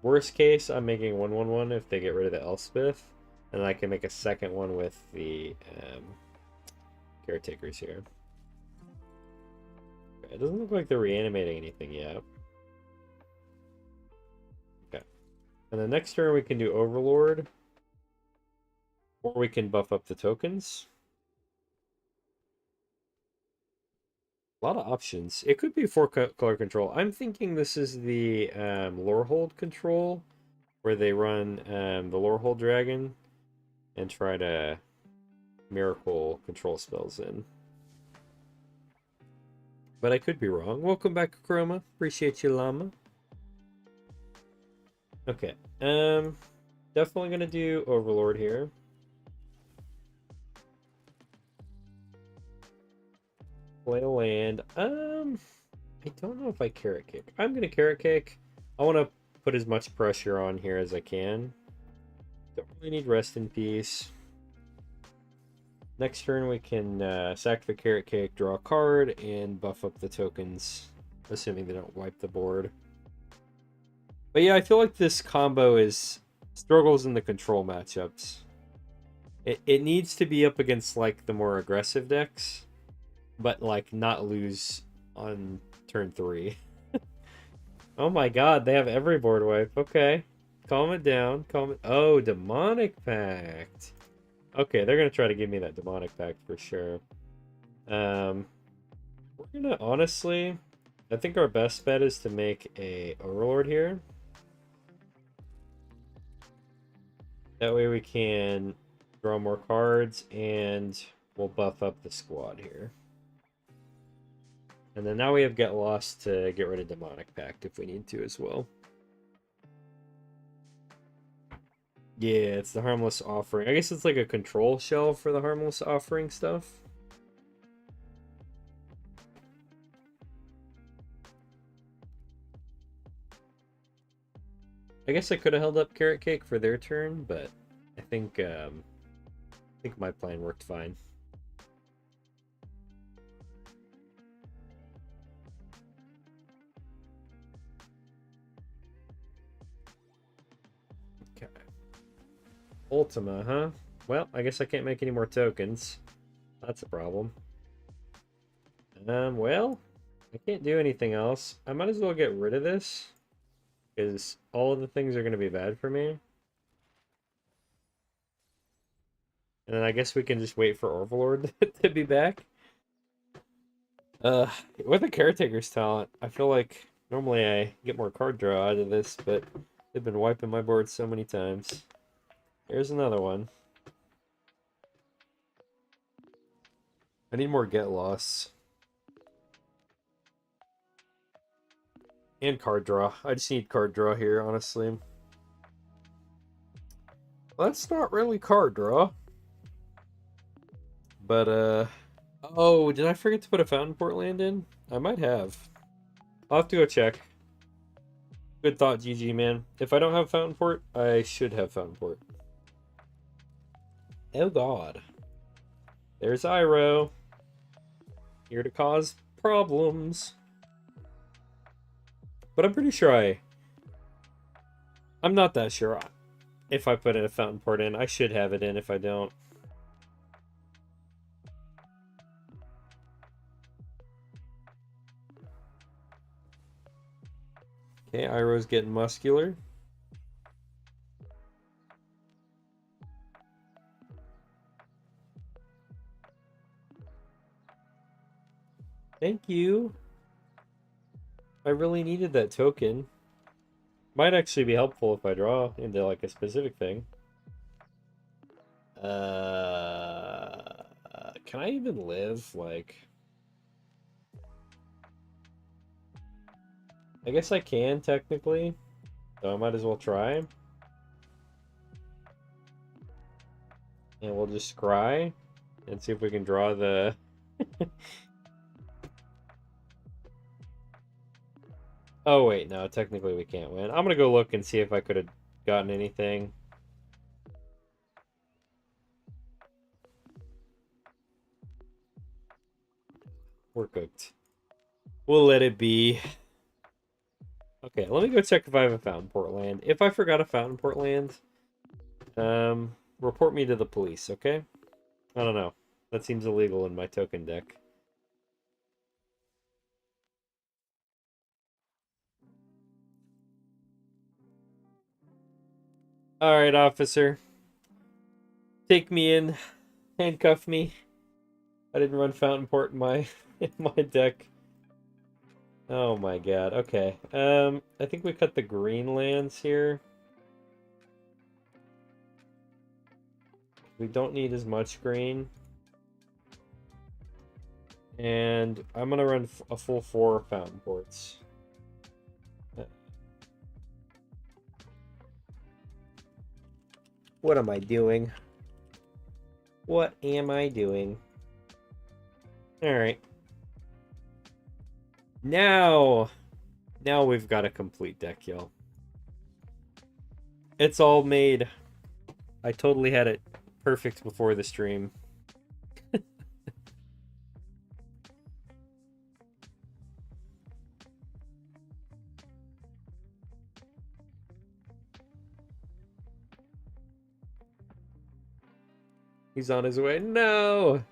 Worst case, I'm making 1/1/1 if they get rid of the Elspeth, and I can make a second one with the caretakers here. It doesn't look like they're reanimating anything yet. And the next turn we can do Overlord. Or we can buff up the tokens. A lot of options. It could be 4-color control. I'm thinking this is the Lorehold control, where they run the Lorehold dragon and try to miracle control spells in. But I could be wrong. Welcome back, Chroma. Appreciate you, Llama. Okay. Definitely gonna do Overlord here. Play a land. I don't know if I carrot kick. I'm gonna carrot kick. I want to put as much pressure on here as I can. Don't really need rest in peace. Next turn we can sack the carrot cake, draw a card, and buff up the tokens, assuming they don't wipe the board. But yeah, I feel like this combo struggles in the control matchups. It needs to be up against like the more aggressive decks, but like not lose on turn 3. Oh my god, they have every board wipe. Okay. Calm it down. Oh, Demonic Pact. Okay, they're gonna try to give me that Demonic Pact for sure. We're gonna honestly, I think our best bet is to make a Overlord here. That way we can draw more cards and we'll buff up the squad here. And then now we have Get Lost to get rid of Demonic Pact if we need to as well. Yeah, it's the Harmless Offering. I guess it's like a control shell for the Harmless Offering stuff. I guess I could have held up Carrot Cake for their turn, but I think my plan worked fine. Okay. Ultima, huh? Well, I guess I can't make any more tokens. That's a problem. Well, I can't do anything else. I might as well get rid of this, because all of the things are going to be bad for me. And then I guess we can just wait for Overlord to be back. With the Caretaker's talent, I feel like normally I get more card draw out of this, but they've been wiping my board so many times. Here's another one. I need more Get Lost. And card draw. I just need card draw here, honestly. Well, that's not really card draw. But, oh, did I forget to put a Fountain Port land in? I might have. I'll have to go check. Good thought, GG, man. If I don't have Fountain Port, I should have Fountain Port. Oh, God. There's Iroh. Here to cause problems. But I'm pretty sure I'm not that sure if I put in a Fountain Port in. I should have it in if I don't. Okay, Iroh's getting muscular. Thank you. I really needed that token. Might actually be helpful if I draw into like a specific thing. Can I even live? Like, I guess I can technically, so I might as well try. And we'll just scry and see if we can draw the. Oh wait, no, technically we can't win. I'm gonna go look and see if I could have gotten anything. We're cooked. We'll let it be. Okay, let me go check if I have a Fountain Port land. If I forgot a Fountain Port land, report me to the police, okay? I don't know. That seems illegal in my token deck. Alright, officer. Take me in. Handcuff me. I didn't run Fountain Port in my in my deck. Oh my god. Okay. I think we cut the green lands here. We don't need as much green. And I'm gonna run a full 4 Fountain Ports. What am I doing? What am I doing? Alright. Now we've got a complete deck, y'all. It's all made. I totally had it perfect before the stream. He's on his way. No!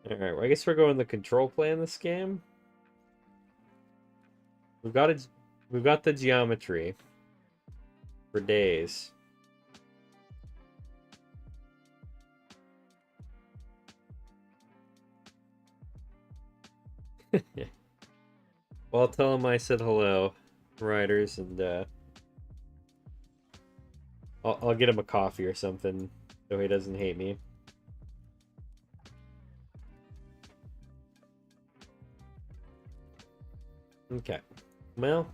Alright, well, I guess we're going the control play in this game. We've got the geometry for days. Well, I'll tell him I said hello, riders, and I'll get him a coffee or something so he doesn't hate me. Okay. Well.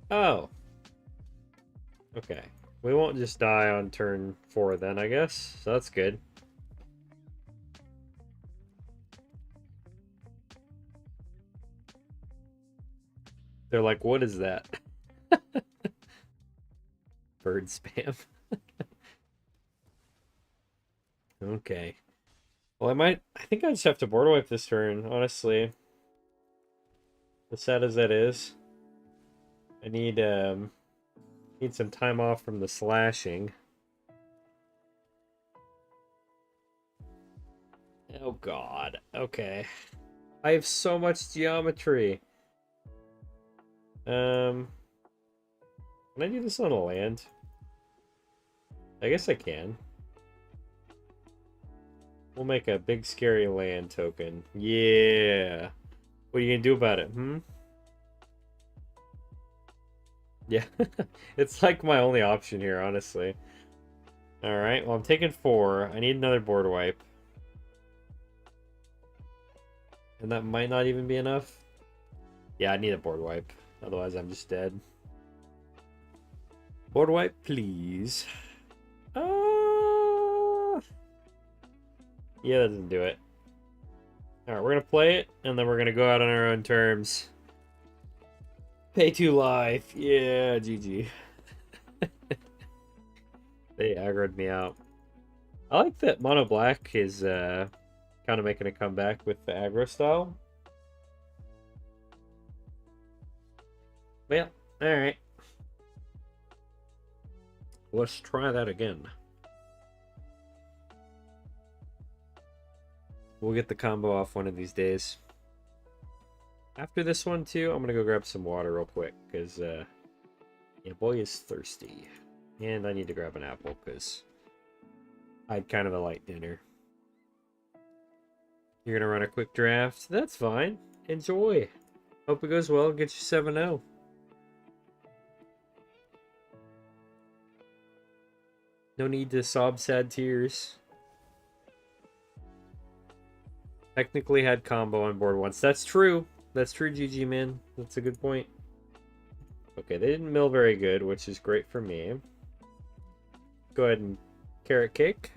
Oh. Okay. We won't just die on turn 4 then, I guess. So that's good. They're like, what is that? Bird spam. Okay. Well, I think I just have to board wipe this turn, honestly. As sad as that is. I need some time off from the slashing. Oh god. Okay. I have so much geometry. Can I do this on a land? I guess I can. We'll make a big scary land token. Yeah. What are you gonna do about it, hmm? Yeah. It's like my only option here, honestly. Alright, well I'm taking 4. I need another board wipe. And that might not even be enough. Yeah, I need a board wipe. Otherwise I'm just dead. Board wipe, please. Yeah, that doesn't do it. Alright, we're gonna play it, and then we're gonna go out on our own terms. Pay 2 life. Yeah, GG. They aggroed me out. I like that Mono Black is kind of making a comeback with the aggro style. Well, alright. Let's try that again. We'll get the combo off one of these days. After this one, too, I'm going to go grab some water real quick, because, yeah, boy is thirsty. And I need to grab an apple, because I had kind of a light dinner. You're going to run a quick draft? That's fine. Enjoy. Hope it goes well. Get you 7-0. No need to sob sad tears. Technically had combo on board once. That's true. That's true, GG, man. That's a good point. Okay, they didn't mill very good, which is great for me. Go ahead and carrot cake.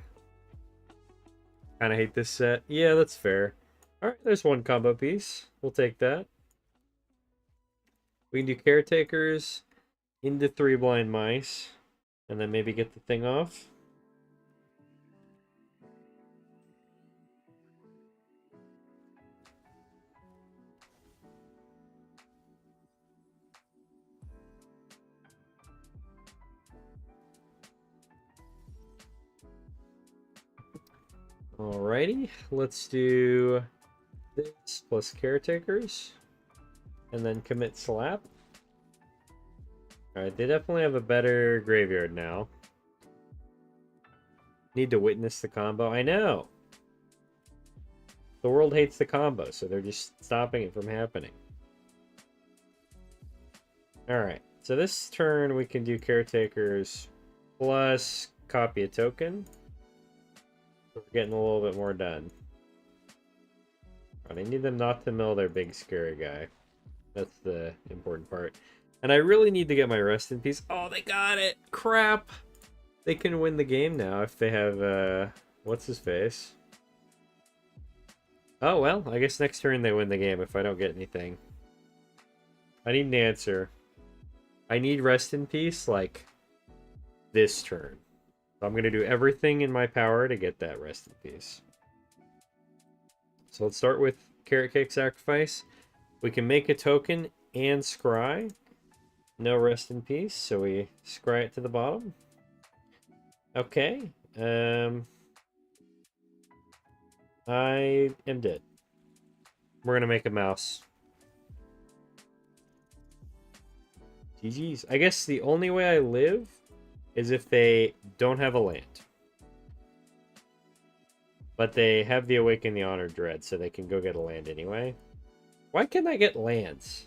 Kind of hate this set. Yeah, that's fair. Alright, there's one combo piece. We'll take that. We can do caretakers into 3 blind mice. And then maybe get the thing off. Alrighty, let's do this plus caretakers. And then commit slap. Alright, they definitely have a better graveyard now. Need to witness the combo. I know! The world hates the combo, so they're just stopping it from happening. Alright, so this turn we can do caretakers plus copy a token. We're getting a little bit more done. Right, I need them not to mill their big scary guy. That's the important part. And I really need to get my rest in peace. Oh, they got it! Crap! They can win the game now if they have, what's his face? Oh, well, I guess next turn they win the game if I don't get anything. I need an answer. I need rest in peace, like, this turn. So I'm going to do everything in my power to get that rest in peace. So let's start with Carrot Cake Sacrifice. We can make a token and scry. No rest in peace, so we scry it to the bottom. Okay. I am dead. We're going to make a mouse. GG's. I guess the only way I live is if they don't have a land. But they have the Awaken the Honor Dread, so they can go get a land anyway. Why can't I get lands?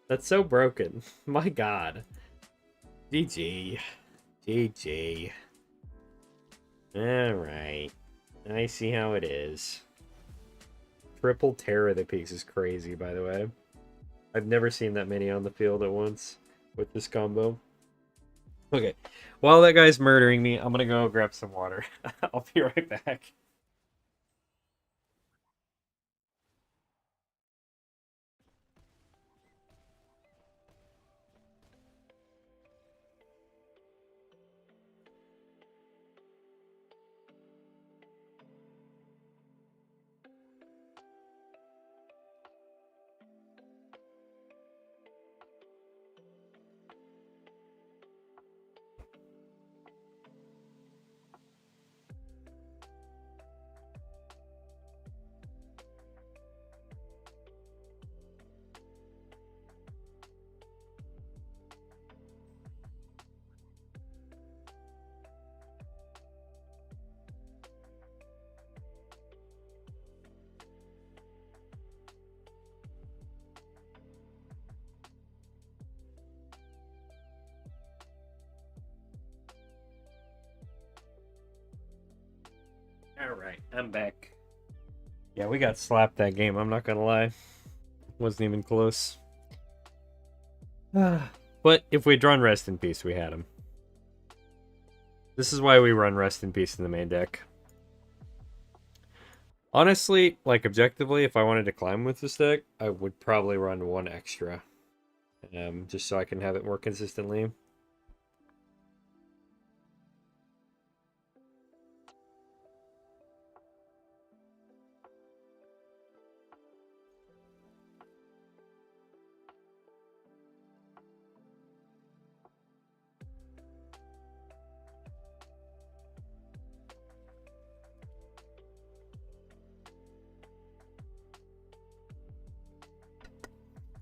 That's so broken. My god. GG. GG. Alright. I see how it is. Triple Terror the Peaks is crazy, by the way. I've never seen that many on the field at once with this combo. Okay. While that guy's murdering me, I'm gonna go grab some water. I'll be right back. Alright, I'm back. Yeah, we got slapped that game, I'm not gonna lie. Wasn't even close. But if we'd run Rest in Peace, we had him. This is why we run Rest in Peace in the main deck. Honestly, like objectively, if I wanted to climb with this deck, I would probably run one extra. Just so I can have it more consistently.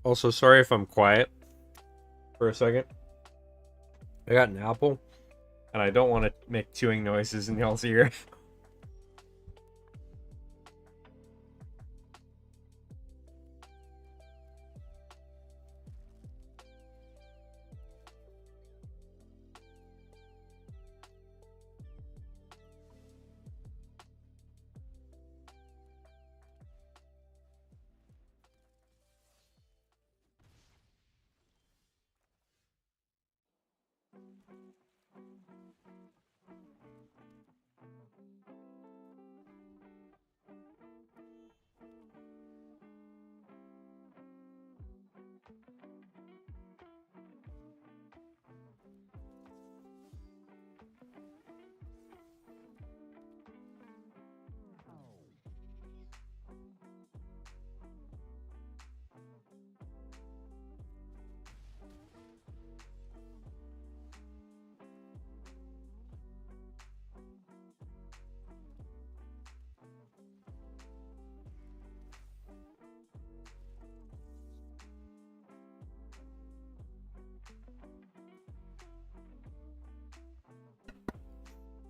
Also, sorry if I'm quiet for a second. I got an apple, and I don't want to make chewing noises in y'all's ear.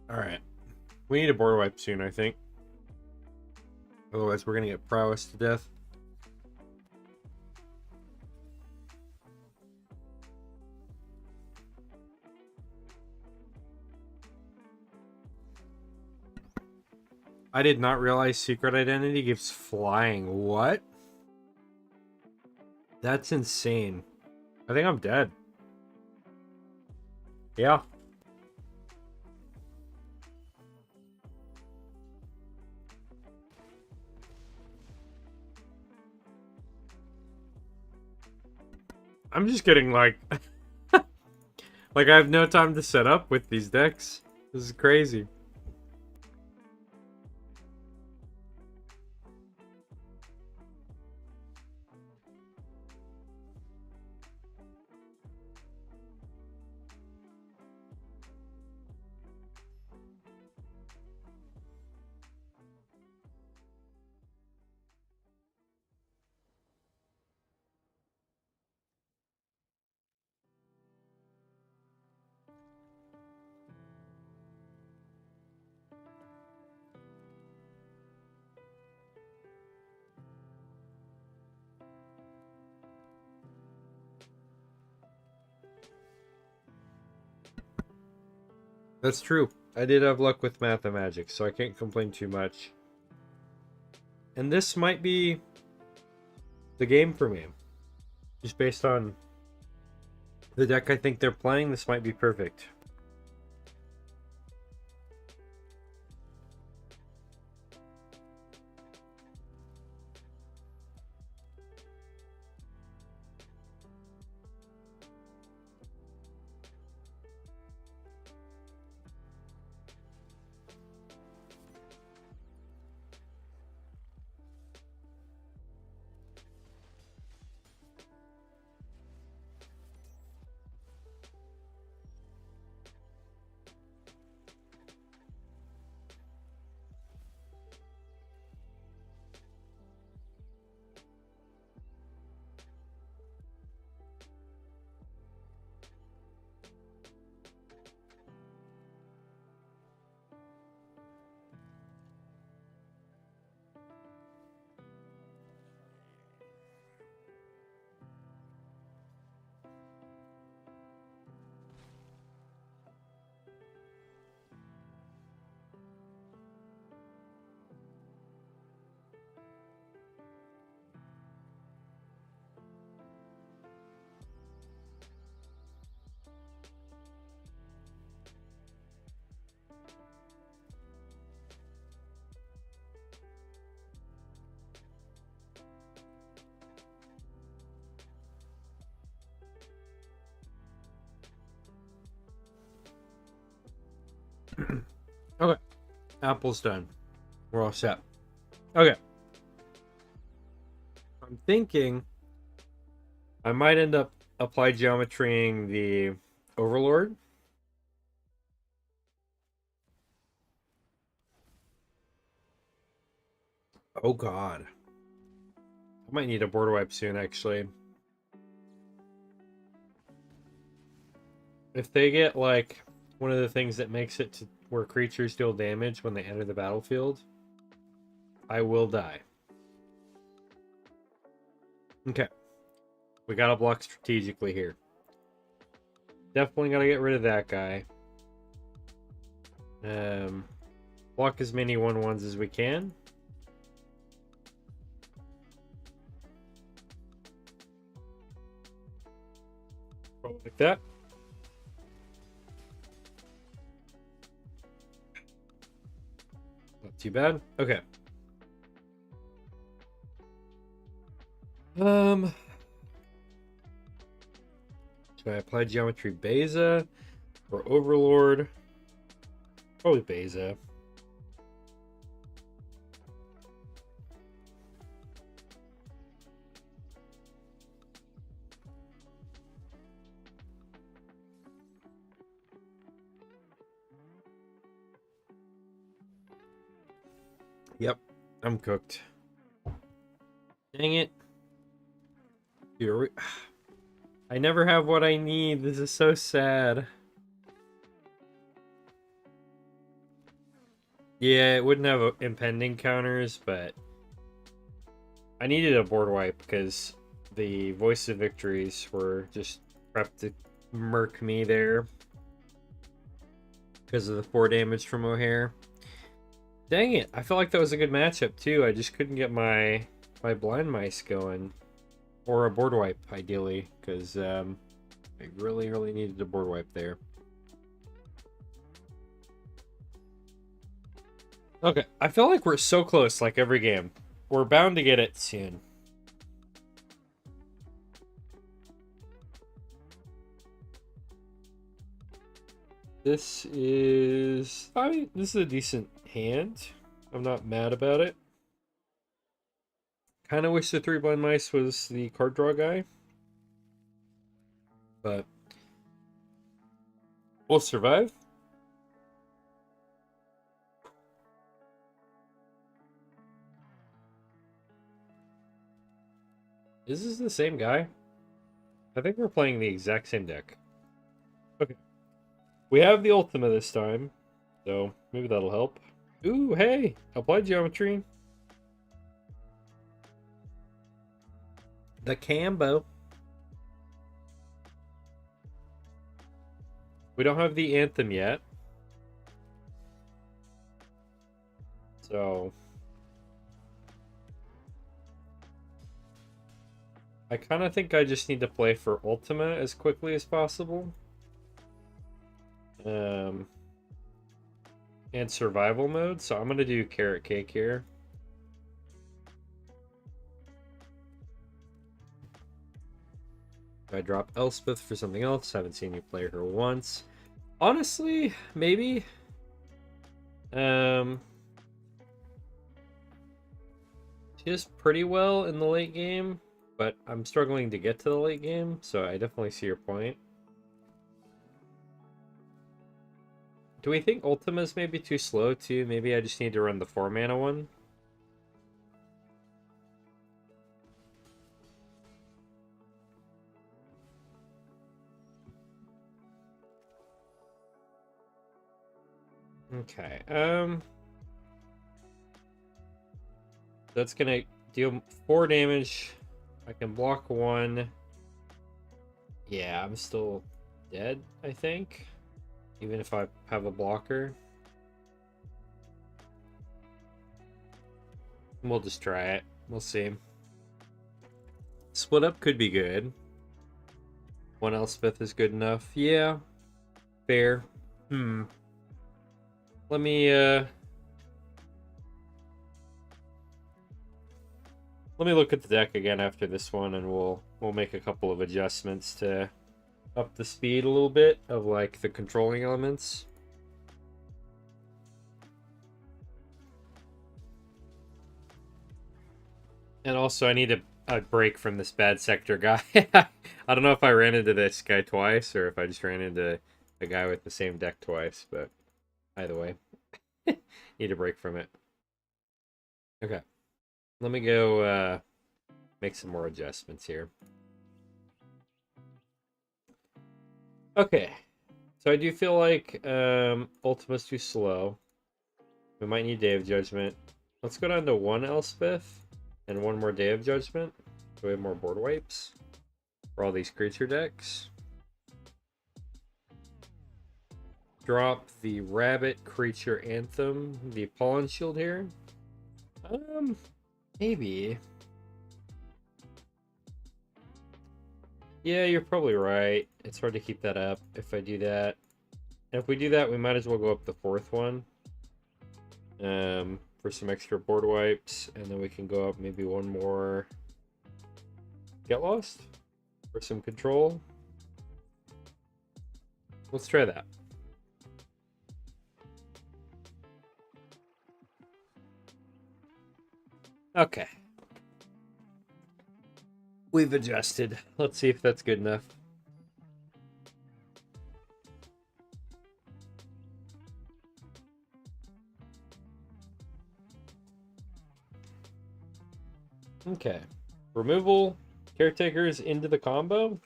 Alright. We need a board wipe soon, I think. Otherwise, we're gonna get prowess to death. I did not realize secret identity gives flying. What? That's insane. I think I'm dead. Yeah. I'm just getting like... like I have no time to set up with these decks. This is crazy. That's true. I did have luck with Math and Magic, so I can't complain too much. And this might be the game for me. Just based on the deck I think they're playing, this might be perfect. Okay. Apple's done. We're all set. Okay. I'm thinking I might end up applied geometrying the Overlord. Oh god. I might need a border wipe soon, actually. If they get, like, one of the things that makes it to where creatures deal damage when they enter the battlefield, I will die. Okay. We gotta block strategically here. Definitely gotta get rid of that guy. Block as many 1/1s as we can. Like that. Not too bad. Okay. Should I apply Geometry Beza or Overlord? Probably Beza. Yep, I'm cooked. Dang it. Dude, I never have what I need. This is so sad. Yeah, it wouldn't have impending counters, but I needed a board wipe because the Voice of Victories were just prepped to murk me there because of the 4 damage from O'Hare. Dang it, I felt like that was a good matchup too. I just couldn't get my blind mice going. Or a board wipe, ideally, because I really needed a board wipe there. Okay, I feel like we're so close, like every game. We're bound to get it soon. This is... I mean, this is a decent hand. I'm not mad about it. Kind of wish the 3 blind mice was the card draw guy. But we'll survive. Is this the same guy? I think we're playing the exact same deck. Okay. We have the Ultima this time, so maybe that'll help. Ooh, hey! Applied Geometry. The Cambo. We don't have the Anthem yet. So... I kind of think I just need to play for Ultima as quickly as possible. And survival mode, so I'm going to do Carrot Cake here. I drop Elspeth for something else. Haven't seen you play her once. Honestly, maybe. She does pretty well in the late game, but I'm struggling to get to the late game, so I definitely see your point. Do we think Ultima's maybe too slow too? Maybe I just need to run the 4 mana one? Okay, that's gonna deal 4 damage. I can block 1. Yeah, I'm still dead, I think. Even if I have a blocker. We'll just try it. We'll see. Split up could be good. 1 Elspeth is good enough. Yeah. Fair. Let me look at the deck again after this one, and we'll make a couple of adjustments to up the speed a little bit of like the controlling elements. And also I need a break from this bad sector guy. I don't know if I ran into this guy twice or if I just ran into a guy with the same deck twice, but either way. Need a break from it. Okay. Let me go make some more adjustments here. Okay. So I do feel like Ultima's too slow. We might need Day of Judgment. Let's go down to 1 Elspeth and 1 more Day of Judgment. So we have more board wipes for all these creature decks. Drop the Rabbit Creature Anthem, the Pollen Shield here. Maybe. Yeah, you're probably right. It's hard to keep that up if I do that. And if we do that, we might as well go up the 4th one. For some extra board wipes, and then we can go up maybe 1 more Get Lost for some control. Let's try that. Okay. We've adjusted. Let's see if that's good enough. Okay. Removal, Caretakers into the combo.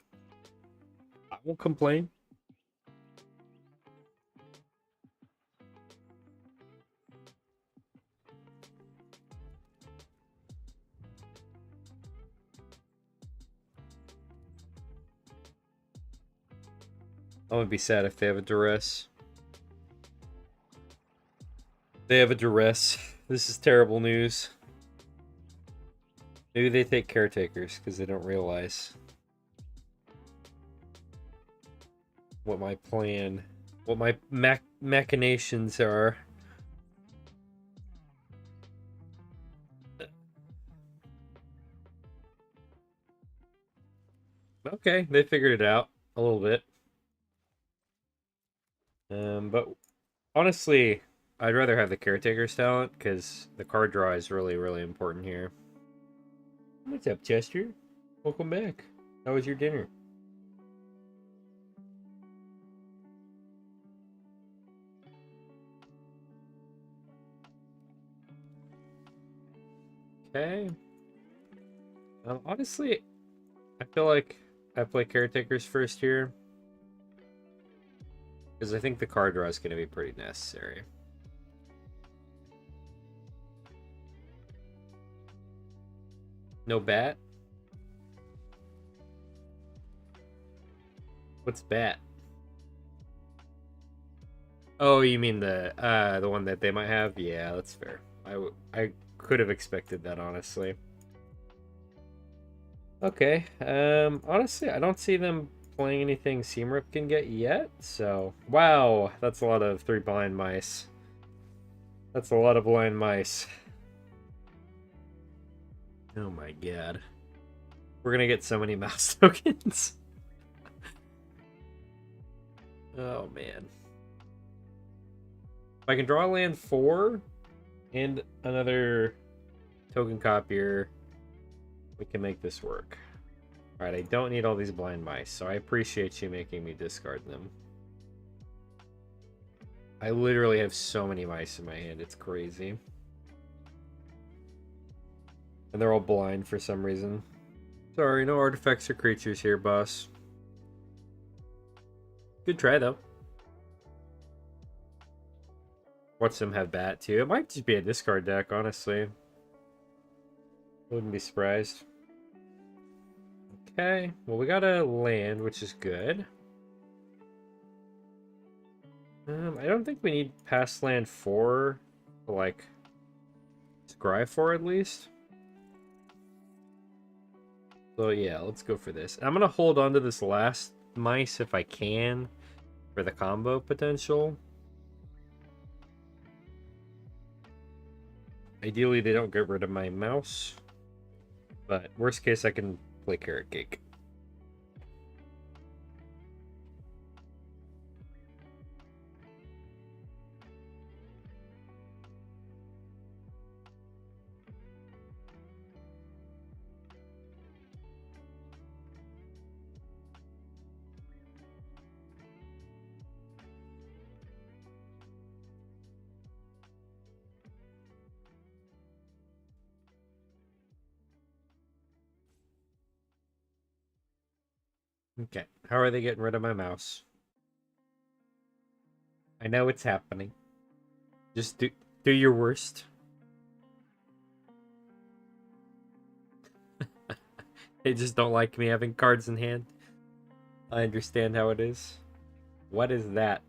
I won't complain. I would be sad if they have a duress. They have a duress. This is terrible news. Maybe they take caretakers because they don't realize what my plan, what my machinations are. Okay, they figured it out a little bit. But honestly, I'd rather have the caretaker's talent because the card draw is really, really important here. What's up, Chester? Welcome back. How was your dinner? Okay. Honestly, I feel like I play caretakers first here because I think the card draw is going to be pretty necessary. No bat? What's bat? Oh, you mean the one that they might have? Yeah, that's fair. I could have expected that, honestly. Okay. Honestly, I don't see them playing anything Seamrip can get yet. So, wow, that's a lot of 3 blind mice. That's a lot of blind mice. Oh my god. We're gonna get so many mouse tokens. Oh man. If I can draw land 4 and another token copier, we can make this work. Alright, I don't need all these blind mice, so I appreciate you making me discard them. I literally have so many mice in my hand, it's crazy. And they're all blind for some reason. Sorry, no artifacts or creatures here, boss. Good try, though. Watch them have bat, too. It might just be a discard deck, honestly. Wouldn't be surprised. Okay, well, we got a land, which is good. I don't think we need past land 4 to, like, scry for at least. So, yeah, let's go for this. I'm going to hold on to this last mice if I can for the combo potential. Ideally, they don't get rid of my mouse. But worst case, I can play Carrot Cake. Okay, how are they getting rid of my mouse? I know it's happening. Just do your worst. They just don't like me having cards in hand. I understand how it is. What is that?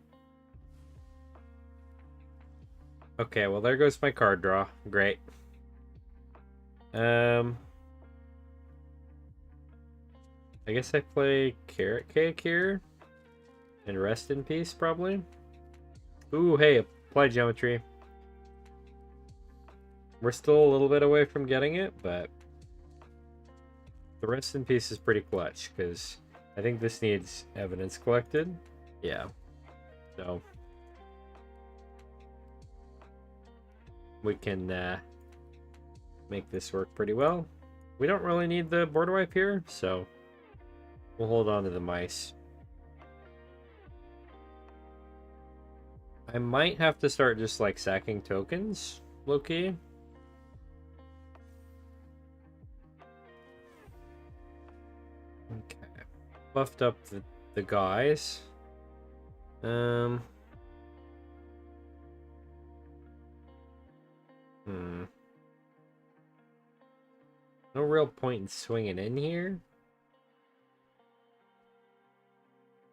Okay, well there goes my card draw. Great. I guess I play Carrot Cake here. And rest in peace, probably. Ooh, hey, apply geometry. We're still a little bit away from getting it, but the rest in peace is pretty clutch, because I think this needs evidence collected. Yeah. So we can make this work pretty well. We don't really need the board wipe here, so we'll hold on to the mice. I might have to start just like sacking tokens, low-key. Okay. Buffed up the guys. No real point in swinging in here.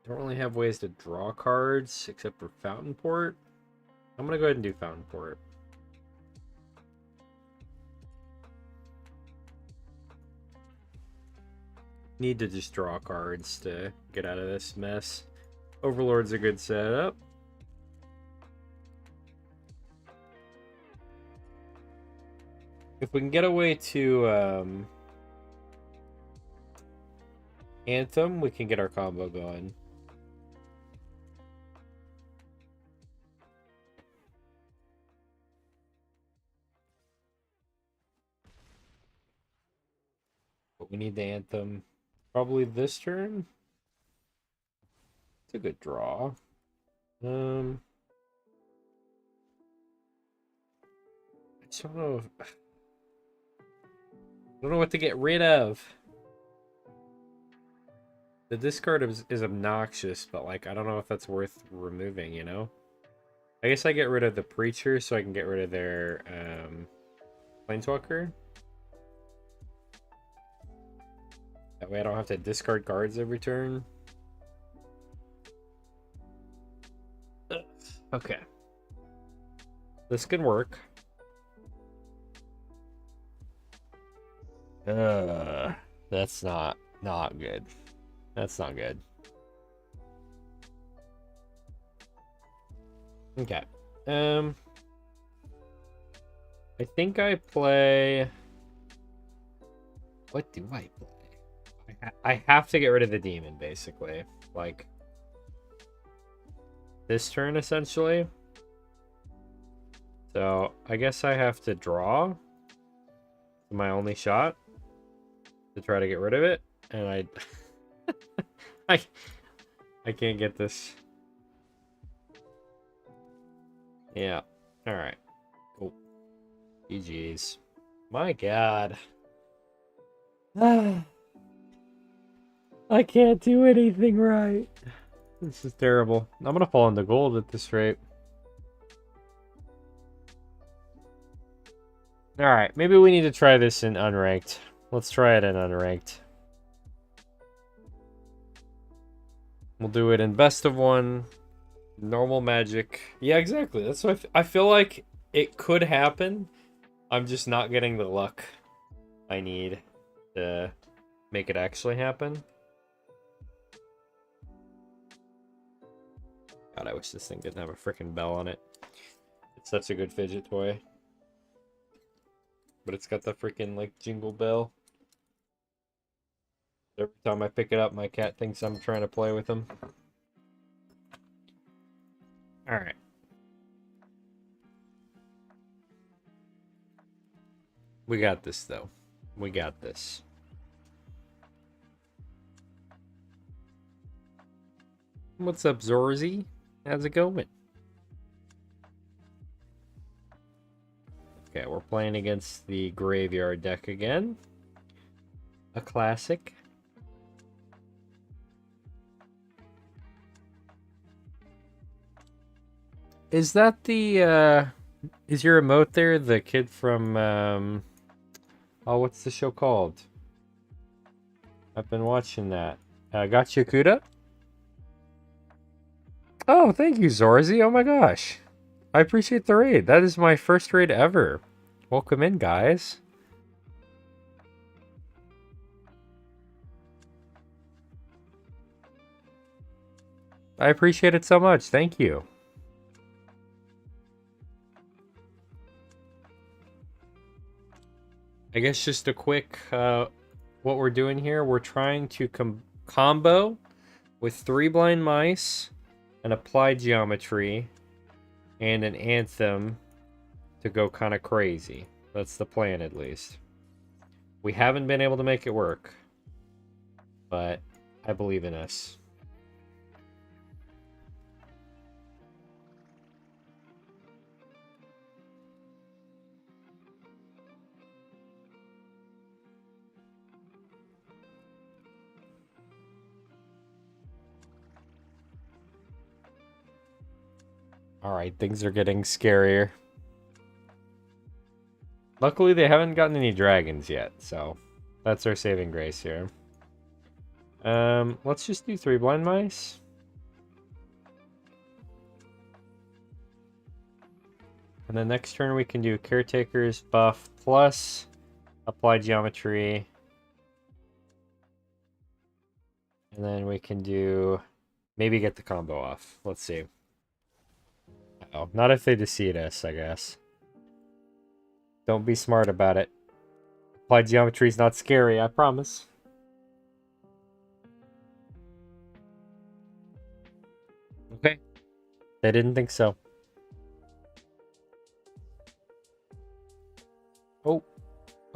Don't really have ways to draw cards except for Fountain Port. I'm gonna go ahead and do Fountain Port. Need to just draw cards to get out of this mess. Overlord's a good setup. If we can get away to Anthem, we can get our combo going. But we need the Anthem probably this turn. It's a good draw. I just don't know. I don't know what to get rid of. The discard is obnoxious, but like I don't know if that's worth removing, you know? I guess I get rid of the Preacher so I can get rid of their Planeswalker. That way I don't have to discard cards every turn. Okay. This can work. That's not good. That's not good. Okay. I think I play. What do I play? I have to get rid of the demon, basically. Like this turn, essentially. So I guess I have to draw. My only shot to try to get rid of it, and I can't get this. Yeah. All right. Cool. GG's. My God. I can't do anything right. This is terrible. I'm gonna fall into gold at this rate. Alright, maybe we need to try this in unranked. Let's try it in unranked. We'll do it in best of one. Normal Magic. Yeah, exactly. That's what I feel like it could happen. I'm just not getting the luck I need to make it actually happen. God, I wish this thing didn't have a freaking bell on it. It's such a good fidget toy. But it's got the freaking, like, jingle bell. Every time I pick it up, my cat thinks I'm trying to play with him. Alright. We got this, though. We got this. What's up, Zorzy? How's it going? Okay, we're playing against the Graveyard deck again. A classic. Is that the, is your emote there the kid from, oh, what's the show called? I've been watching that. Gotcha Kuda? Oh, thank you, Zorzy. Oh my gosh. I appreciate the raid. That is my first raid ever. Welcome in, guys. I appreciate it so much. Thank you. I guess just a quick, what we're doing here, we're trying to combo with 3 Blind Mice, an Applied Geometry, and an Anthem to go kind of crazy. That's the plan, at least. We haven't been able to make it work, but I believe in us. Alright, things are getting scarier. Luckily, they haven't gotten any dragons yet, so that's our saving grace here. Let's just do 3 Blind Mice. And then next turn we can do Caretaker's buff plus apply geometry. And then we can do maybe get the combo off. Let's see. Oh, not if they deceive us, I guess. Don't be smart about it. Applied geometry is not scary, I promise. Okay. They didn't think so. Oh,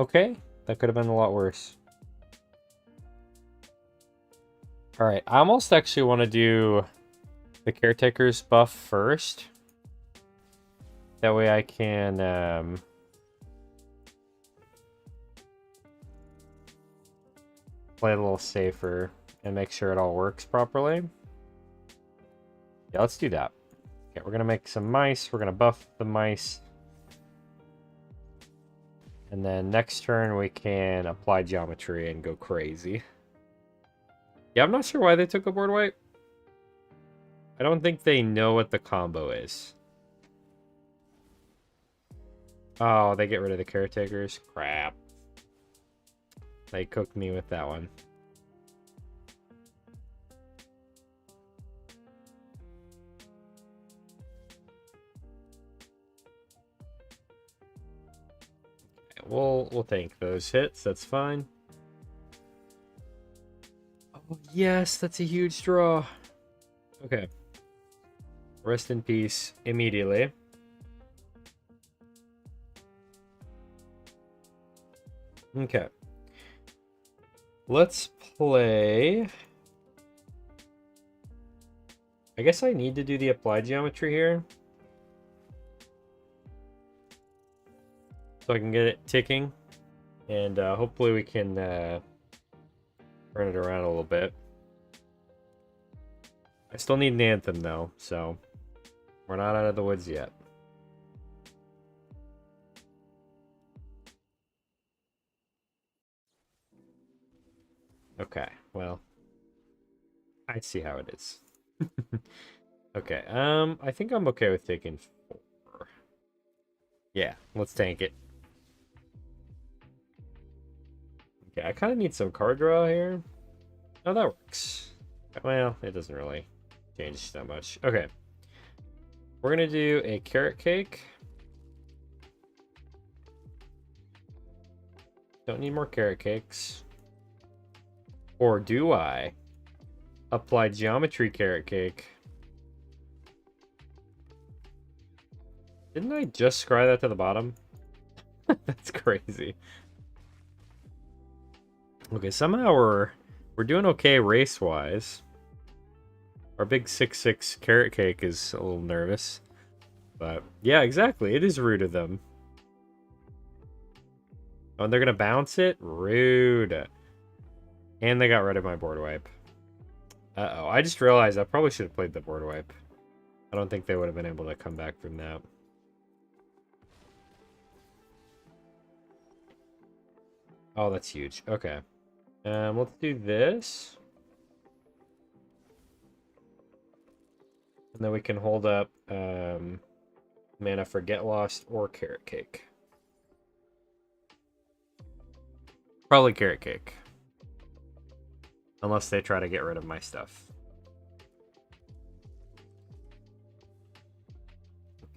okay. That could have been a lot worse. Alright, I almost actually want to do the Caretaker's buff first. That way I can play a little safer and make sure it all works properly. Yeah, let's do that. Okay, we're going to make some mice. We're going to buff the mice. And then next turn we can apply geometry and go crazy. Yeah, I'm not sure why they took a board wipe. I don't think they know what the combo is. Oh, they get rid of the Caretakers? Crap. They cooked me with that one. We'll take those hits. That's fine. Oh, yes, that's a huge draw. Okay. Rest in peace immediately. Okay. Let's play. I guess I need to do the applied geometry here, so I can get it ticking. And hopefully we can turn it around a little bit. I still need an anthem though, so we're not out of the woods yet. Okay, well, I see how it is. Okay, I think I'm okay with taking 4. Yeah, let's tank it. Okay, I kind of need some card draw here. Oh, that works. Well, it doesn't really change that much. Okay. We're going to do a carrot cake. Don't need more carrot cakes. Or do I? Apply geometry carrot cake. Didn't I just scry that to the bottom? That's crazy. Okay, somehow we're doing okay race-wise. Our big 6/6 carrot cake is a little nervous. But, yeah, exactly. It is rude of them. Oh, and they're going to bounce it? Rude. And they got rid of my board wipe. Uh-oh. I just realized I probably should have played the board wipe. I don't think they would have been able to come back from that. Oh, that's huge. Okay. Let's do this. And then we can hold up mana for Get Lost or Carrot Cake. Probably Carrot Cake. Unless they try to get rid of my stuff.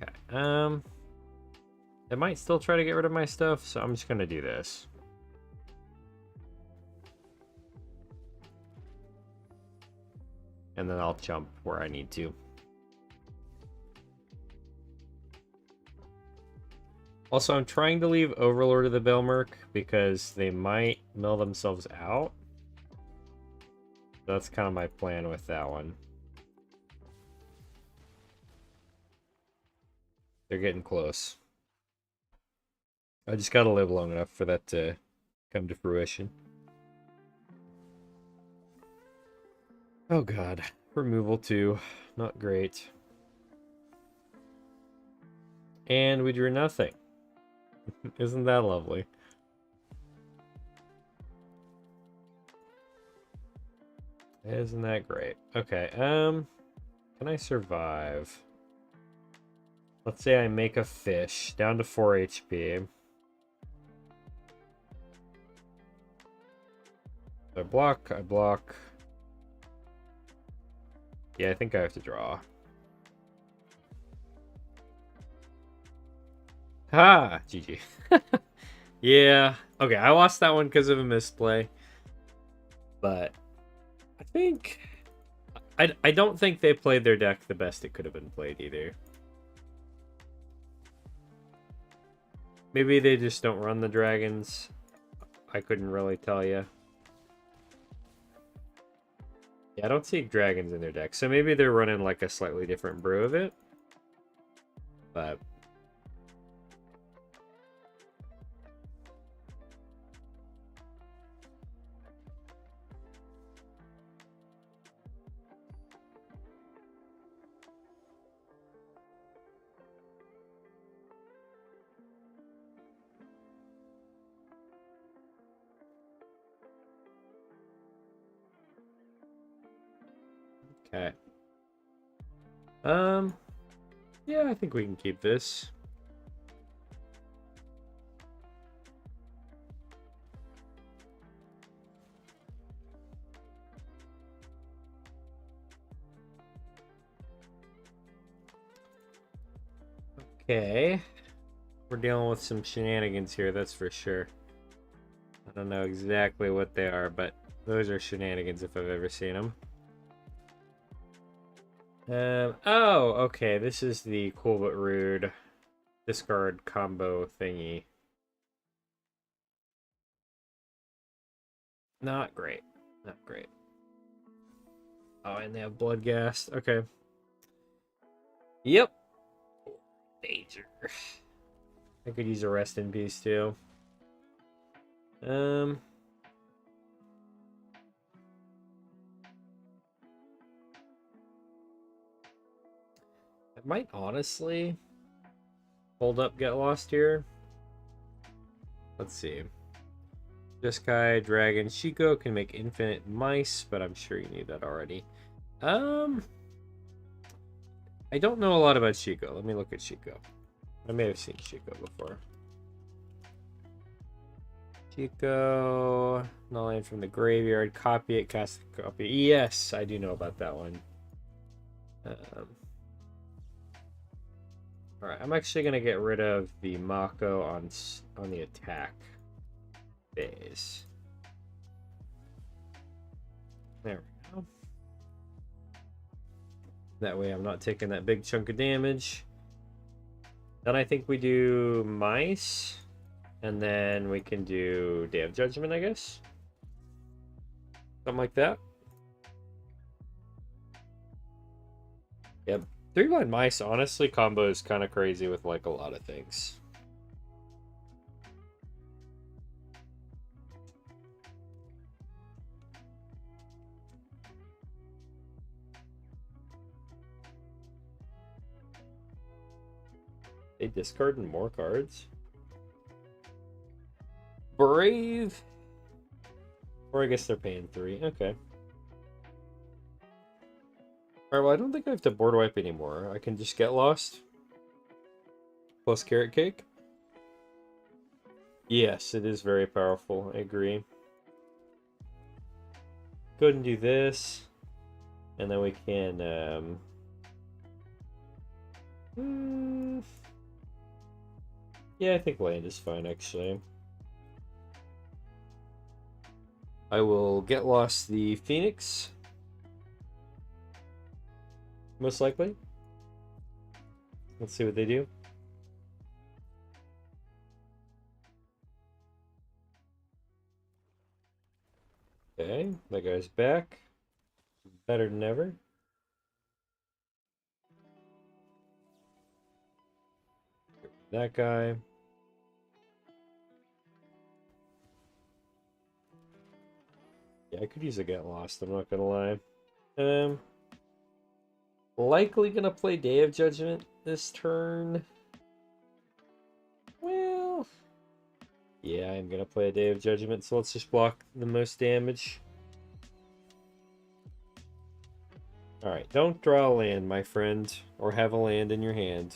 Okay. They might still try to get rid of my stuff, so I'm just gonna do this. And then I'll jump where I need to. Also, I'm trying to leave Overlord of the Belmerk because they might mill themselves out. That's kind of my plan with that one. They're getting close. I just gotta live long enough for that to come to fruition. Oh god. Removal 2. Not great. And we drew nothing. Isn't that lovely? Isn't that great? Okay, can I survive? Let's say I make a fish down to 4 HP. I block, I block. Yeah, I think I have to draw. Ha! GG. Yeah. Okay, I lost that one because of a misplay. But I think... I don't think they played their deck the best it could have been played either. Maybe they just don't run the dragons. I couldn't really tell you. Yeah, I don't see dragons in their deck. So maybe they're running like a slightly different brew of it. But... Okay. Yeah, I think we can keep this. Okay. We're dealing with some shenanigans here, that's for sure. I don't know exactly what they are, but those are shenanigans if I've ever seen them. Oh, okay. This is the cool but rude discard combo thingy. Not great. Not great. Oh, and they have Bloodghast. Okay. Yep. Danger. I could use a rest in peace too. I might honestly hold up Get Lost here. Let's see. Jeskai, Dragon, Shiko can make infinite mice, but I'm sure you need that already. I don't know a lot about Shiko. Let me look at Shiko. I may have seen Shiko before. Shiko, no land from the graveyard, copy it, cast a copy. Yes, I do know about that one. Alright, I'm actually going to get rid of the Mako on the attack phase. There we go. That way I'm not taking that big chunk of damage. Then I think we do mice. And then we can do Day of Judgment, I guess. Something like that. Yep. 3-blind mice, honestly, combo is kind of crazy with like a lot of things. They discarded more cards. Brave. Or I guess they're paying 3. Okay. Alright, well, I don't think I have to board wipe anymore. I can just get lost. Plus carrot cake. Yes, it is very powerful. I agree. Go ahead and do this. And then we can, yeah, I think land is fine, actually. I will get lost the Phoenix. Most likely. Let's see what they do. Okay, that guy's back. Better than ever. That guy. Yeah, I could use a get lost, I'm not gonna lie. Likely gonna play Day of Judgment this turn. Well, yeah, I'm gonna play a Day of Judgment, so let's just block the most damage. Alright, don't draw a land, my friend, or have a land in your hand.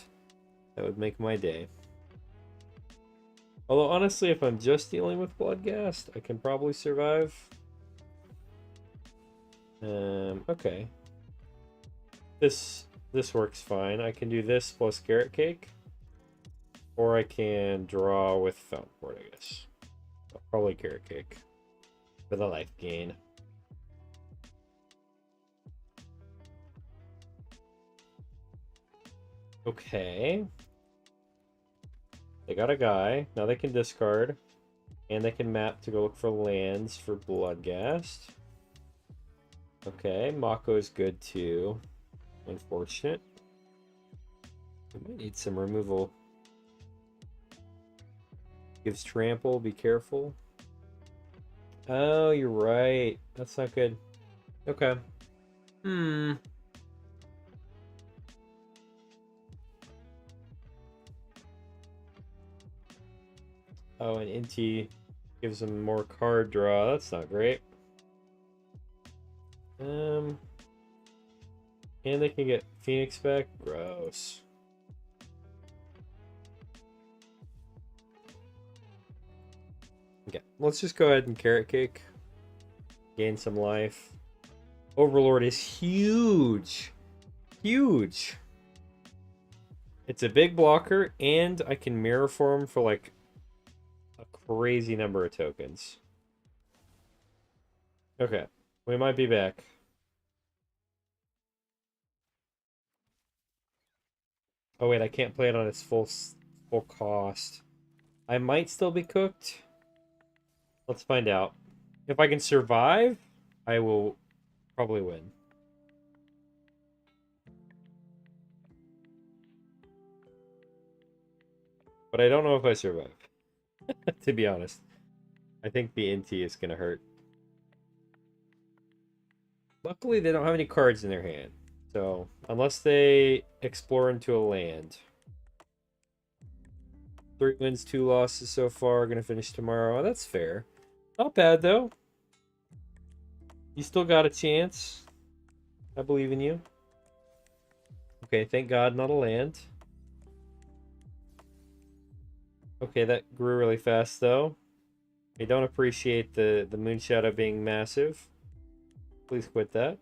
That would make my day. Although, honestly, if I'm just dealing with Bloodghast, I can probably survive. Okay. This works fine. I can do this plus Carrot Cake. Or I can draw with Fountain Port, I guess. Probably Carrot Cake. For the life gain. Okay. They got a guy. Now they can discard. And they can map to go look for lands for Bloodghast. Okay, Mako is good too. Unfortunate. We might need some removal. Gives trample, be careful. Oh, you're right. That's not good. Okay. Oh, and Inti gives them more card draw. That's not great. And they can get Phoenix back. Gross. Okay, let's just go ahead and Carrot Cake. Gain some life. Overlord is huge. Huge. It's a big blocker, and I can mirror form for like a crazy number of tokens. Okay, we might be back. Oh wait, I can't play it on its full cost. I might still be cooked. Let's find out. If I can survive, I will probably win. But I don't know if I survive. To be honest. I think the NT is going to hurt. Luckily, they don't have any cards in their hand. So, unless they explore into a land. 3 wins, 2 losses so far. Going to finish tomorrow. Oh, that's fair. Not bad, though. You still got a chance. I believe in you. Okay, thank God, not a land. Okay, that grew really fast, though. I don't appreciate the Moon Shadow being massive. Please quit that.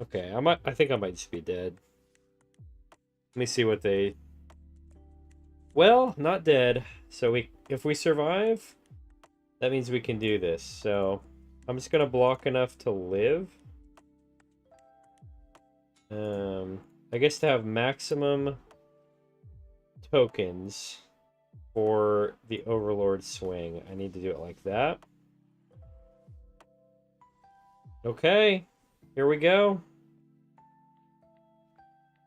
Okay, I think I might just be dead. Let me see what they... Well, not dead. So if we survive, that means we can do this. So I'm just gonna block enough to live. I guess to have maximum tokens for the Overlord swing, I need to do it like that. Okay, here we go.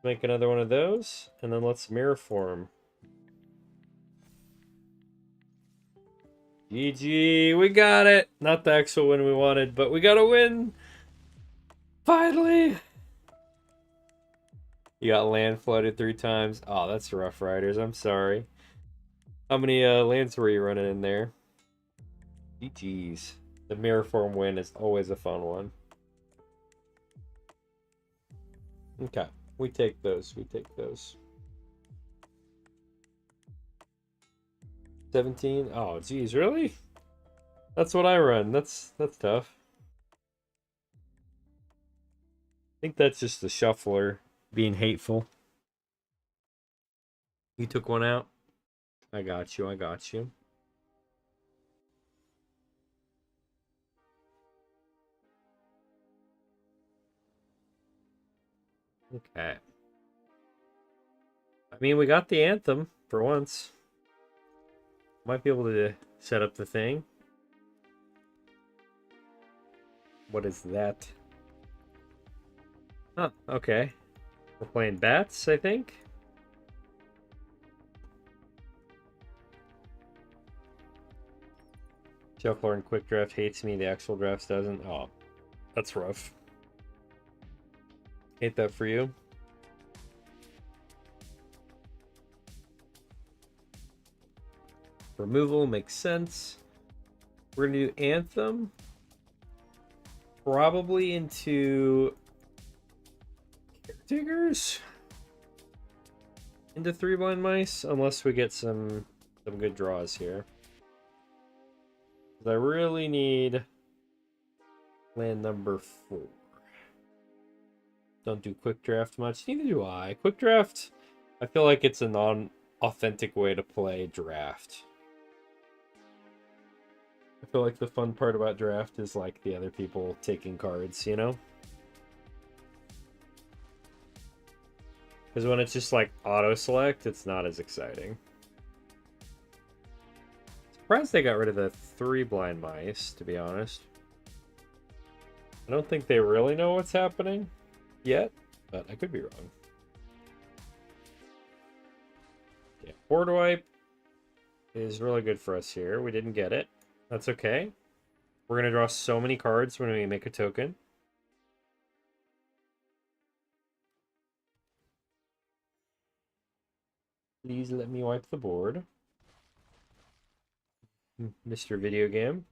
Make another one of those, and then let's mirror form. GG, we got it. Not the actual win we wanted, but we got a win. Finally. You got land flooded 3 times. Oh, that's rough, Riders. I'm sorry. How many lands were you running in there? GG's. The mirror form win is always a fun one. Okay, we take those. We take those. 17. Oh, geez, really? That's what I run. That's tough. I think that's just the shuffler being hateful. You took one out? I got you. I got you. Okay. I mean, we got the anthem for once. Might be able to set up the thing. What is that? Huh, okay. We're playing bats, I think. Shuffler and Quick Draft hates me, the actual drafts doesn't. Oh, that's rough. Hate that for you. Removal makes sense. We're gonna do Anthem. Probably into Diggers into 3 blind mice, unless we get some good draws here. I really need land number 4. Don't do quick draft much. Neither do I. Quick draft, I feel like it's a non-authentic way to play draft. I feel like the fun part about draft is like the other people taking cards, you know? Because when it's just like auto-select, it's not as exciting. Surprised they got rid of the 3 blind mice, to be honest. I don't think they really know what's happening yet, but I could be wrong. Yeah, board wipe is really good for us here. We didn't get it. That's okay. We're going to draw so many cards when we make a token. Please let me wipe the board. Mr. Video Game.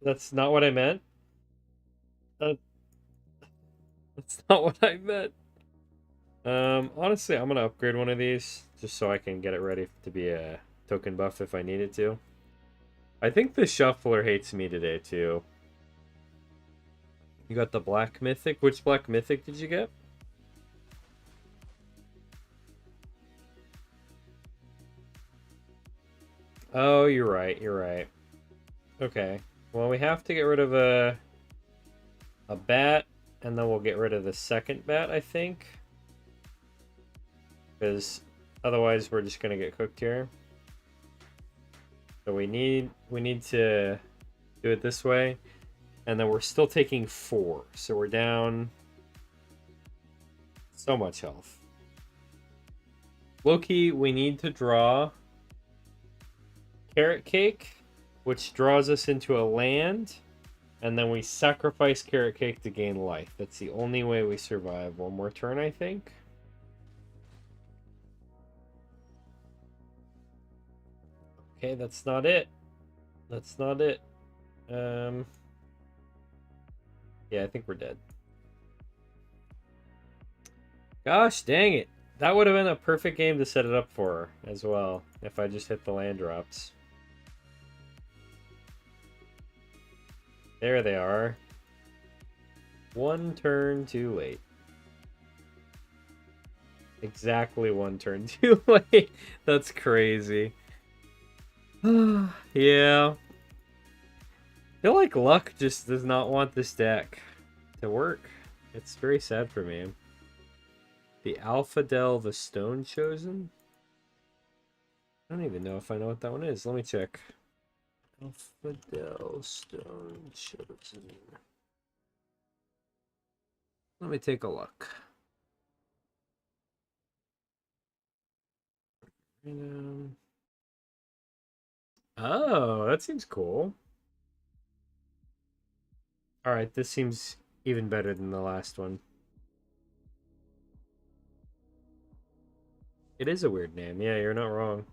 That's not what I meant. That's not what I meant. Honestly, I'm gonna upgrade one of these just so I can get it ready to be a token buff if I need it to. I think the shuffler hates me today too. You got the black mythic. Which black mythic did you get? Oh, you're right. You're right. Okay. Well, we have to get rid of a bat, and then we'll get rid of the second bat, I think. Because otherwise we're just gonna get cooked here. So we need to do it this way. And then we're still taking 4. So we're down so much health. Loki, we need to draw Carrot Cake, which draws us into a land. And then we sacrifice Carrot Cake to gain life. That's the only way we survive one more turn, I think. Okay, that's not it. That's not it. Yeah, I think we're dead. Gosh dang it. That would have been a perfect game to set it up for as well, if I just hit the land drops. There they are. 1 turn too late. Exactly 1 turn too late. That's crazy. Yeah. I feel like luck just does not want this deck to work. It's very sad for me. The Alphadel, the Stone Chosen? I don't even know if I know what that one is. Let me check. Alphadel, Stone Chosen. Let me take a look. Oh, that seems cool. Alright, this seems even better than the last one. It is a weird name. Yeah, you're not wrong.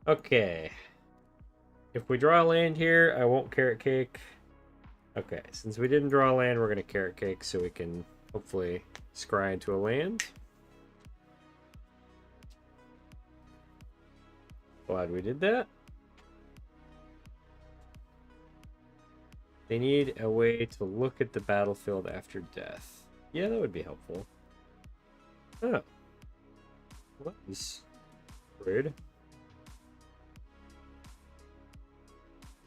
Okay. If we draw a land here, I won't Carrot Cake. Okay, since we didn't draw a land, we're going to Carrot Cake so we can hopefully scry into a land. Glad we did that. They need a way to look at the battlefield after death. Yeah, that would be helpful. Oh. Well, that was weird.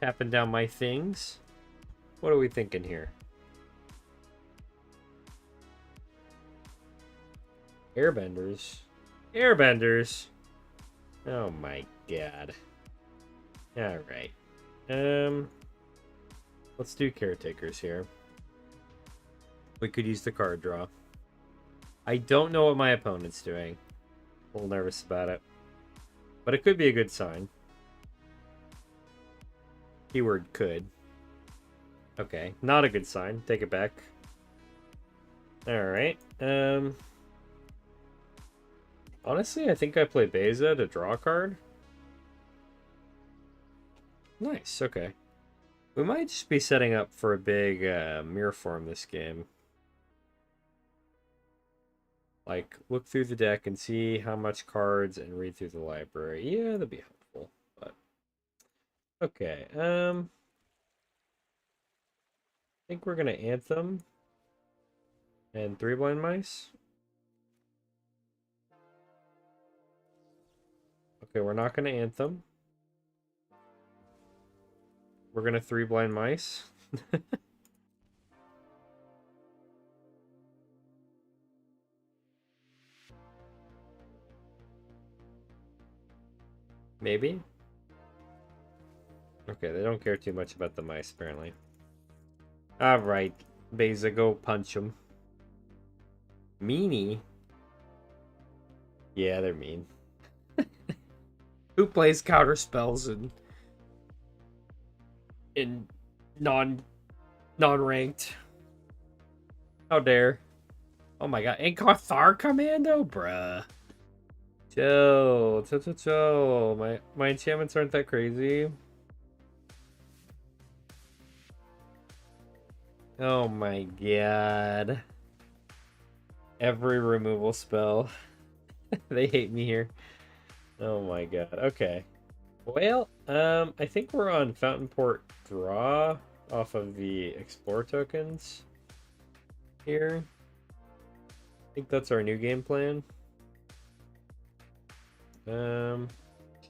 Tapping down my things. What are we thinking here? Airbenders. Airbenders. Oh my god. Alright. Let's do caretakers here. We could use the card draw. I don't know what my opponent's doing. A little nervous about it. But it could be a good sign. Keyword could. Okay, not a good sign. Take it back. Alright. Honestly, I think I play Beza to draw a card. Nice, okay. We might just be setting up for a big mirror form this game. Like, look through the deck and see how much cards and read through the library. Yeah, that'd be helpful. But okay, I think we're gonna Anthem and 3 blind mice. Okay, we're not gonna Anthem. We're gonna 3 blind mice. Maybe? Okay, they don't care too much about the mice, apparently. Alright, Beza, go punch them. Meanie? Yeah, they're mean. Who plays counter spells in non-ranked? How dare? Oh my god, ain't Cathar Commando, bruh. Chill. My enchantments aren't that crazy. Oh my god. Every removal spell. They hate me here. Oh my god. Okay. Well, I think we're on Fountain Port Draw off of the Explore tokens here. I think that's our new game plan.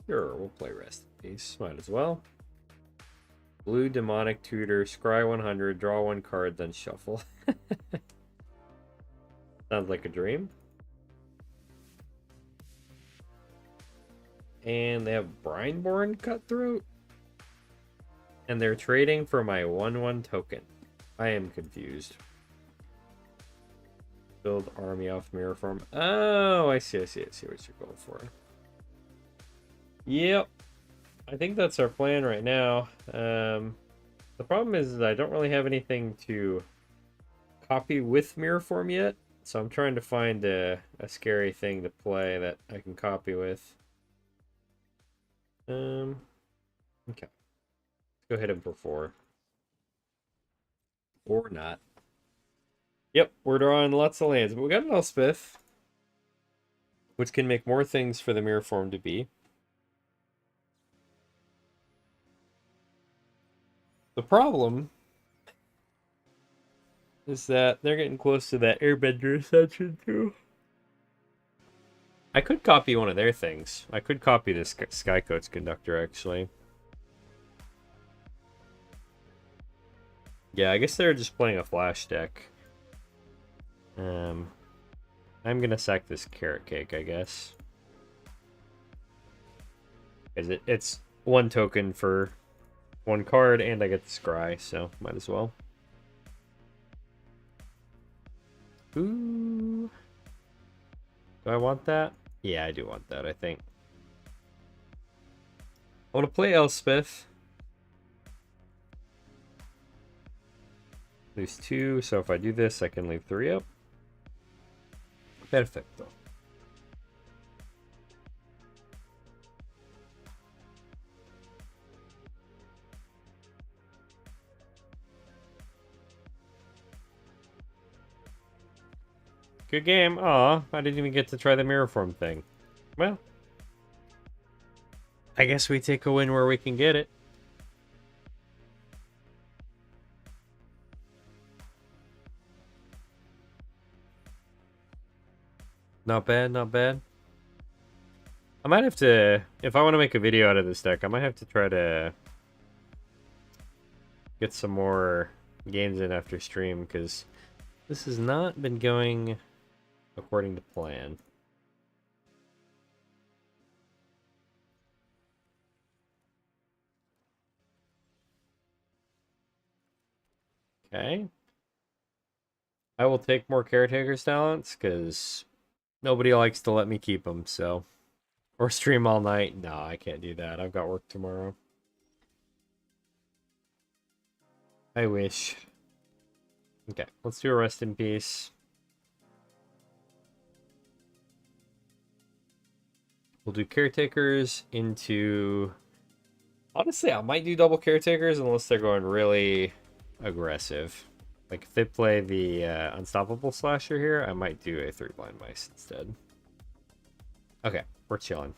Sure, we'll play Rest in Peace. Might as well. Blue Demonic Tutor, scry 100, draw 1 card, then shuffle. Sounds like a dream. And they have Brineborn Cutthroat. And they're trading for my 1/1 token. I am confused. Build army off mirror form. Oh, I see what you're going for. Yep. I think that's our plan right now. The problem is I don't really have anything to copy with mirror form yet. So I'm trying to find a scary thing to play that I can copy with. Okay. Let's go ahead and for 4. Or not. Yep, we're drawing lots of lands, but we got an Elspeth, which can make more things for the mirror form to be. The problem is that they're getting close to that Airbender Ascension too. I could copy one of their things. I could copy this Skycoats Conductor, actually. Yeah, I guess they're just playing a flash deck. I'm gonna sack this Carrot Cake, I guess. Because it's 1 token for 1 card, and I get the scry, so might as well. Ooh. Do I want that? Yeah, I do want that, I think. I want to play Elspeth. Lose 2, so if I do this, I can leave 3 up. Perfecto. Good game. Aw, I didn't even get to try the mirror form thing. Well, I guess we take a win where we can get it. Not bad, not bad. I might have to, if I want to make a video out of this deck, I might have to try to get some more games in after stream, because this has not been going according to plan. Okay. I will take more Caretaker's talents, because nobody likes to let me keep them, so. Or stream all night. No, I can't do that. I've got work tomorrow. I wish. Okay, let's do a Rest in Peace. We'll do Caretakers into... Honestly, I might do double Caretakers unless they're going really aggressive. Like if they play the Unstoppable Slasher here, I might do a 3 blind mice instead. Okay, we're chilling.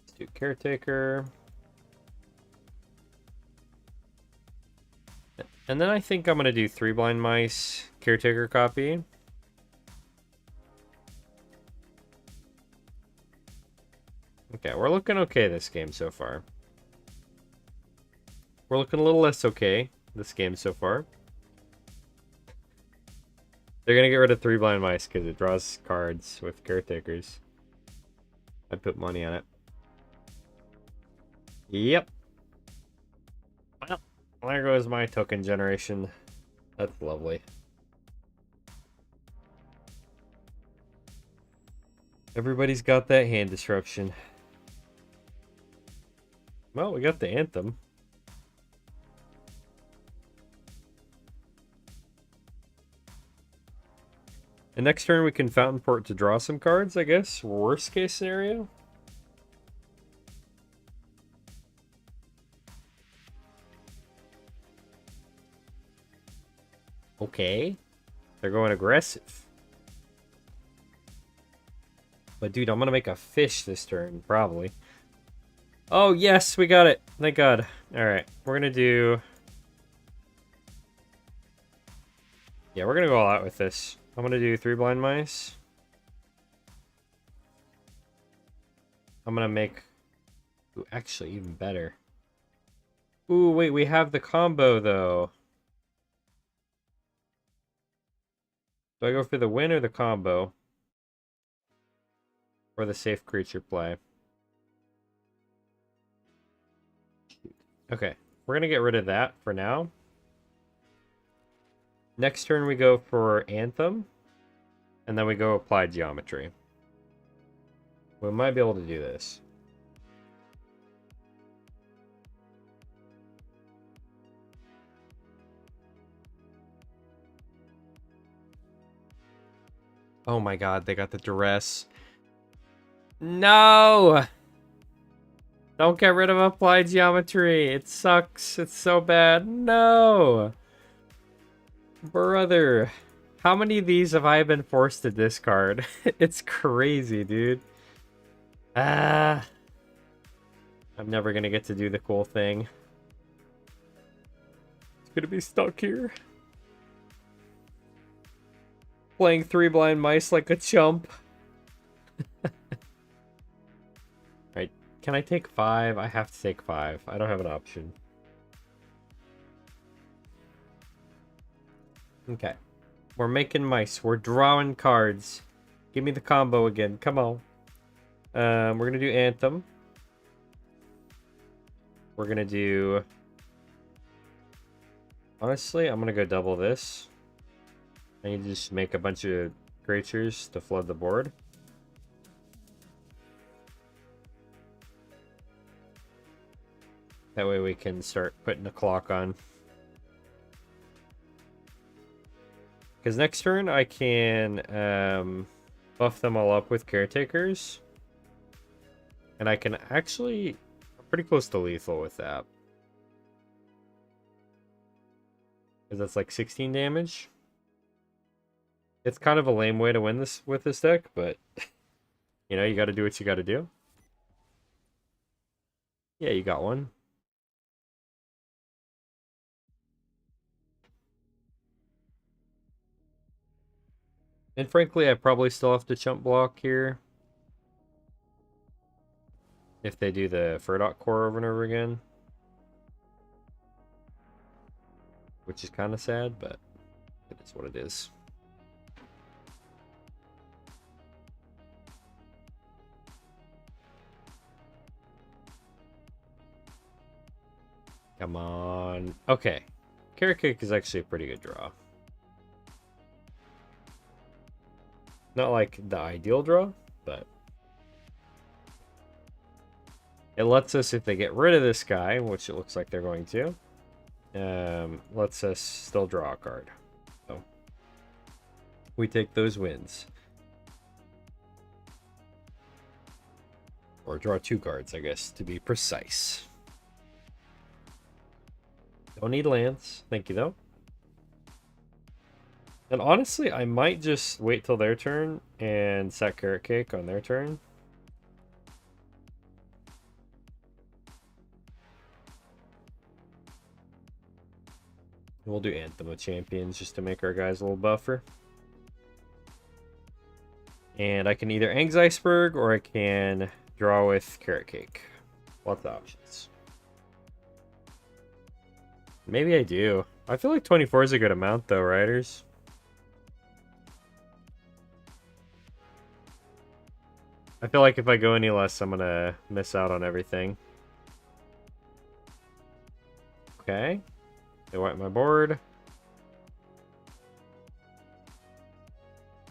Let's do Caretaker. And then I think I'm going to do 3 blind mice, Caretaker copy. Okay, we're looking okay this game so far. We're looking a little less okay this game so far. They're going to get rid of 3 blind mice because it draws cards with Caretakers. I put money on it. Yep. Well, there goes my token generation. That's lovely. Everybody's got that hand disruption. Well, we got the Anthem. And next turn we can Fountain Port to draw some cards, I guess. Worst case scenario. Okay. They're going aggressive. But dude, I'm gonna make a fish this turn, probably. Oh yes, we got it. Thank God. Alright, we're gonna do... Yeah, we're gonna go all out with this. I'm gonna do 3 blind mice. I'm gonna make... Ooh, actually, even better. Ooh, wait, we have the combo, though. Do I go for the win or the combo? Or the safe creature play? Okay, we're gonna get rid of that for now. Next turn we go for Anthem. And then we go apply geometry. We might be able to do this. Oh my God, they got the duress. No! Don't get rid of applied geometry. It sucks. It's so bad. No! Brother. How many of these have I been forced to discard? It's crazy, dude. I'm never gonna get to do the cool thing. It's gonna be stuck here. Playing 3 blind mice like a chump. Right, can I take 5? I have to take 5. I don't have an option. Okay. We're making mice. We're drawing cards. Give me the combo again. Come on. We're gonna do Anthem. We're gonna do... Honestly, I'm gonna go double this. I need to just make a bunch of creatures to flood the board. That way we can start putting the clock on. Because next turn I can buff them all up with Caretakers. And I can actually... I'm pretty close to lethal with that. Because that's like 16 damage. It's kind of a lame way to win this with this deck, but... You know, you gotta do what you gotta do. Yeah, you got one. And frankly, I probably still have to chump block here. If they do the Furdock core over and over again. Which is kind of sad, but it is what it is. Come on. Okay. Carrot Cake is actually a pretty good draw. Not like the ideal draw, but it lets us, if they get rid of this guy, which it looks like they're going to, lets us still draw a card. So we take those wins. Or draw 2 cards, I guess, to be precise. Don't need lands. Thank you, though. And honestly, I might just wait till their turn and set Carrot Cake on their turn. We'll do Anthem of Champions just to make our guys a little buffer. And I can either Angs Iceberg or I can draw with Carrot Cake. Lots of options. Maybe I do. I feel like 24 is a good amount though, Riders. I feel like if I go any less, I'm gonna miss out on everything. Okay. They wipe my board.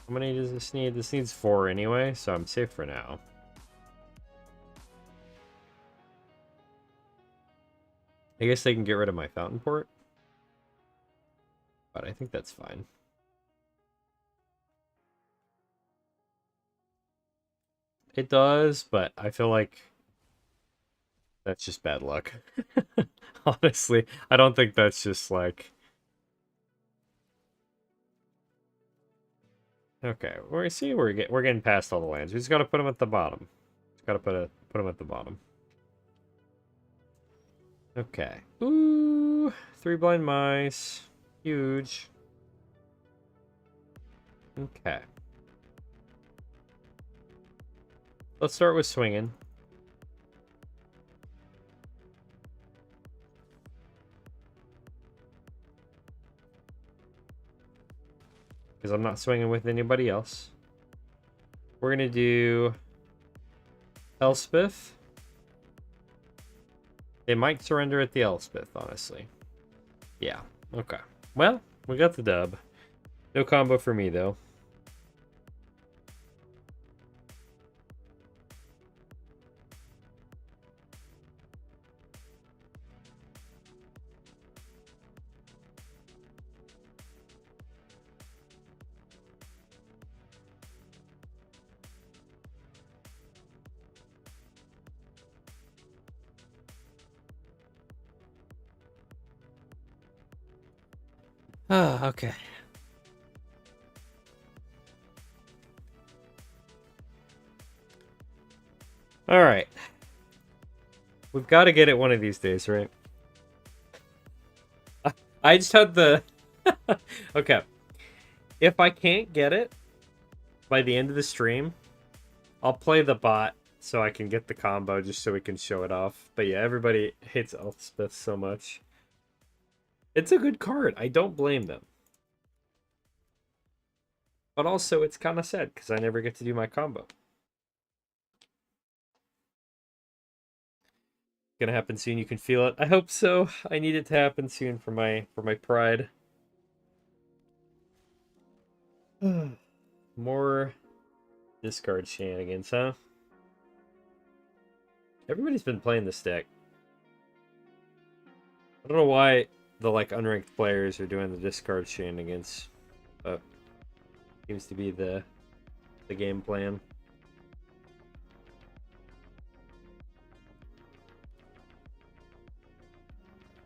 How many does this need? This needs 4 anyway, so I'm safe for now. I guess they can get rid of my Fountain Port. But I think that's fine. It does, but I feel like that's just bad luck. Honestly, I don't think that's just like... Okay, we're getting past all the lands. We just gotta put them at the bottom. Just gotta put them at the bottom. Okay. Ooh, 3 blind mice. Huge. Okay. Let's start with swinging. Because I'm not swinging with anybody else. We're going to do Elspeth. They might surrender at the Elspeth, honestly. Yeah, okay. Well, we got the dub. No combo for me, though. Ah, okay. All right. We've got to get it one of these days, right? I just had the... Okay. If I can't get it by the end of the stream, I'll play the bot so I can get the combo just so we can show it off. But yeah, everybody hates Elspeth so much. It's a good card. I don't blame them. But also, it's kind of sad because I never get to do my combo. Gonna happen soon. You can feel it. I hope so. I need it to happen soon for my pride. More discard shenanigans, huh? Everybody's been playing this deck. I don't know why the like unranked players are doing the discard shenanigans, but seems to be the game plan.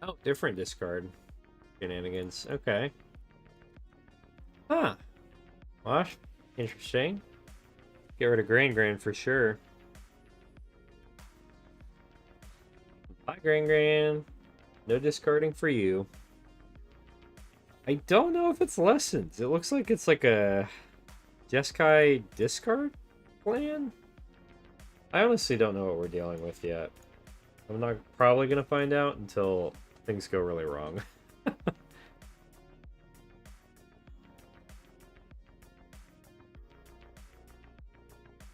Oh, different discard shenanigans. Okay. Huh. Well, interesting. Get rid of Grain for sure. Bye, Grain. No discarding for you. I don't know if it's lessons. It looks like it's like a Jeskai discard plan. I honestly don't know what we're dealing with yet. I'm not probably going to find out until things go really wrong.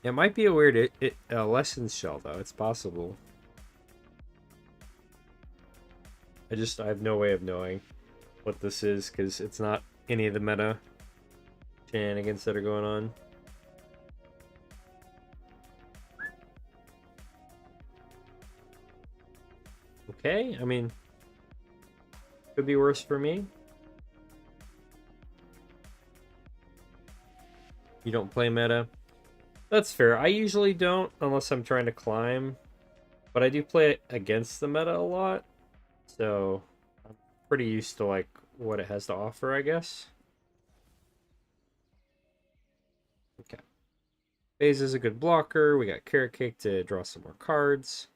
It might be a weird lessons shell, though. It's possible. I have no way of knowing what this is because it's not any of the meta shenanigans that are going on. Okay, I mean, could be worse for me. You don't play meta. That's fair. I usually don't unless I'm trying to climb, but I do play against the meta a lot. So pretty used to like what it has to offer, I guess. Okay. Phase is a good blocker. We got Carrot Cake to draw some more cards.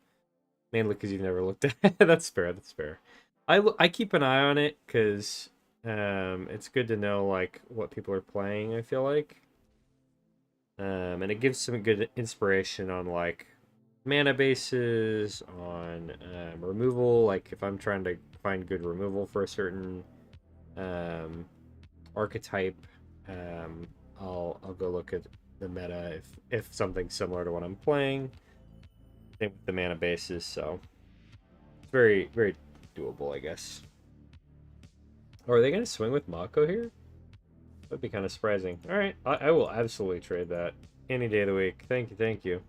Mainly because you've never looked at it. That's fair, that's fair. I keep an eye on it because it's good to know like what people are playing, I feel like. And it gives some good inspiration on like mana bases, on removal, like if I'm trying to find good removal for a certain archetype, I'll go look at the meta if something's similar to what I'm playing. Same with the mana bases, so it's very, very doable, I guess. Oh, are they gonna swing with Mako here? That'd be kind of surprising. Alright, I will absolutely trade that any day of the week. Thank you, thank you.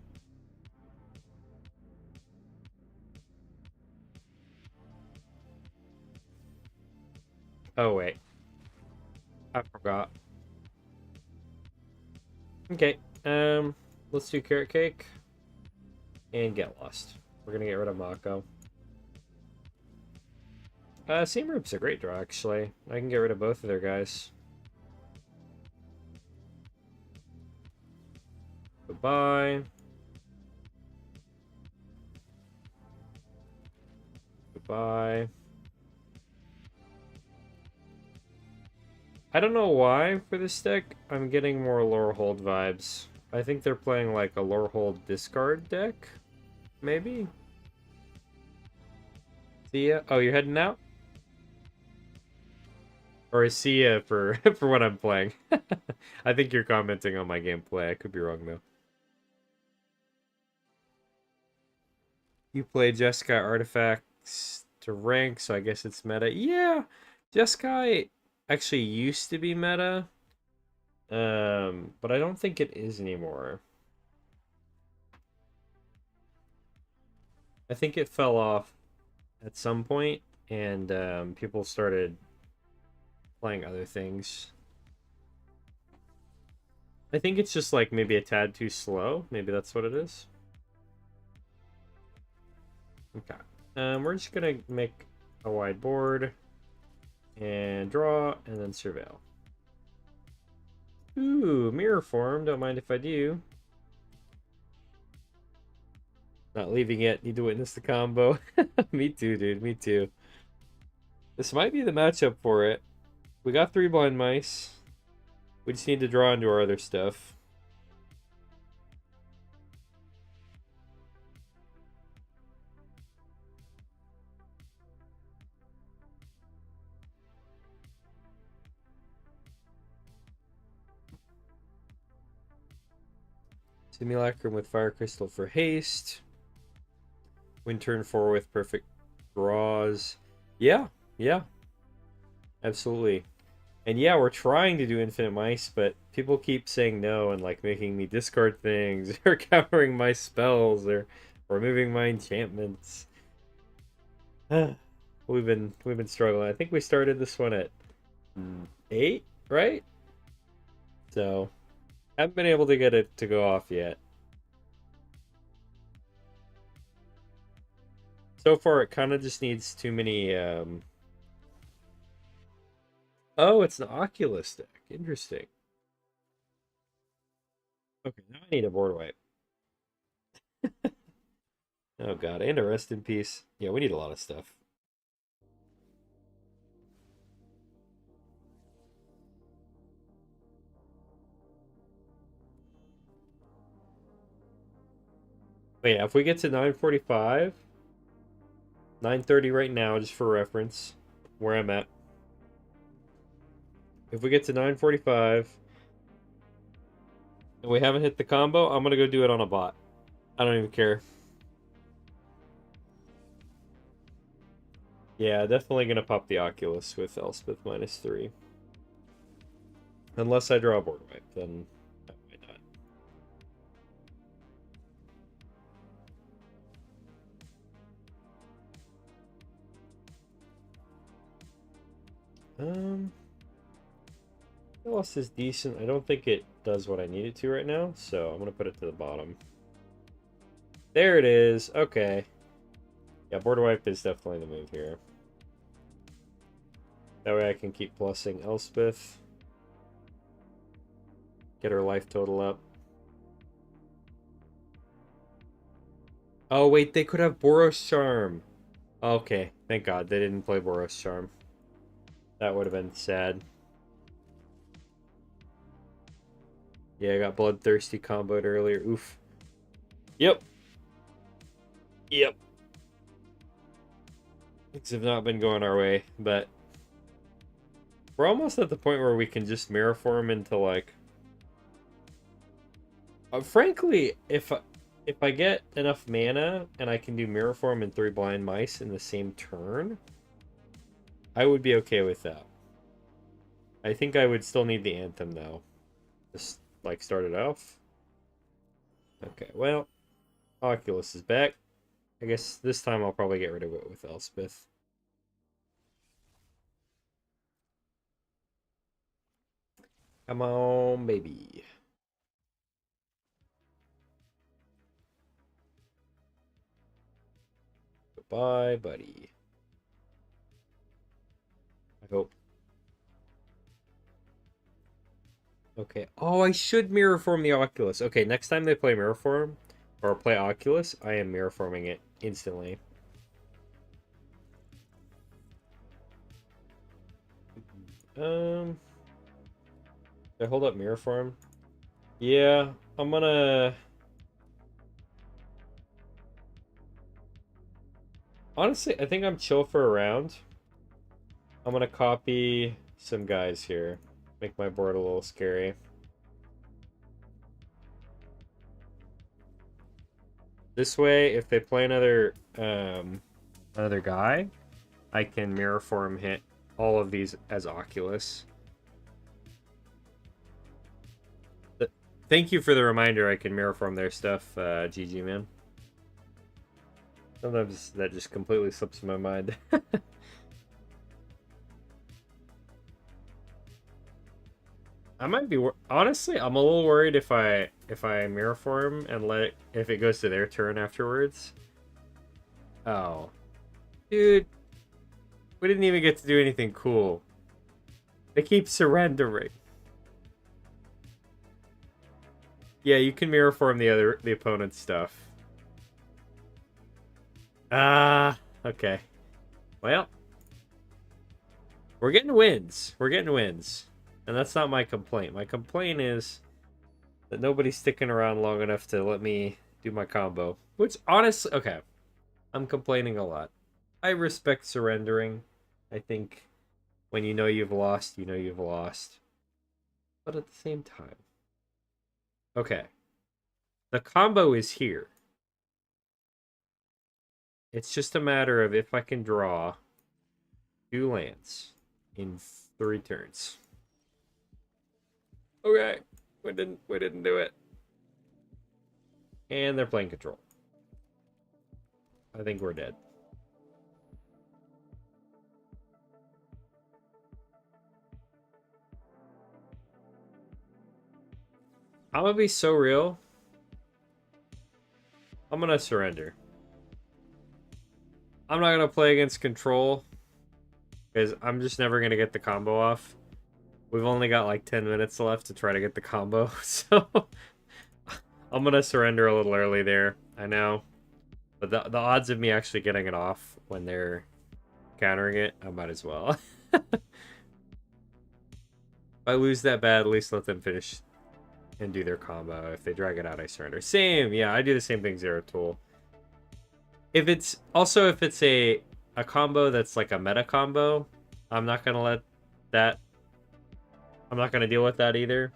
Oh, wait. I forgot. Okay, let's do Carrot Cake and Get Lost. We're gonna get rid of Mako. Seam Roop's a great draw, actually. I can get rid of both of their guys. Goodbye. Goodbye. I don't know why for this deck I'm getting more Lore Hold vibes. I think they're playing like a Lore Hold discard deck, maybe? See ya. Oh, you're heading out? Or see ya for for what I'm playing. I think you're commenting on my gameplay. I could be wrong though. You play Jeskai artifacts to rank, so I guess it's meta. Yeah, Jeskai actually used to be meta, but I don't think it is anymore. I think it fell off at some point, and people started playing other things. I think it's just like maybe a tad too slow. Maybe that's what it is. Okay. We're just gonna make a wide board and draw and then surveil. Ooh, mirror form. Don't mind if I do. Not leaving yet. Need to witness the combo. Me too, dude. Me too. This might be the matchup for it. We got 3 blind mice. We just need to draw into our other stuff. Simulacrum with Fire Crystal for haste. Win turn 4 with perfect draws. Yeah, yeah. Absolutely. And yeah, we're trying to do infinite mice, but people keep saying no and like making me discard things or countering my spells or removing my enchantments. we've been struggling. I think we started this one at 8, right? So haven't been able to get it to go off yet. So far, it kind of just needs too many. Oh, it's an Oculus deck. Interesting. Okay, now I need a board wipe. Oh god, and a rest in peace. Yeah, we need a lot of stuff. But yeah, if we get to 9:45, 9:30 right now, just for reference, where I'm at. If we get to 9:45 and we haven't hit the combo, I'm gonna go do it on a bot. I don't even care. Yeah, definitely gonna pop the Oculus with Elspeth -3. Unless I draw a board wipe, then I might not. Loss is decent. I don't think it does what I need it to right now, so I'm gonna put it to the bottom. There it is. Okay. Yeah, board wipe is definitely the move here. That way I can keep plussing Elspeth. Get her life total up. Oh, wait, they could have Boros Charm. Okay, thank God they didn't play Boros Charm. That would have been sad. Yeah, I got Bloodthirsty comboed earlier. Oof. Yep. Yep. Things have not been going our way, but we're almost at the point where we can just mirror form into like. Frankly, if I get enough mana and I can do mirror form and 3 blind mice in the same turn, I would be okay with that. I think I would still need the anthem though. Just like start it off. Okay, well, Oculus is back. I guess this time I'll probably get rid of it with Elspeth. Come on, baby. Goodbye, buddy. I hope. Okay. Oh, I should mirror form the Oculus. Okay, next time they play mirror form or play Oculus, I am mirror forming it instantly. Did I hold up mirror form? Yeah, I'm gonna. Honestly, I think I'm chill for a round. I'm gonna copy some guys here. Make my board a little scary. This way, if they play another guy, I can mirror form hit all of these as Oculus. Thank you for the reminder. I can mirror form their stuff, GG man. Sometimes that just completely slips my mind. I might be honestly. I'm a little worried if I mirror form and let it, if it goes to their turn afterwards. Oh, dude, we didn't even get to do anything cool. They keep surrendering. Yeah, you can mirror form the opponent's stuff. Ah, okay. Well, we're getting wins. We're getting wins. And that's not my complaint. My complaint is that nobody's sticking around long enough to let me do my combo. Which, honestly, okay. I'm complaining a lot. I respect surrendering. I think when you know you've lost, you know you've lost. But at the same time. Okay. The combo is here. It's just a matter of if I can draw 2 lands in 3 turns. Okay, we didn't do it. And they're playing control. I think we're dead. I'm gonna be so real. I'm gonna surrender. I'm not gonna play against control because I'm just never gonna get the combo off. We've only got like 10 minutes left to try to get the combo, so I'm gonna surrender a little early there. I know, but the odds of me actually getting it off when they're countering it, I might as well. If I lose that bad, at least let them finish and do their combo. If they drag it out, I surrender. Same, yeah, I do the same thing, Zero Tool. If it's a combo that's like a meta combo, I'm not gonna let that. I'm not gonna deal with that either.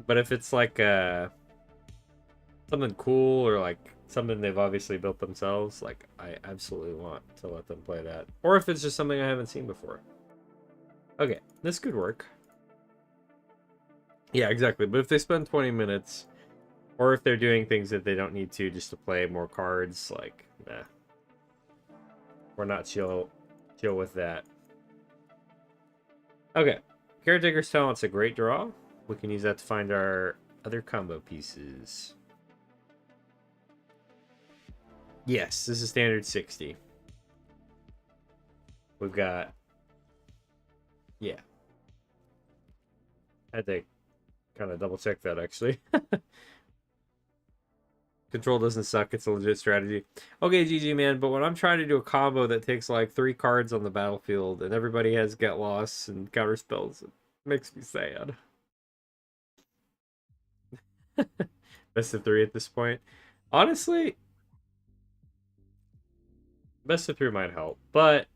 But if it's like something cool or like something they've obviously built themselves, like I absolutely want to let them play that. Or if it's just something I haven't seen before. Okay, this could work. Yeah, exactly. But if they spend 20 minutes, or if they're doing things that they don't need to just to play more cards, like, nah. We're not chill with that. Okay. Caretaker's Talent's a great draw. We can use that to find our other combo pieces. Yes, this is standard 60. We've got Yeah. I had to kind of double check that actually. Control doesn't suck, it's a legit strategy. Okay, GG man, but when I'm trying to do a combo that takes like 3 cards on the battlefield and everybody has get lost and counter spells, it makes me sad. Best of 3 at this point. Honestly, best of 3 might help, but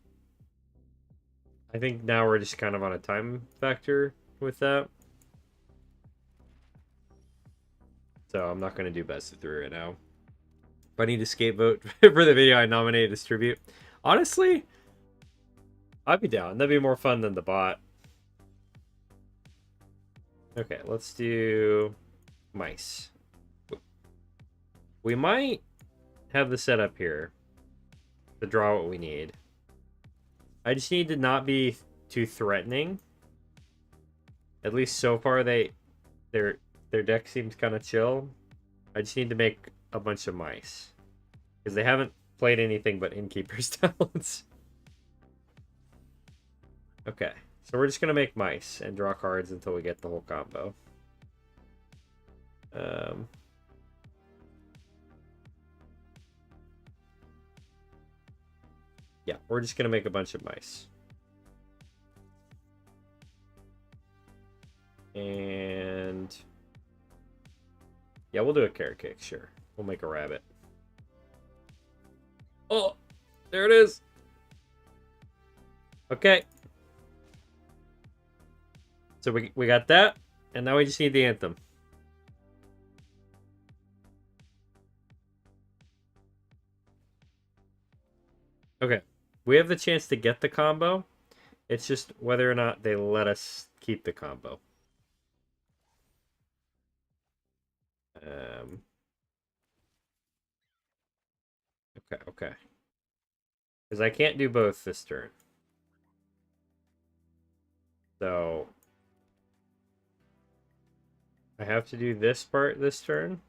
I think now we're just kind of on a time factor with that. So I'm not going to do best of 3 right now. But I need to scapegoat for the video I nominated as tribute. Honestly, I'd be down. That'd be more fun than the bot. Okay, let's do mice. We might have the setup here to draw what we need. I just need to not be too threatening. At least so far, their deck seems kind of chill. I just need to make a bunch of mice because they haven't played anything but Innkeeper's Talents. Okay, so we're just gonna make mice and draw cards until we get the whole combo. Yeah, we're just gonna make a bunch of mice. And yeah, we'll do a carrot cake, sure. We'll make a rabbit. Oh, there it is. Okay. So we got that, and now we just need the anthem. Okay. We have the chance to get the combo. It's just whether or not they let us keep the combo. Okay. Because I can't do both this turn. So I have to do this part this turn.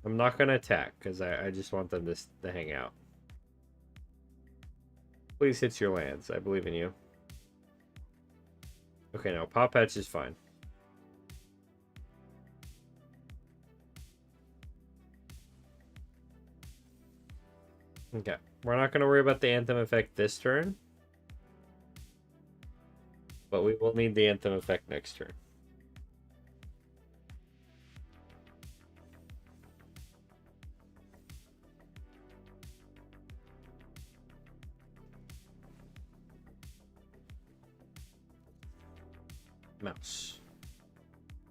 I'm not going to attack because I just want them to hang out. Please hit your lands. I believe in you. Okay, no. Pop Patch is fine. Okay. We're not going to worry about the Anthem effect this turn. But we will need the Anthem effect next turn. Mouse.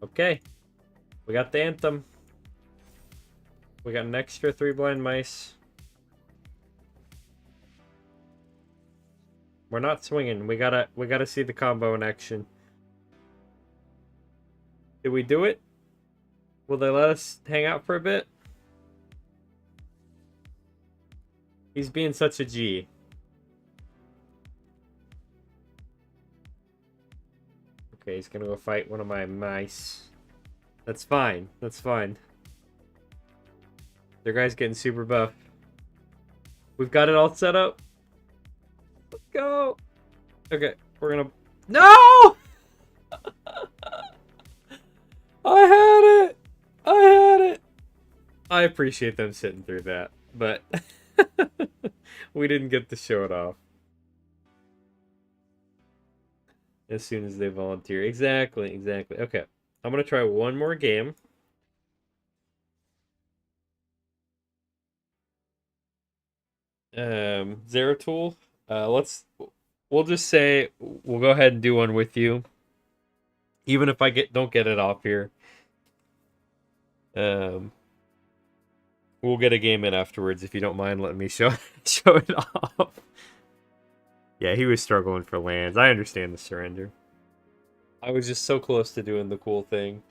Okay. We got the Anthem. We got an extra 3 blind mice. We're not swinging. We gotta see the combo in action. Did we do it? Will they let us hang out for a bit? He's being such a G. Okay, he's gonna go fight one of my mice. That's fine. That's fine. Their guy's getting super buff. We've got it all set up. Let's go. Okay, we're gonna... No! I had it! I had it! I appreciate them sitting through that, but we didn't get to show it off. As soon as they volunteer. Exactly. Okay. I'm going to try one more game. Zeratul. We'll just say we'll go ahead and do one with you. Even if I don't get it off here. We'll get a game in afterwards if you don't mind letting me show it off. Yeah, he was struggling for lands. I understand the surrender. I was just so close to doing the cool thing.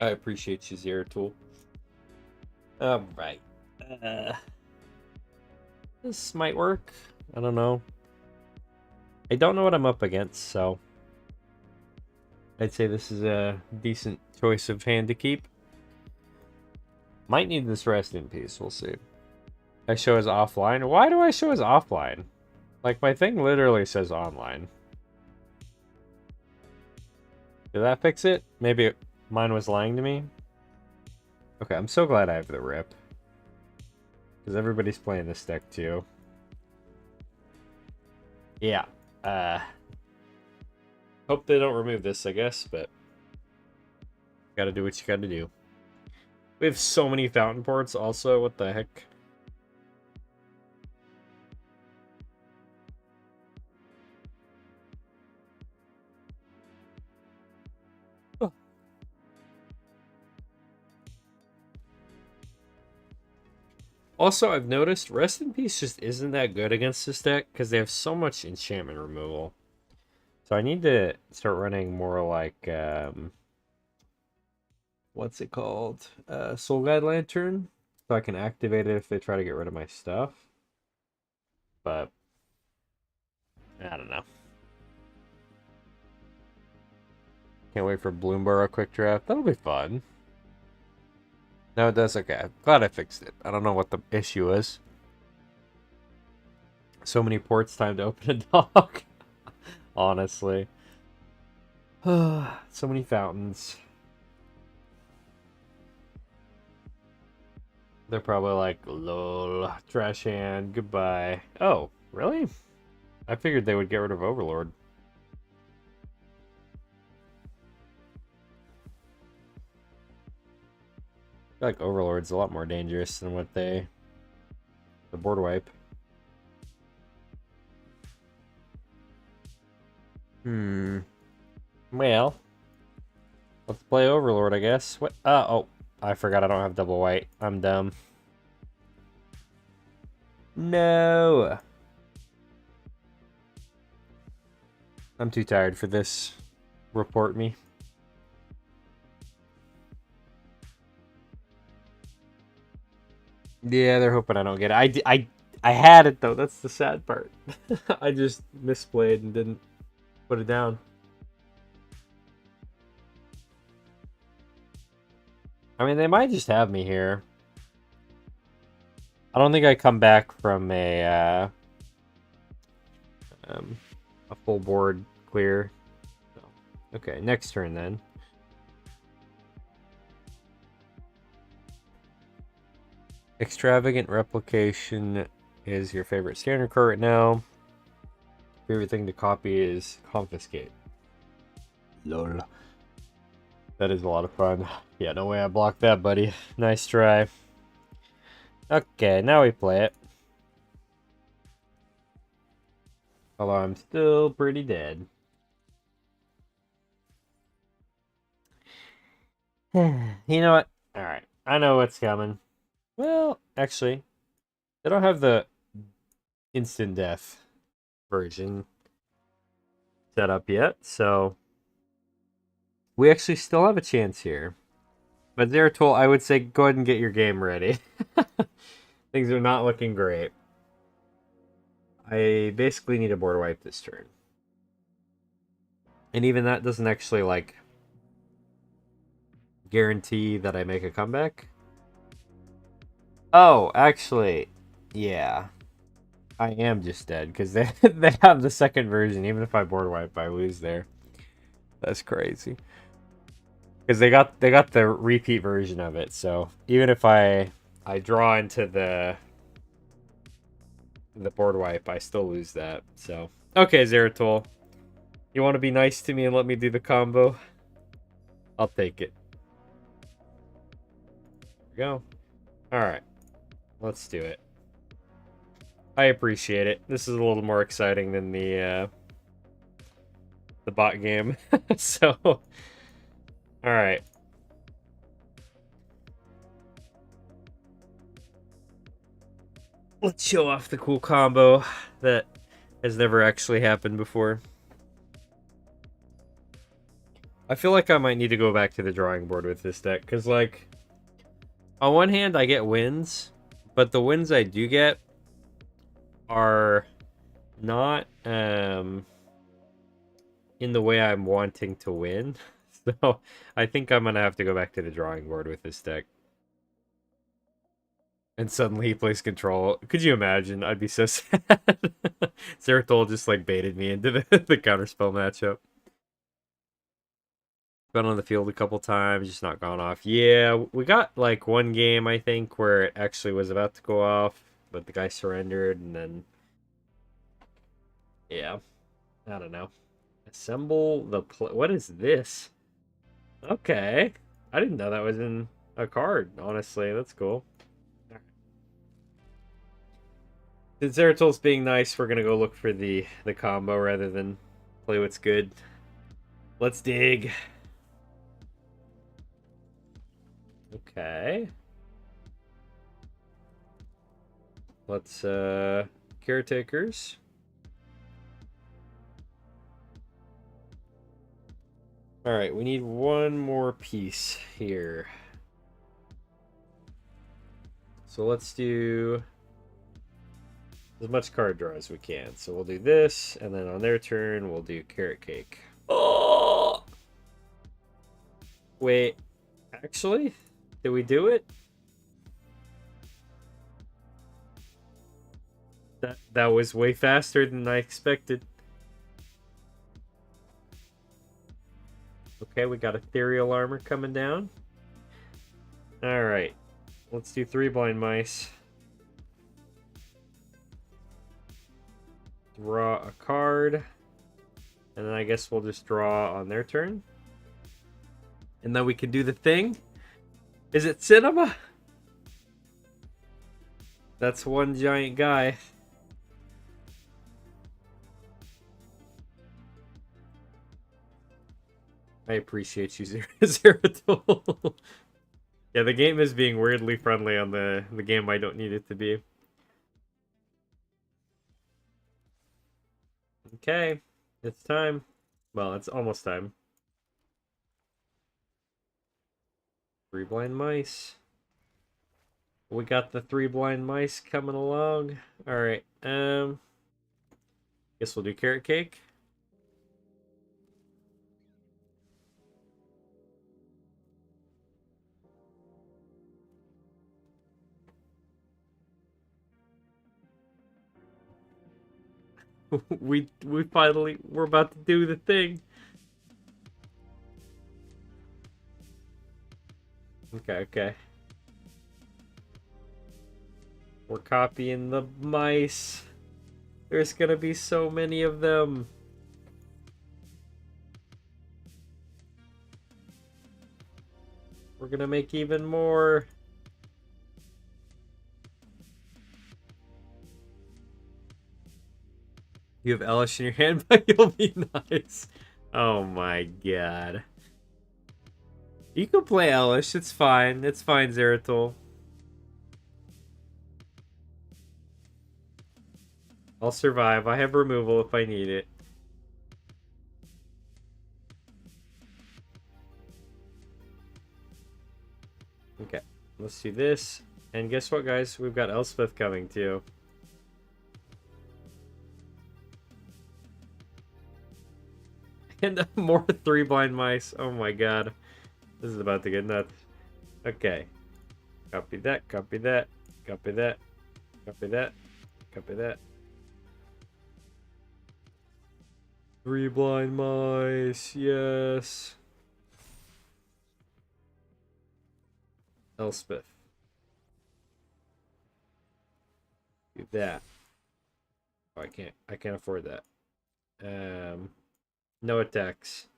I appreciate you, Zeratul. Alright. This might work. I don't know. I don't know what I'm up against, so... I'd say this is a decent choice of hand to keep. Might need this rest in peace, we'll see. I show as offline. Why do I show as offline? Like, my thing literally says online. Did that fix it? Maybe mine was lying to me? Okay, I'm so glad I have the rip. Because everybody's playing this deck too. Yeah. Hope they don't remove this, I guess, but gotta do what you gotta do. We have so many fountain ports also, what the heck? Oh. Also, I've noticed Rest in Peace just isn't that good against this deck because they have so much enchantment removal. So I need to start running more like, what's it called? Soul Guide Lantern. So I can activate it if they try to get rid of my stuff. But, I don't know. Can't wait for Bloomborough Quick Draft. That'll be fun. No, it does. Okay. I'm glad I fixed it. I don't know what the issue is. So many ports, time to open a dog. Honestly. So many fountains. They're probably like, lol, trash hand, goodbye. Oh, really? I figured they would get rid of Overlord. I feel like Overlord's a lot more dangerous than what the board wipe. Well, let's play Overlord, I guess. What? Oh, I forgot I don't have double white. I'm dumb. No. I'm too tired for this. Report me. Yeah, they're hoping I don't get it. I had it, though. That's the sad part. I just misplayed and didn't put it down. I mean, they might just have me here. I don't think I come back from a full board clear. Okay, next turn then. Extravagant Replication is your favorite standard card right now. Favorite thing to copy is Confiscate. Lol. That is a lot of fun. Yeah, no way I blocked that, buddy. Nice try. Okay, now we play it. Although I'm still pretty dead. You know what? Alright, I know what's coming. Well, actually, they don't have the instant death version set up yet, so we actually still have a chance here. But Zeratul, I would say go ahead and get your game ready. Things are not looking great. I basically need a board wipe this turn. And even that doesn't actually, like, guarantee that I make a comeback. Oh, actually, yeah. I am just dead, because they have the second version. Even if I board wipe, I lose there. That's crazy. Because they got the repeat version of it, so even if I draw into the board wipe, I still lose that. So okay, Zeratul, you want to be nice to me and let me do the combo? I'll take it. There we go. All right, let's do it. I appreciate it. This is a little more exciting than the bot game. So, all right. Let's show off the cool combo that has never actually happened before. I feel like I might need to go back to the drawing board with this deck, because, like, on one hand, I get wins, but the wins I do get are not, you in the way I'm wanting to win. So I think I'm gonna have to go back to the drawing board with this deck. And suddenly he plays control. Could you imagine? I'd be so sad. Zeratul just like baited me into the counterspell matchup. Been on the field a couple times, just not gone off. Yeah, we got like one game, I think, where it actually was about to go off, but the guy surrendered, and then... Yeah, I don't know. Assemble the... What is this? Okay. I didn't know that was in a card, honestly. That's cool. Since Zeratul's being nice, we're gonna go look for the combo rather than play what's good. Let's dig. Okay. Let's caretakers. All right, we need one more piece here. So let's do as much card draw as we can. So we'll do this, and then on their turn, we'll do carrot cake. Oh! Wait, actually? Did we do it? That was way faster than I expected. Okay, we got ethereal armor coming down. Alright. Let's do 3 blind mice. Draw a card. And then I guess we'll just draw on their turn. And then we can do the thing. Is it cinema? That's one giant guy. I appreciate you, Zeratul. Yeah, the game is being weirdly friendly on the game I don't need it to be. Okay, it's time. Well, it's almost time. 3 blind mice. We got the 3 blind mice coming along. Alright, guess we'll do carrot cake. we finally, we're about to do the thing. Okay. We're copying the mice. There's gonna be so many of them. We're gonna make even more. You have Elish in your hand, but you'll be nice. Oh my god. You can play Elish, it's fine. It's fine, Zeratul. I'll survive. I have removal if I need it. Okay, let's do this. And guess what, guys? We've got Elspeth coming, too. And more 3 blind mice. Oh my god. This is about to get nuts. Okay. Copy that, copy that, copy that, copy that, copy that. 3 blind mice, yes. Elspeth. Do that. Oh, I can't afford that. No attacks.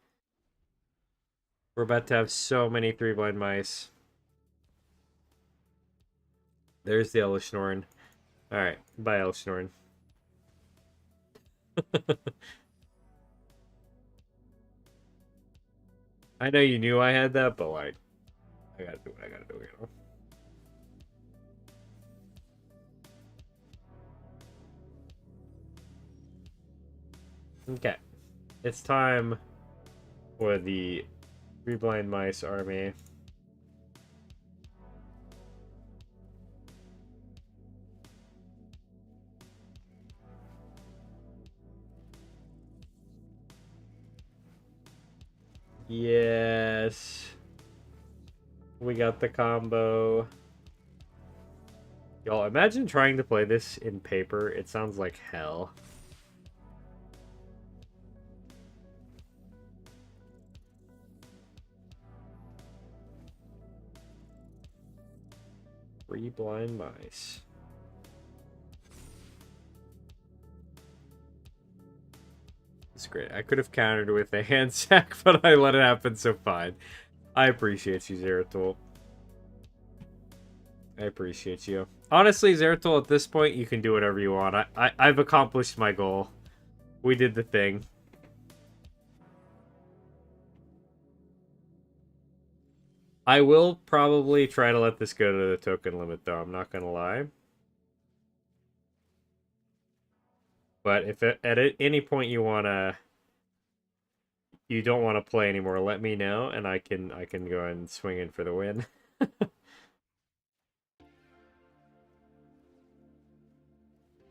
We're about to have so many 3 blind mice. There's the Elishnorn. Alright, bye Elishnorn. I know you knew I had that, but like, I gotta do what I gotta do, you know? Okay. It's time for the 3 blind mice army. Yes. We got the combo. Y'all, imagine trying to play this in paper. It sounds like hell. Three blind mice. It's great. I could have countered with a hand sack, but I let it happen, so fine. I appreciate you, Zeratul. I appreciate you. Honestly, Zeratul, at this point, you can do whatever you want. I've accomplished my goal. We did the thing. I will probably try to let this go to the token limit, though. I'm not gonna lie. But if at any point you don't want to play anymore, let me know, and I can go ahead and swing in for the win.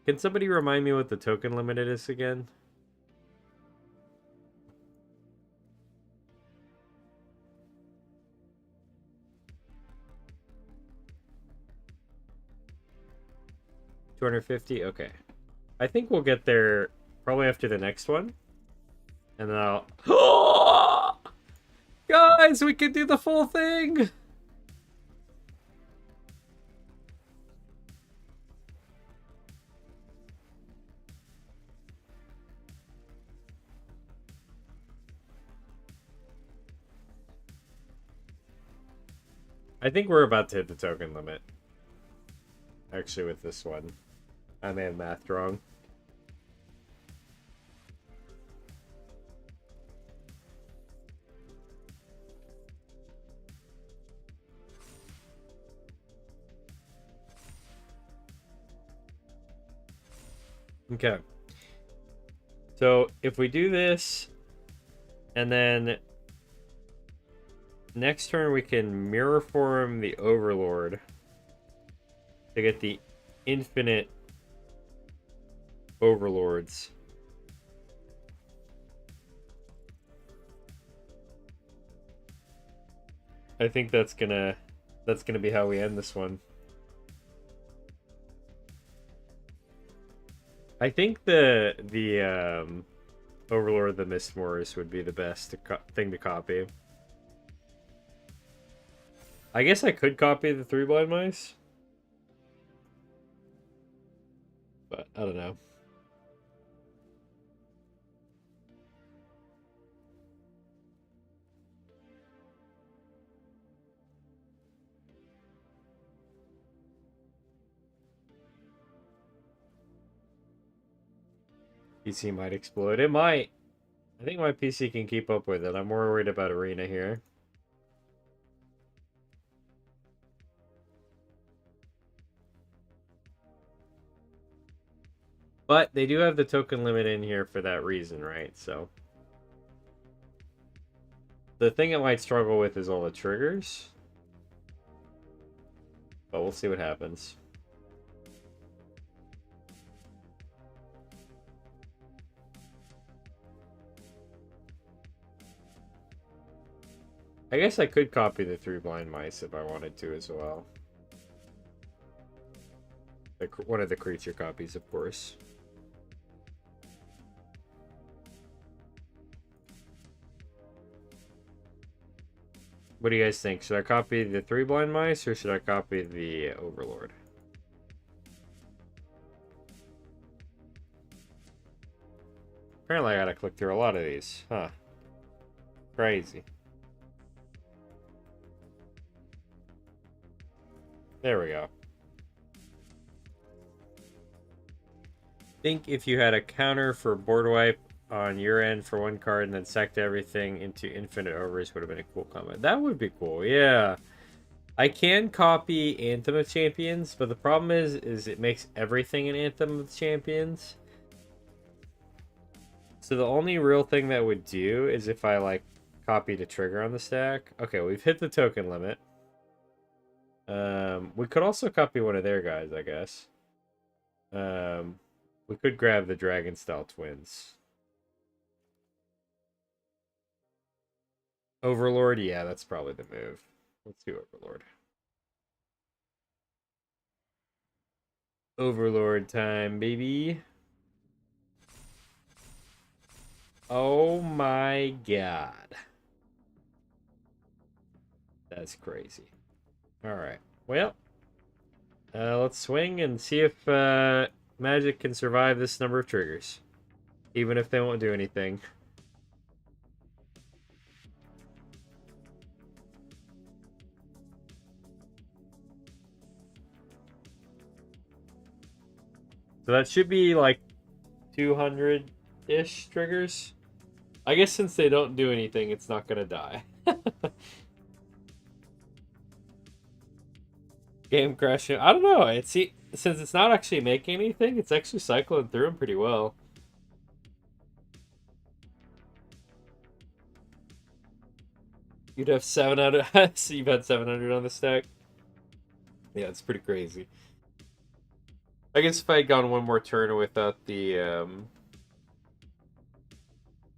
Can somebody remind me what the token limit is again? $250? Okay. I think we'll get there probably after the next one. And then I'll... Guys, we can do the full thing! I think we're about to hit the token limit. Actually, with this one. I may have mathed wrong. Okay. So, if we do this, and then next turn we can mirror form the Overlord to get the infinite Overlords. I think that's gonna be how we end this one. I think the Overlord of the Mistmoors would be the best thing to copy. I guess I could copy the 3 blind mice. But I don't know. PC might explode. It might. I think my PC can keep up with it. I'm more worried about Arena here. But they do have the token limit in here for that reason, right? So the thing it might struggle with is all the triggers. But we'll see what happens. I guess I could copy the 3 blind mice if I wanted to as well. One of the creature copies, of course. What do you guys think? Should I copy the 3 blind mice or should I copy the Overlord? Apparently I gotta click through a lot of these. Huh. Crazy. There we go. Think if you had a counter for board wipe on your end for 1 card and then sacked everything into infinite overs would have been a cool comment. That would be cool, yeah. I can copy Anthem of Champions, but the problem is it makes everything an Anthem of Champions. So the only real thing that would do is if I, like, copied a trigger on the stack. Okay, we've hit the token limit. We could also copy one of their guys, I guess. We could grab the Dragon Style Twins. Overlord? Yeah, that's probably the move. Let's do Overlord. Overlord time, baby. Oh my god. That's crazy. Alright. Well, let's swing and see if Magic can survive this number of triggers. Even if they won't do anything. So that should be like 200-ish triggers. I guess since they don't do anything, it's not going to die. Game crashing. I don't know. Since it's not actually making anything, it's actually cycling through them pretty well. You'd have 700. So you've had 700 on the stack. Yeah, it's pretty crazy. I guess if I had gone one more turn without the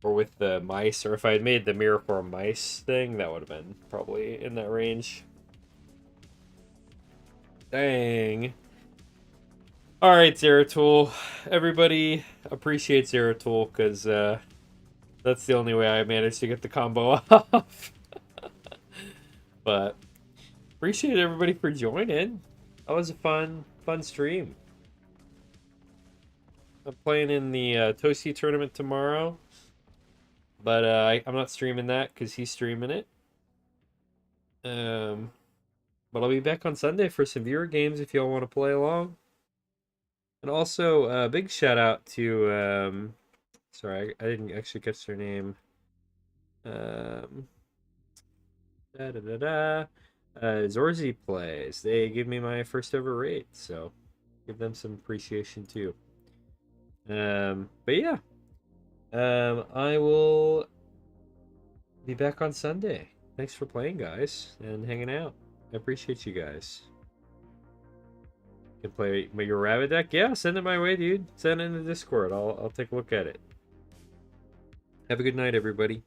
or with the mice, or if I had made the mirror for mice thing, that would have been probably in that range. Dang. Alright, Zeratul. Everybody appreciates Zeratul because that's the only way I managed to get the combo off. But appreciate everybody for joining. That was a fun stream. I'm playing in the Toasty tournament tomorrow. But I'm not streaming that because he's streaming it. But I'll be back on Sunday for some viewer games if y'all want to play along. And also, a big shout out to, sorry, I didn't actually catch their name. Zorzi Plays. They give me my first ever rate, so give them some appreciation too. But yeah, I will be back on Sunday. Thanks for playing, guys, and hanging out. I appreciate you guys. You can play your rabbit deck? Yeah, send it my way, dude. Send it in the Discord. I'll take a look at it. Have a good night, everybody.